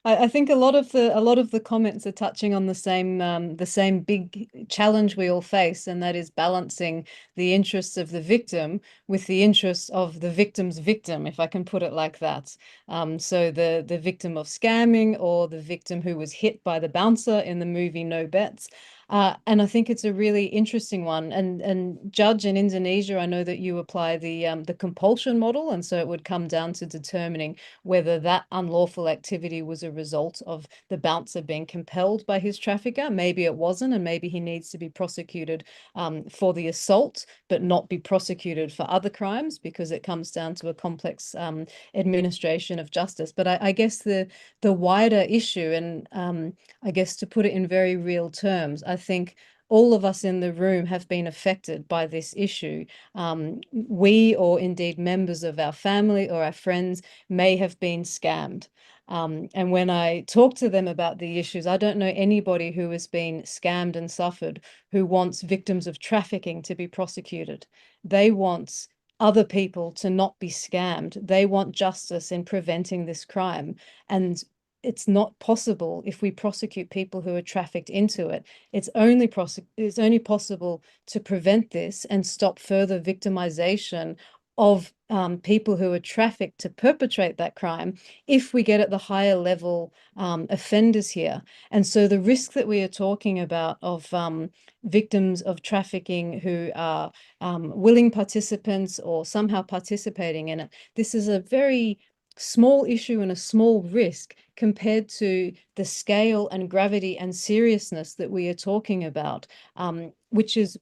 I think a lot of the comments are touching on the same big challenge we all face, and that is balancing the interests of the victim with the interests of the victim's victim, if I can put it like that. So the victim of scamming or the victim who was hit by the bouncer in the movie No Bets. And I think it's a really interesting one. And Judge, in Indonesia, I know that you apply the compulsion model, and so it would come down to determining whether that unlawful activity was a result of the bouncer being compelled by his trafficker. Maybe it wasn't, and maybe he needs to be prosecuted for the assault, but not be prosecuted for other crimes, because it comes down to a complex administration of justice. But I guess the wider issue, and I guess to put it in very real terms, I think all of us in the room have been affected by this issue. We, or indeed members of our family or our friends, may have been scammed. And when I talk to them about the issues, I don't know anybody who has been scammed and suffered who wants victims of trafficking to be prosecuted. They want other people to not be scammed. They want justice in preventing this crime. And it's not possible if we prosecute people who are trafficked into it. It's only possible to prevent this and stop further victimization of people who are trafficked to perpetrate that crime if we get at the higher level offenders here. And so the risk that we are talking about of victims of trafficking who are willing participants or somehow participating in it, this is a very small issue and a small risk compared to the scale and gravity and seriousness that we are talking about, which is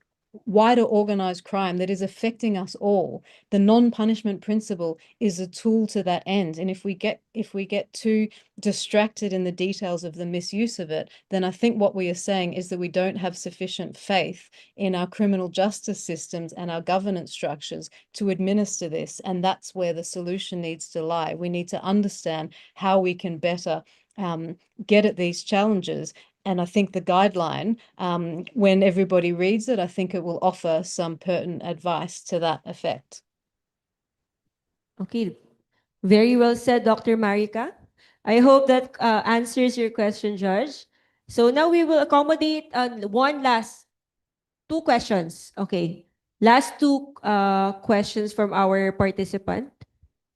wider organized crime that is affecting us all. The non-punishment principle is a tool to that end. And if we get too distracted in the details of the misuse of it, then I think what we are saying is that we don't have sufficient faith in our criminal justice systems and our governance structures to administer this. And that's where the solution needs to lie. We need to understand how we can better get at these challenges. And I think the guideline, when everybody reads it, I think it will offer some pertinent advice to that effect. Okay, very well said, Dr. Marika. I hope that answers your question, Judge. So now we will accommodate two questions. Okay, last two questions from our participant.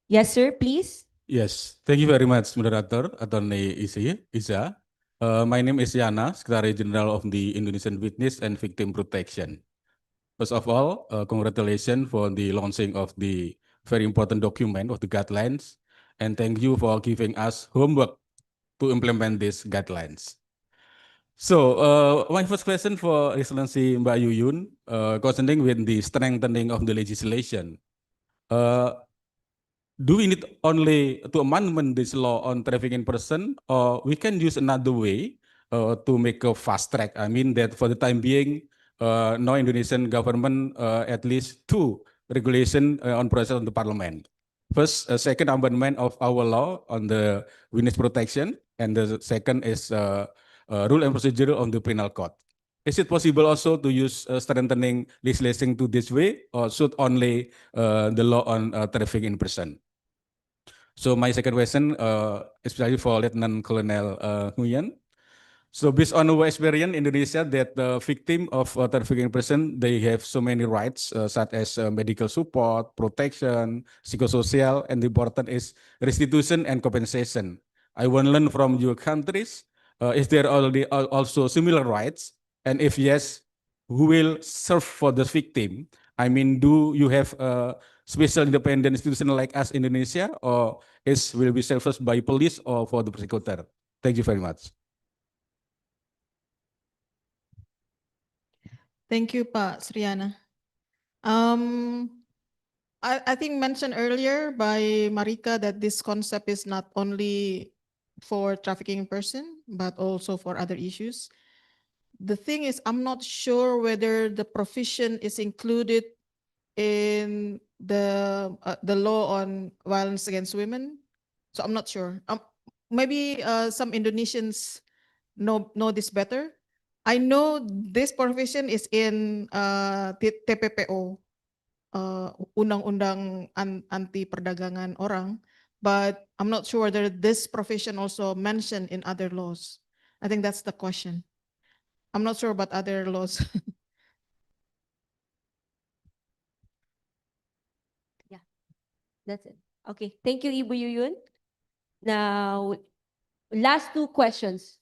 Yes, sir, please. Yes, thank you very much, Moderator, Attorney Iza. My name is Yana, Secretary General of the Indonesian Witness and Victim Protection. First of all, congratulations for the launching of the very important document of the guidelines, and thank you for giving us homework to implement these guidelines. So, my first question for Excellency Mbak Yuyun, concerning with the strengthening of the legislation. Do we need only to amendment this law on trafficking person, or we can use another way to make a fast track? I mean that for the time being, no Indonesian government at least two regulation on process on the parliament. First, second amendment of our law on the witness protection, and the second is rule and procedure on the penal code. Is it possible also to use strengthening legislation to this way, or should only the law on trafficking in person? So my second question, especially for Lieutenant Colonel Nguyen. So based on our experience in Indonesia, that the victim of trafficking person, they have so many rights, such as medical support, protection, psychosocial, and the important is restitution and compensation. I want to learn from your countries, is there already also similar rights? And if yes, who will serve for the victim? I mean, do you have a special independent institution like us in Indonesia, or will be served by police or for the prosecutor? Thank you very much. Thank you, Pak Sriana. I think mentioned earlier by Marika that this concept is not only for trafficking in person, but also for other issues. The thing is, I'm not sure whether the provision is included in the law on violence against women. So I'm not sure. Maybe some Indonesians know this better. I know this provision is in TPPO, undang-undang anti perdagangan orang, but I'm not sure whether this provision also mentioned in other laws. I think that's the question. I'm not sure about other laws. That's it. Okay, thank you, Ibu Yuyun. Now, last two questions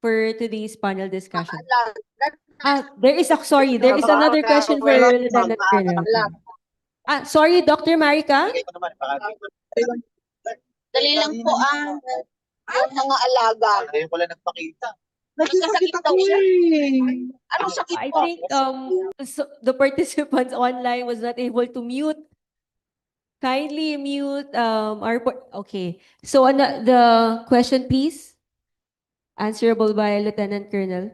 for today's panel discussion. There is another question for Lieutenant Colonel. Sorry, Dr. Marika? Dali lang po yung mga alaga. Ngayon ko lang nagpakita. Nagkasakit daw siya. Anong sakit I po? think the participants online was not able to mute. Kindly mute okay. So the question, please, answerable by Lieutenant Colonel.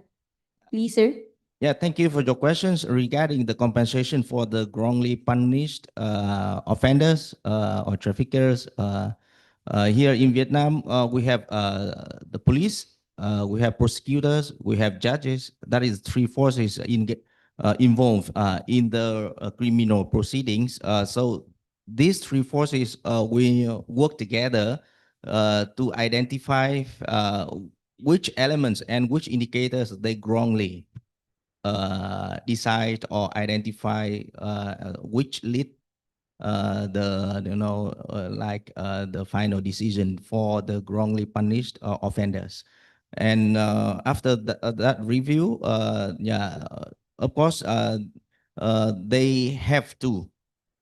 Please, sir. Yeah, thank you for your questions regarding the compensation for the wrongly punished offenders or traffickers. Here in Vietnam, we have the police, we have prosecutors, we have judges. That is three forces involved in the criminal proceedings. So these three forces will work together to identify which elements and which indicators they wrongly decide or identify which lead the final decision for the wrongly punished offenders. And after that review, of course, they have to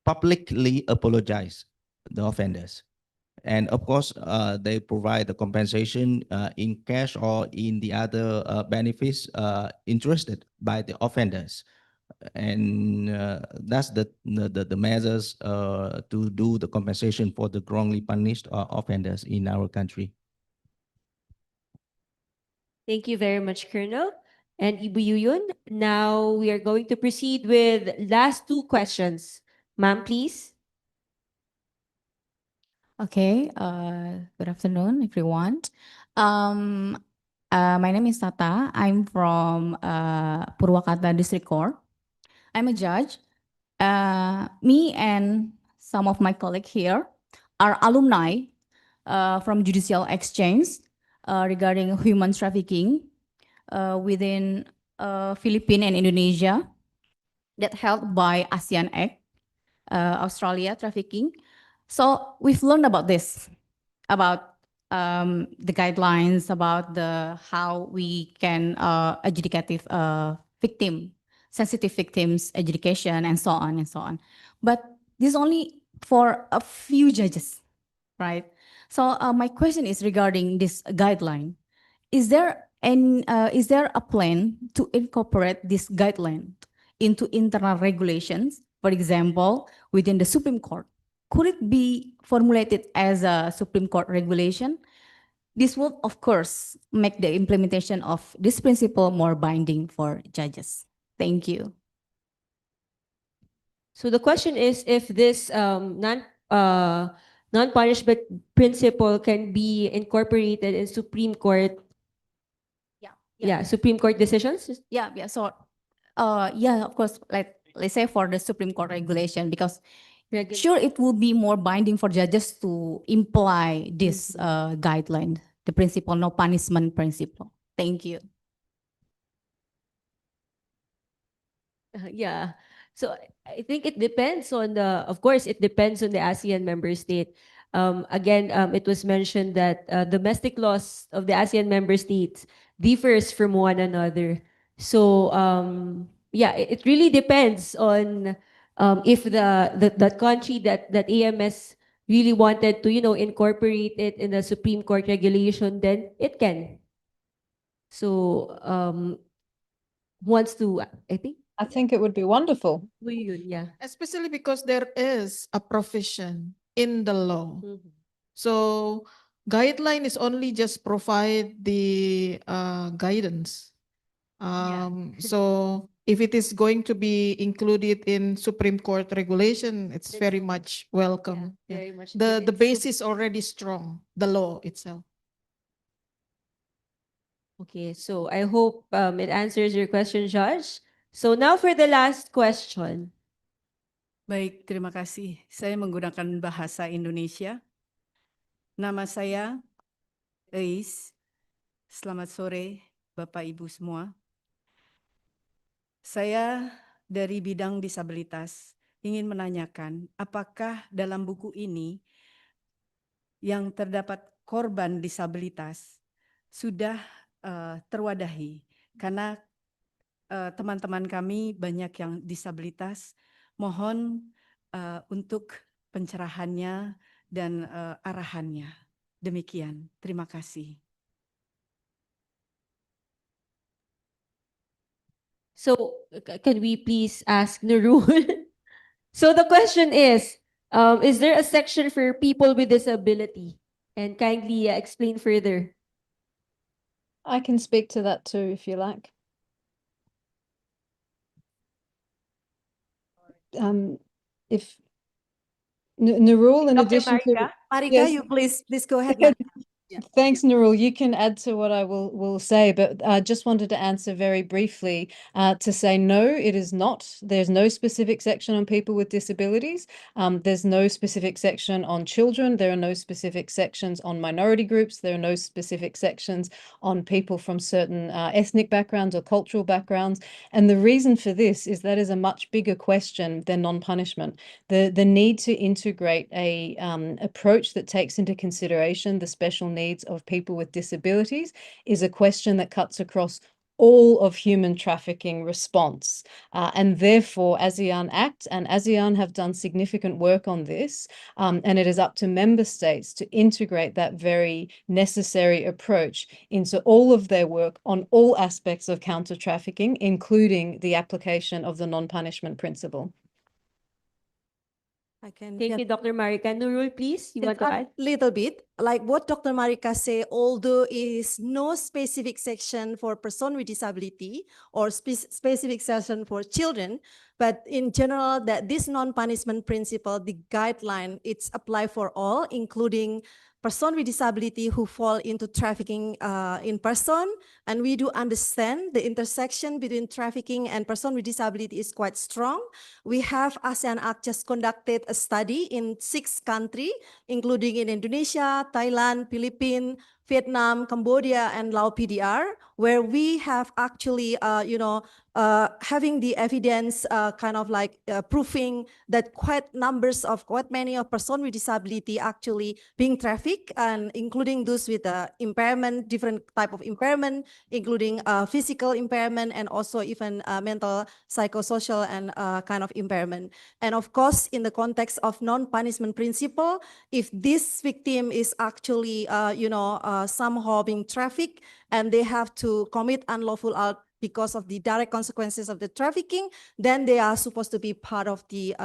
publicly apologize the offenders. And of course, they provide the compensation in cash or in the other benefits interested by the offenders. And that's the measures to do the compensation for the wrongly punished offenders in our country. Thank you very much, Colonel. And Ibu Yuyun, now we are going to proceed with last two questions. Ma'am, please. Okay, good afternoon, everyone. My name is Tata. I'm from Purwakarta District Court. I'm a judge. Me and some of my colleagues here are alumni from Judicial Exchange regarding human trafficking within Philippines and Indonesia that held by ASEAN Act, Australia trafficking. So we've learned about this, about the guidelines, about how we can adjudicate sensitive victims adjudication, and so on and so on. But this is only for a few judges, right? So my question is regarding this guideline. Is there a plan to incorporate this guideline into internal regulations, for example, within the Supreme Court? Could it be formulated as a Supreme Court regulation? This would, of course, make the implementation of this principle more binding for judges. Thank you. So the question is if this non-punishment principle can be incorporated in Supreme Court. Supreme Court decisions. So, of course, let's say for the Supreme Court regulation, because sure it will be more binding for judges to imply this guideline, the principle, no punishment principle. Thank you. So I think it depends on of course, it depends on the ASEAN member state. Again, it was mentioned that domestic laws of the ASEAN member states differs from one another. So it really depends on if the country that AMS really wanted to incorporate it in the Supreme Court regulation, then it can. So wants to, I think it would be wonderful. Especially because there is a provision in the law. So Guideline is only just provide the guidance. So if it is going to be included in Supreme Court regulation, it's very much welcome. Yeah, very much The needed. base is already strong, the law itself. Okay, so I hope it answers your question, Josh. So now for the last question. Baik, terima kasih. Saya menggunakan bahasa Indonesia. Nama saya Eis. Selamat sore, Bapak Ibu semua. Saya dari bidang disabilitas ingin menanyakan apakah dalam buku ini yang terdapat korban disabilitas sudah terwadahi, karena teman-teman kami banyak yang disabilitas. Mohon untuk pencerahannya dan arahannya. Demikian, terima kasih. So can we please ask Nurul? So the question is there a section for people with disability? And kindly explain further. I can speak to that too, if you like. If Nurul, in Dr. addition to Marika, yes. you please go ahead, Marika. Yeah. Thanks, Nurul. You can add to what I will say, but I just wanted to answer very briefly to say no, it is not. There's no specific section on people with disabilities. There's no specific section on children. There are no specific sections on minority groups. There are no specific sections on people from certain ethnic backgrounds or cultural backgrounds. And the reason for this is that is a much bigger question than non-punishment. The need to integrate a approach that takes into consideration the special needs of people with disabilities is a question that cuts across all of human trafficking response. And therefore, ASEAN Act and ASEAN have done significant work on this. And it is up to member states to integrate that very necessary approach into all of their work on all aspects of counter trafficking, including the application of the non-punishment principle. Thank you, Dr. Marika. Nurul, please, you want to add? Little bit, like what Dr. Marika say, although is no specific section for person with disability or specific section for children, but in general, that this non-punishment principle, the guideline, it's applied for all, including person with disability who fall into trafficking in person. And we do understand the intersection between trafficking and person with disability is quite strong. We have ASEAN Act just conducted a study in 6 countries, including in Indonesia, Thailand, Philippines, Vietnam, Cambodia, and Laos PDR, where we have actually, having the evidence kind of like proving that quite many of person with disability actually being trafficked, and including those with impairment, different type of impairment, including physical impairment and also even mental, psychosocial, and kind of impairment. And of course, in the context of non-punishment principle, if this victim is actually, somehow being trafficked and they have to commit unlawful act because of the direct consequences of the trafficking, then they are supposed to be part of the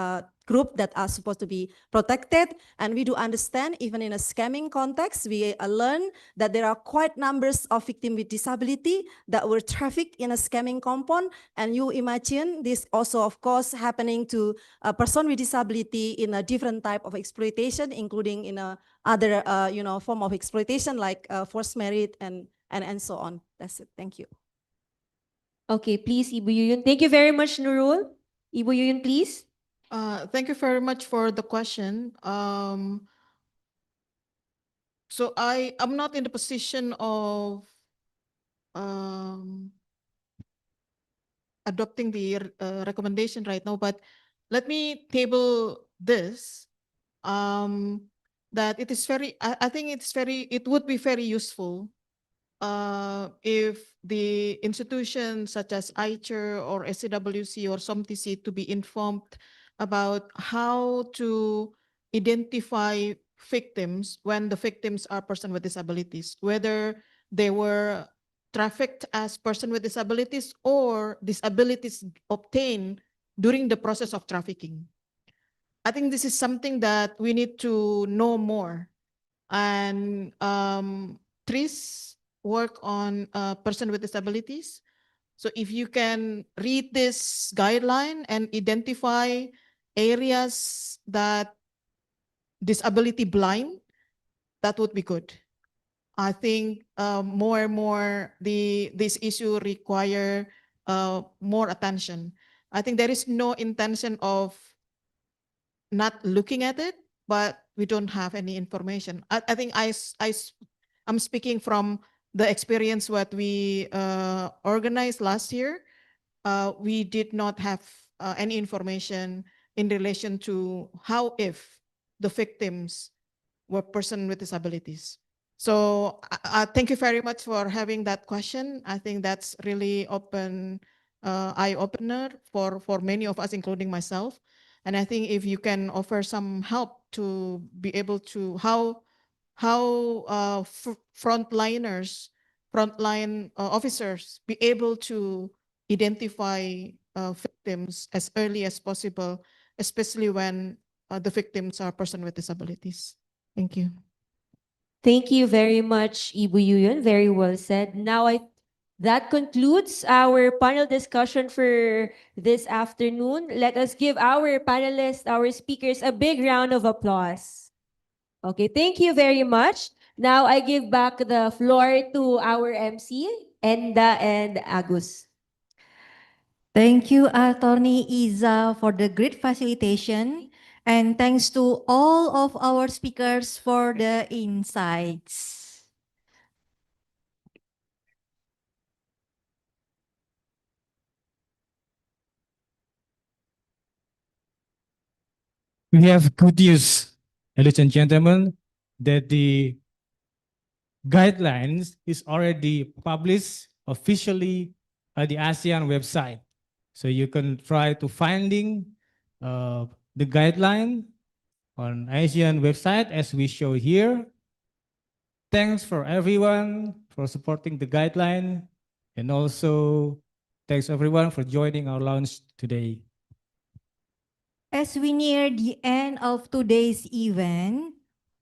group that are supposed to be protected. And we do understand, even in a scamming context, we learn that there are quite numbers of victims with disability that were trafficked in a scamming compound. And you imagine this also, of course, happening to a person with disability in a different type of exploitation, including in a other, form of exploitation like forced marriage and so on. That's it. Thank you. Okay, please, Ibu Yuyun. Thank you very much, Nurul. Ibu Yuyun, please. Thank you very much for the question. So I'm not in the position of adopting the recommendation right now, but let me table this, that it is very, I think it would be very useful if the institutions such as ICHR or SCWC or SOMTC to be informed about how to identify victims when the victims are person with disabilities, whether they were trafficked as person with disabilities or disabilities obtained during the process of trafficking. I think this is something that we need to know more and Tris work on person with disabilities. So if you can read this guideline and identify areas that disability blind, that would be good. I think more and more this issue require more attention. I think there is no intention of not looking at it, but we don't have any information. I think I'm speaking from the experience what we organized last year. We did not have any information in relation to how if the victims were person with disabilities. So thank you very much for having that question. I think that's really eye opener for many of us, including myself. And I think if you can offer some help to be able to how frontline officers be able to identify victims as early as possible, especially when the victims are person with disabilities. Thank you. Thank you very much, Ibu Yuyun. Very well said. Now, that concludes our panel discussion for this afternoon. Let us give our panelists, our speakers, a big round of applause. Okay, thank you very much. Now, I give back the floor to our MC, Enda and Agus. Thank you, Attorney Iza, for the great facilitation. And thanks to all of our speakers for the insights. We have good news, ladies and gentlemen, that the guidelines is already published officially at the ASEAN website. So you can try to finding the guideline on ASEAN website as we show here. Thanks for everyone for supporting the guideline, and also thanks everyone for joining our launch today. As we near the end of today's event,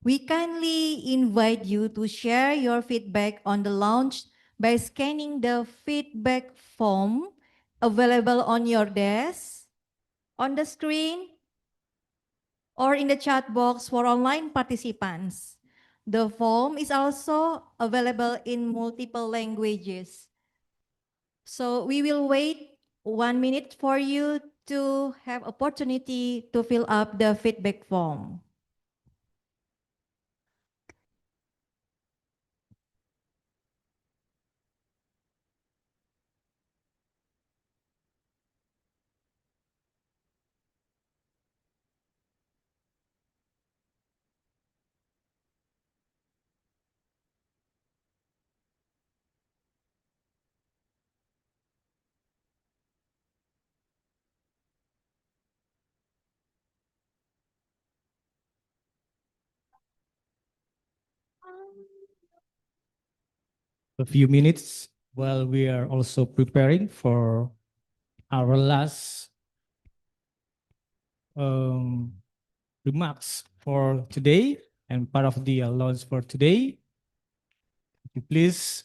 we kindly invite you to share your feedback on the launch by scanning the feedback form available on your desk, on the screen, or in the chat box for online participants. The form is also available in multiple languages. So we will wait 1 minute for you to have opportunity to fill up the feedback form. A few minutes while we are also preparing for our last remarks for today and part of the launch for today. Please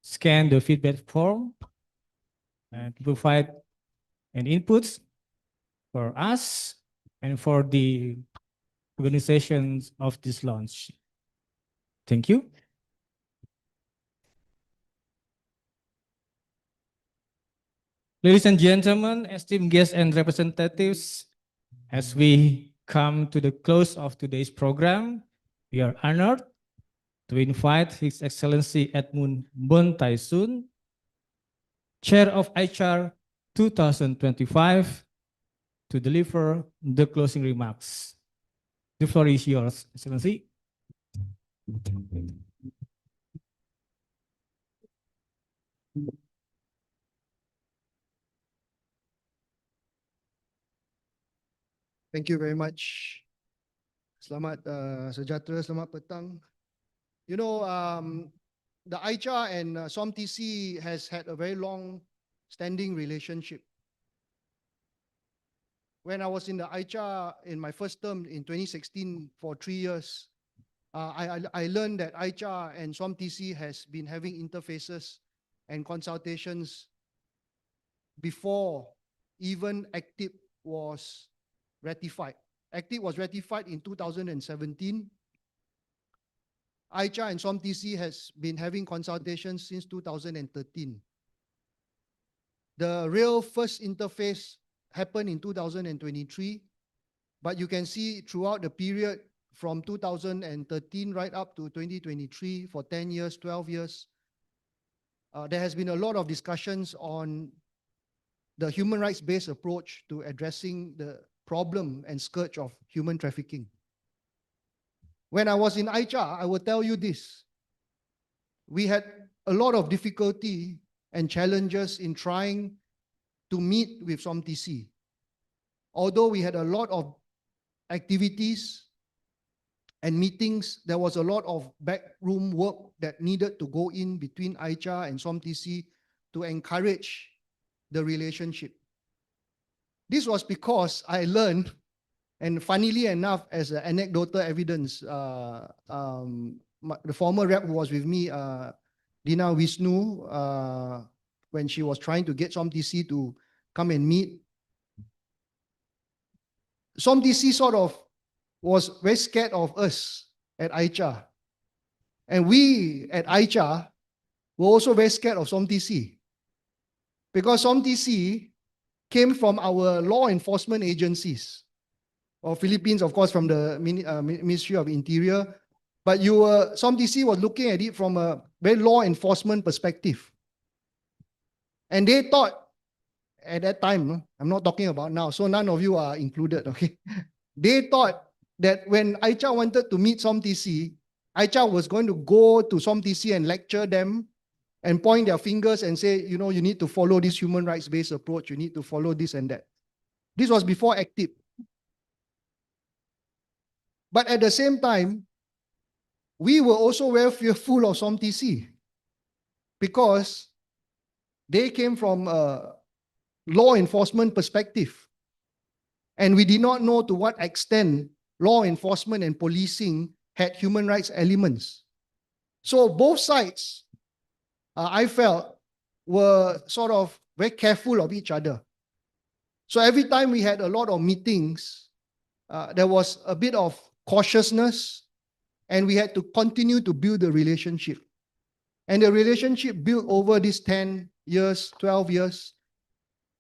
scan the feedback form and provide an inputs for us and for the organizations of this launch. Thank you. Ladies and gentlemen, esteemed guests and representatives, as we come to the close of today's program, we are honored to invite His Excellency Edmund Bontaisun, Chair of HR 2025, to deliver the closing remarks. The floor is yours, Excellency. Thank you very much. Selamat sejahtera, selamat petang. You know, the ICHA and SOMTC has had a very long standing relationship. When I was in the ICHA in my first term in 2016 for 3 years, I learned that ICHA and SOMTC has been having interfaces and consultations before even ACTIP was ratified. ACTIP was ratified in 2017. ICHA and SOMTC has been having consultations since 2013. The real first interface happened in 2023, but you can see throughout the period from 2013 right up to 2023, for 10 years, 12 years, there has been a lot of discussions on the human rights-based approach to addressing the problem and scourge of human trafficking. When I was in ICHA, I will tell you this. We had a lot of difficulty and challenges in trying to meet with SOMTC. Although we had a lot of activities and meetings, there was a lot of backroom work that needed to go in between ICHA and SOMTC to encourage the relationship. This was because I learned, and funnily enough, as an anecdotal evidence, the former rep who was with me, Dina Vishnu, when she was trying to get SOMTC to come and meet, SOMTC sort of was very scared of us at ICHA. And we at ICHA were also very scared of SOMTC. Because SOMTC came from our law enforcement agencies. Or Philippines, of course, from the Ministry of Interior. But SOMTC was looking at it from a very law enforcement perspective. And they thought, at that time, I'm not talking about now, so none of you are included, okay? They thought that when ICHA wanted to meet SOMTC, ICHA was going to go to SOMTC and lecture them and point their fingers and say, you know, you need to follow this human rights-based approach, you need to follow this and that. This was before ACTIP. But at the same time, we were also very fearful of SOMTC because they came from a law enforcement perspective. And we did not know to what extent law enforcement and policing had human rights elements. So both sides, I felt, were sort of very careful of each other. So every time we had a lot of meetings, there was a bit of cautiousness, and we had to continue to build the relationship. And the relationship built over these 10 years, 12 years.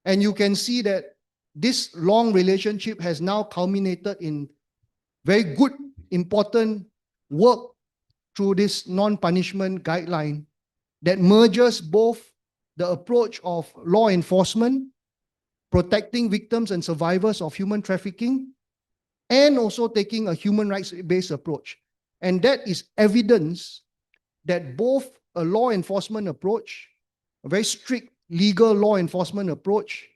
And you can see that this long relationship has now culminated in very good, important work through this non-punishment guideline that merges both the approach of law enforcement, protecting victims and survivors of human trafficking, and also taking a human rights-based approach. And that is evidence that both a law enforcement approach, a very strict legal law enforcement approach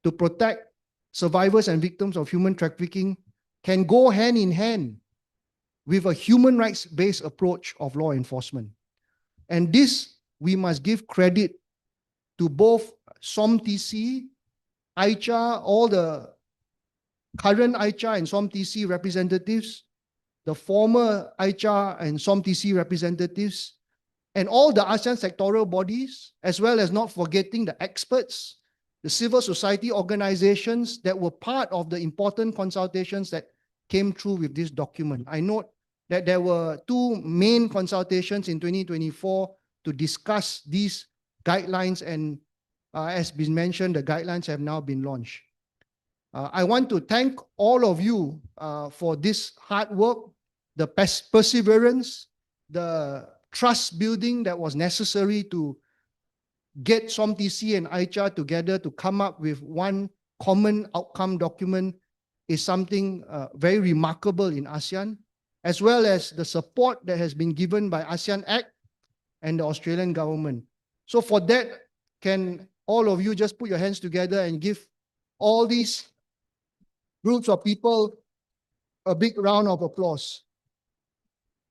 to protect survivors and victims of human trafficking, can go hand in hand with a human rights-based approach of law enforcement. And this, we must give credit to both SOMTC, ICHA, all the current ICHA and SOMTC representatives, the former ICHA and SOMTC representatives, and all the ASEAN sectoral bodies, as well as not forgetting the experts, the civil society organizations that were part of the important consultations that came through with this document. I note that there were two main consultations in 2024 to discuss these guidelines, and as been mentioned, the guidelines have now been launched. I want to thank all of you for this hard work, the perseverance, the trust building that was necessary to get SOMTC and ICHA together to come up with one common outcome document is something very remarkable in ASEAN, as well as the support that has been given by ASEAN Act and the Australian government. So for that, can all of you just put your hands together and give all these groups of people a big round of applause.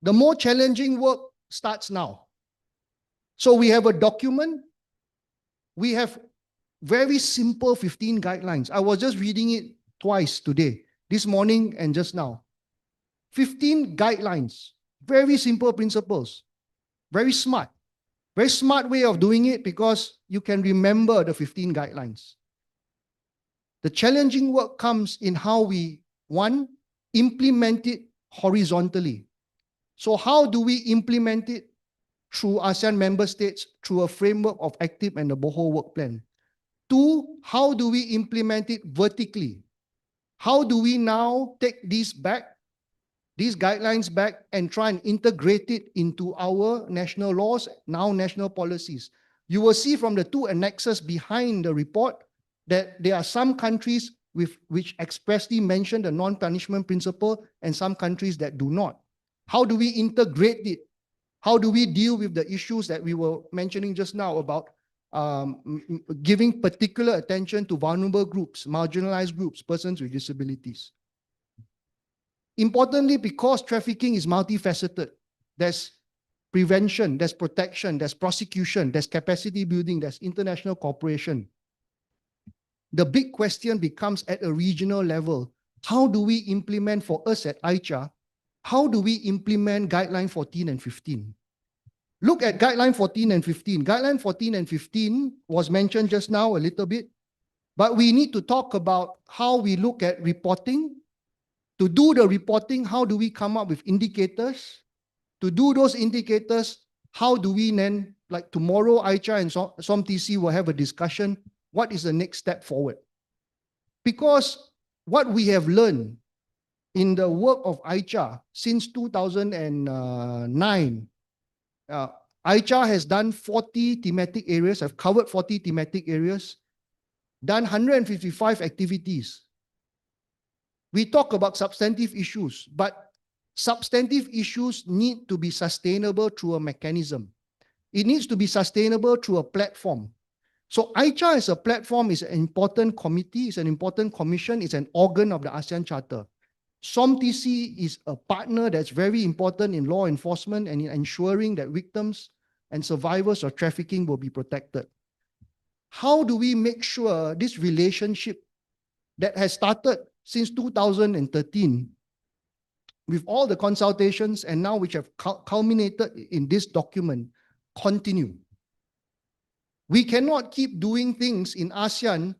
The more challenging work starts now. So we have a document. We have very simple 15 guidelines. I was just reading it twice today, this morning and just now. 15 guidelines Very simple principles. Very smart. Very smart way of doing it because you can remember the 15 guidelines. The challenging work comes in how we, one, implement it horizontally. So how do we implement it? Through ASEAN member states, through a framework of active and the Boho work plan. Two, how do we implement it vertically? How do we now take these guidelines back and try and integrate it into our national laws, now national policies? You will see from the two annexes behind the report that there are some countries which expressly mention the non-punishment principle and some countries that do not. How do we integrate it? How do we deal with the issues that we were mentioning just now about giving particular attention to vulnerable groups, marginalized groups, persons with disabilities? Importantly, because trafficking is multifaceted, there's prevention, there's protection, there's prosecution, there's capacity building, there's international cooperation. The big question becomes at a regional level, how do we implement for us at AICHA? How do we implement Guideline 14 and 15? Look at Guideline 14 and 15. Guideline 14 and 15 was mentioned just now a little bit, but we need to talk about how we look at reporting. To do the reporting, how do we come up with indicators? To do those indicators, how do we then, like tomorrow, AICHA and SOMTC will have a discussion, what is the next step forward? Because what we have learned in the work of AICHA since 2009, AICHA has done 40 thematic areas, have covered 40 thematic areas, done 155 activities. We talk about substantive issues, but substantive issues need to be sustainable through a mechanism. It needs to be sustainable through a platform. So AICHA as a platform is an important committee, it's an important commission, it's an organ of the ASEAN Charter. SOMTC is a partner that's very important in law enforcement and in ensuring that victims and survivors of trafficking will be protected. How do we make sure this relationship that has started since 2013 with all the consultations and now which have culminated in this document continue? We cannot keep doing things in ASEAN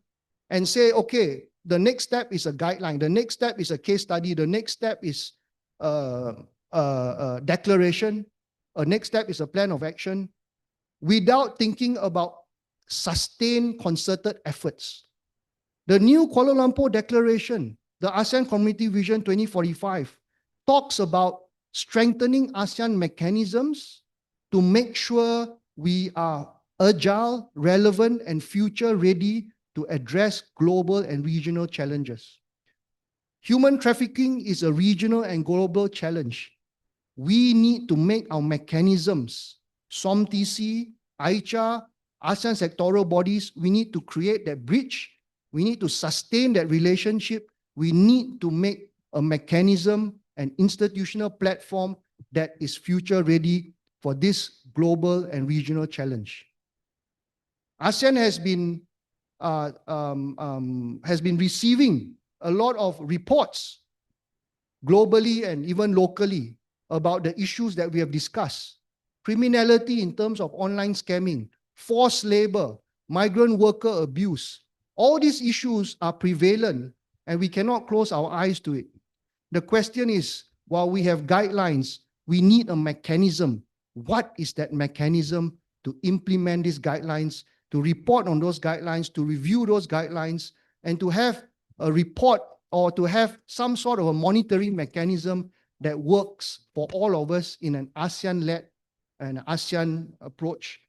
and say, okay, the next step is a guideline, the next step is a case study, the next step is a declaration, a next step is a plan of action, without thinking about sustained concerted efforts. The new Kuala Lumpur Declaration, the ASEAN Community Vision 2045, talks about strengthening ASEAN mechanisms to make sure we are agile, relevant, and future-ready to address global and regional challenges. Human trafficking is a regional and global challenge. We need to make our mechanisms, SOMTC, AICHA, ASEAN sectoral bodies, we need to create that bridge. We need to sustain that relationship. We need to make a mechanism, an institutional platform that is future-ready for this global and regional challenge. ASEAN has been receiving a lot of reports globally and even locally about the issues that we have discussed. Criminality in terms of online scamming, forced labor, migrant worker abuse. All these issues are prevalent and we cannot close our eyes to it. The question is, while we have guidelines, we need a mechanism. What is that mechanism to implement these guidelines, to report on those guidelines, to review those guidelines, and to have a report or to have some sort of a monitoring mechanism that works for all of us in an ASEAN-led and ASEAN approach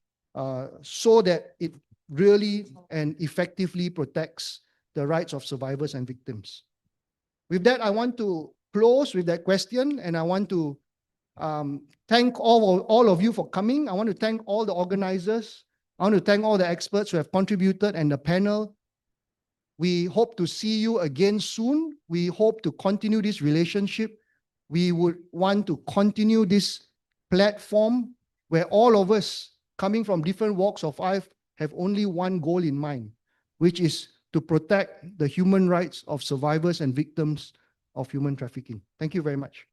so that it really and effectively protects the rights of survivors and victims. With that, I want to close with that question, and I want to thank all of you for coming. I want to thank all the organizers. I want to thank all the experts who have contributed and the panel. We hope to see you again soon. We hope to continue this relationship. We would want to continue this platform where all of us coming from different walks of life have only one goal in mind, which is to protect the human rights of survivors and victims of human trafficking. Thank you very much.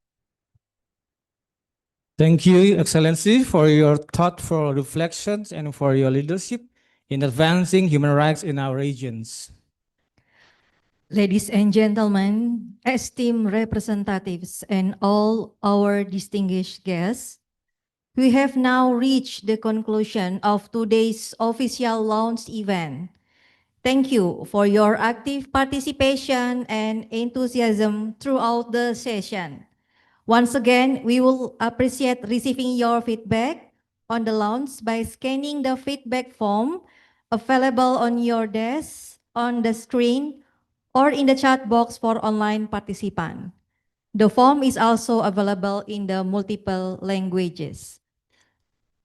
Thank you, Excellency, for your thoughtful reflections and for your leadership in advancing human rights in our regions. Ladies and gentlemen, esteemed representatives, and all our distinguished guests, we have now reached the conclusion of today's official launch event. Thank you for your active participation and enthusiasm throughout the session. Once again, we will appreciate receiving your feedback on the launch by scanning the feedback form available on your desk, on the screen, or in the chat box for online participant. The form is also available in the multiple languages.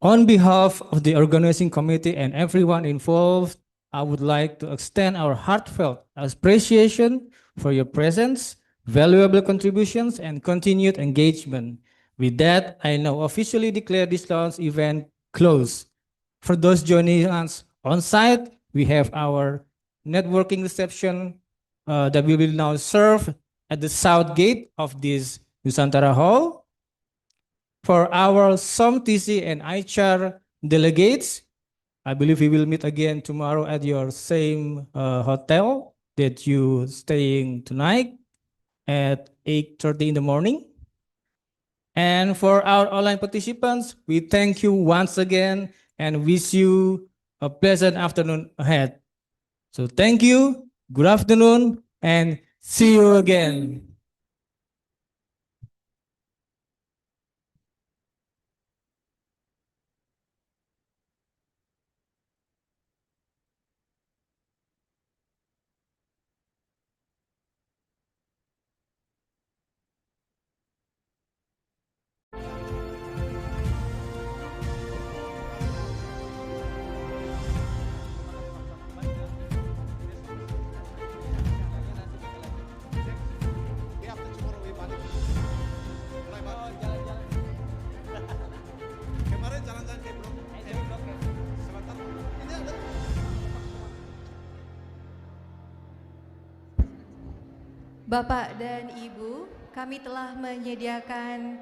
On behalf of the organizing committee and everyone involved, I would like to extend our heartfelt appreciation for your presence, valuable contributions, and continued engagement. With that, I now officially declare this launch event closed. For those joining us on site, we have our networking reception that we will now serve at the south gate of this Nusantara Hall. For our SOMTC and ICHAR delegates, I believe we will meet again tomorrow at your same hotel that you staying tonight at 8:30 in the morning. And for our online participants, we thank you once again and wish you a pleasant afternoon ahead. So thank you, good afternoon, and see you again. Bapak dan Ibu, kami telah menyediakan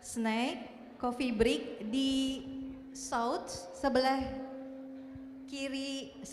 snack, coffee break di south sebelah kiri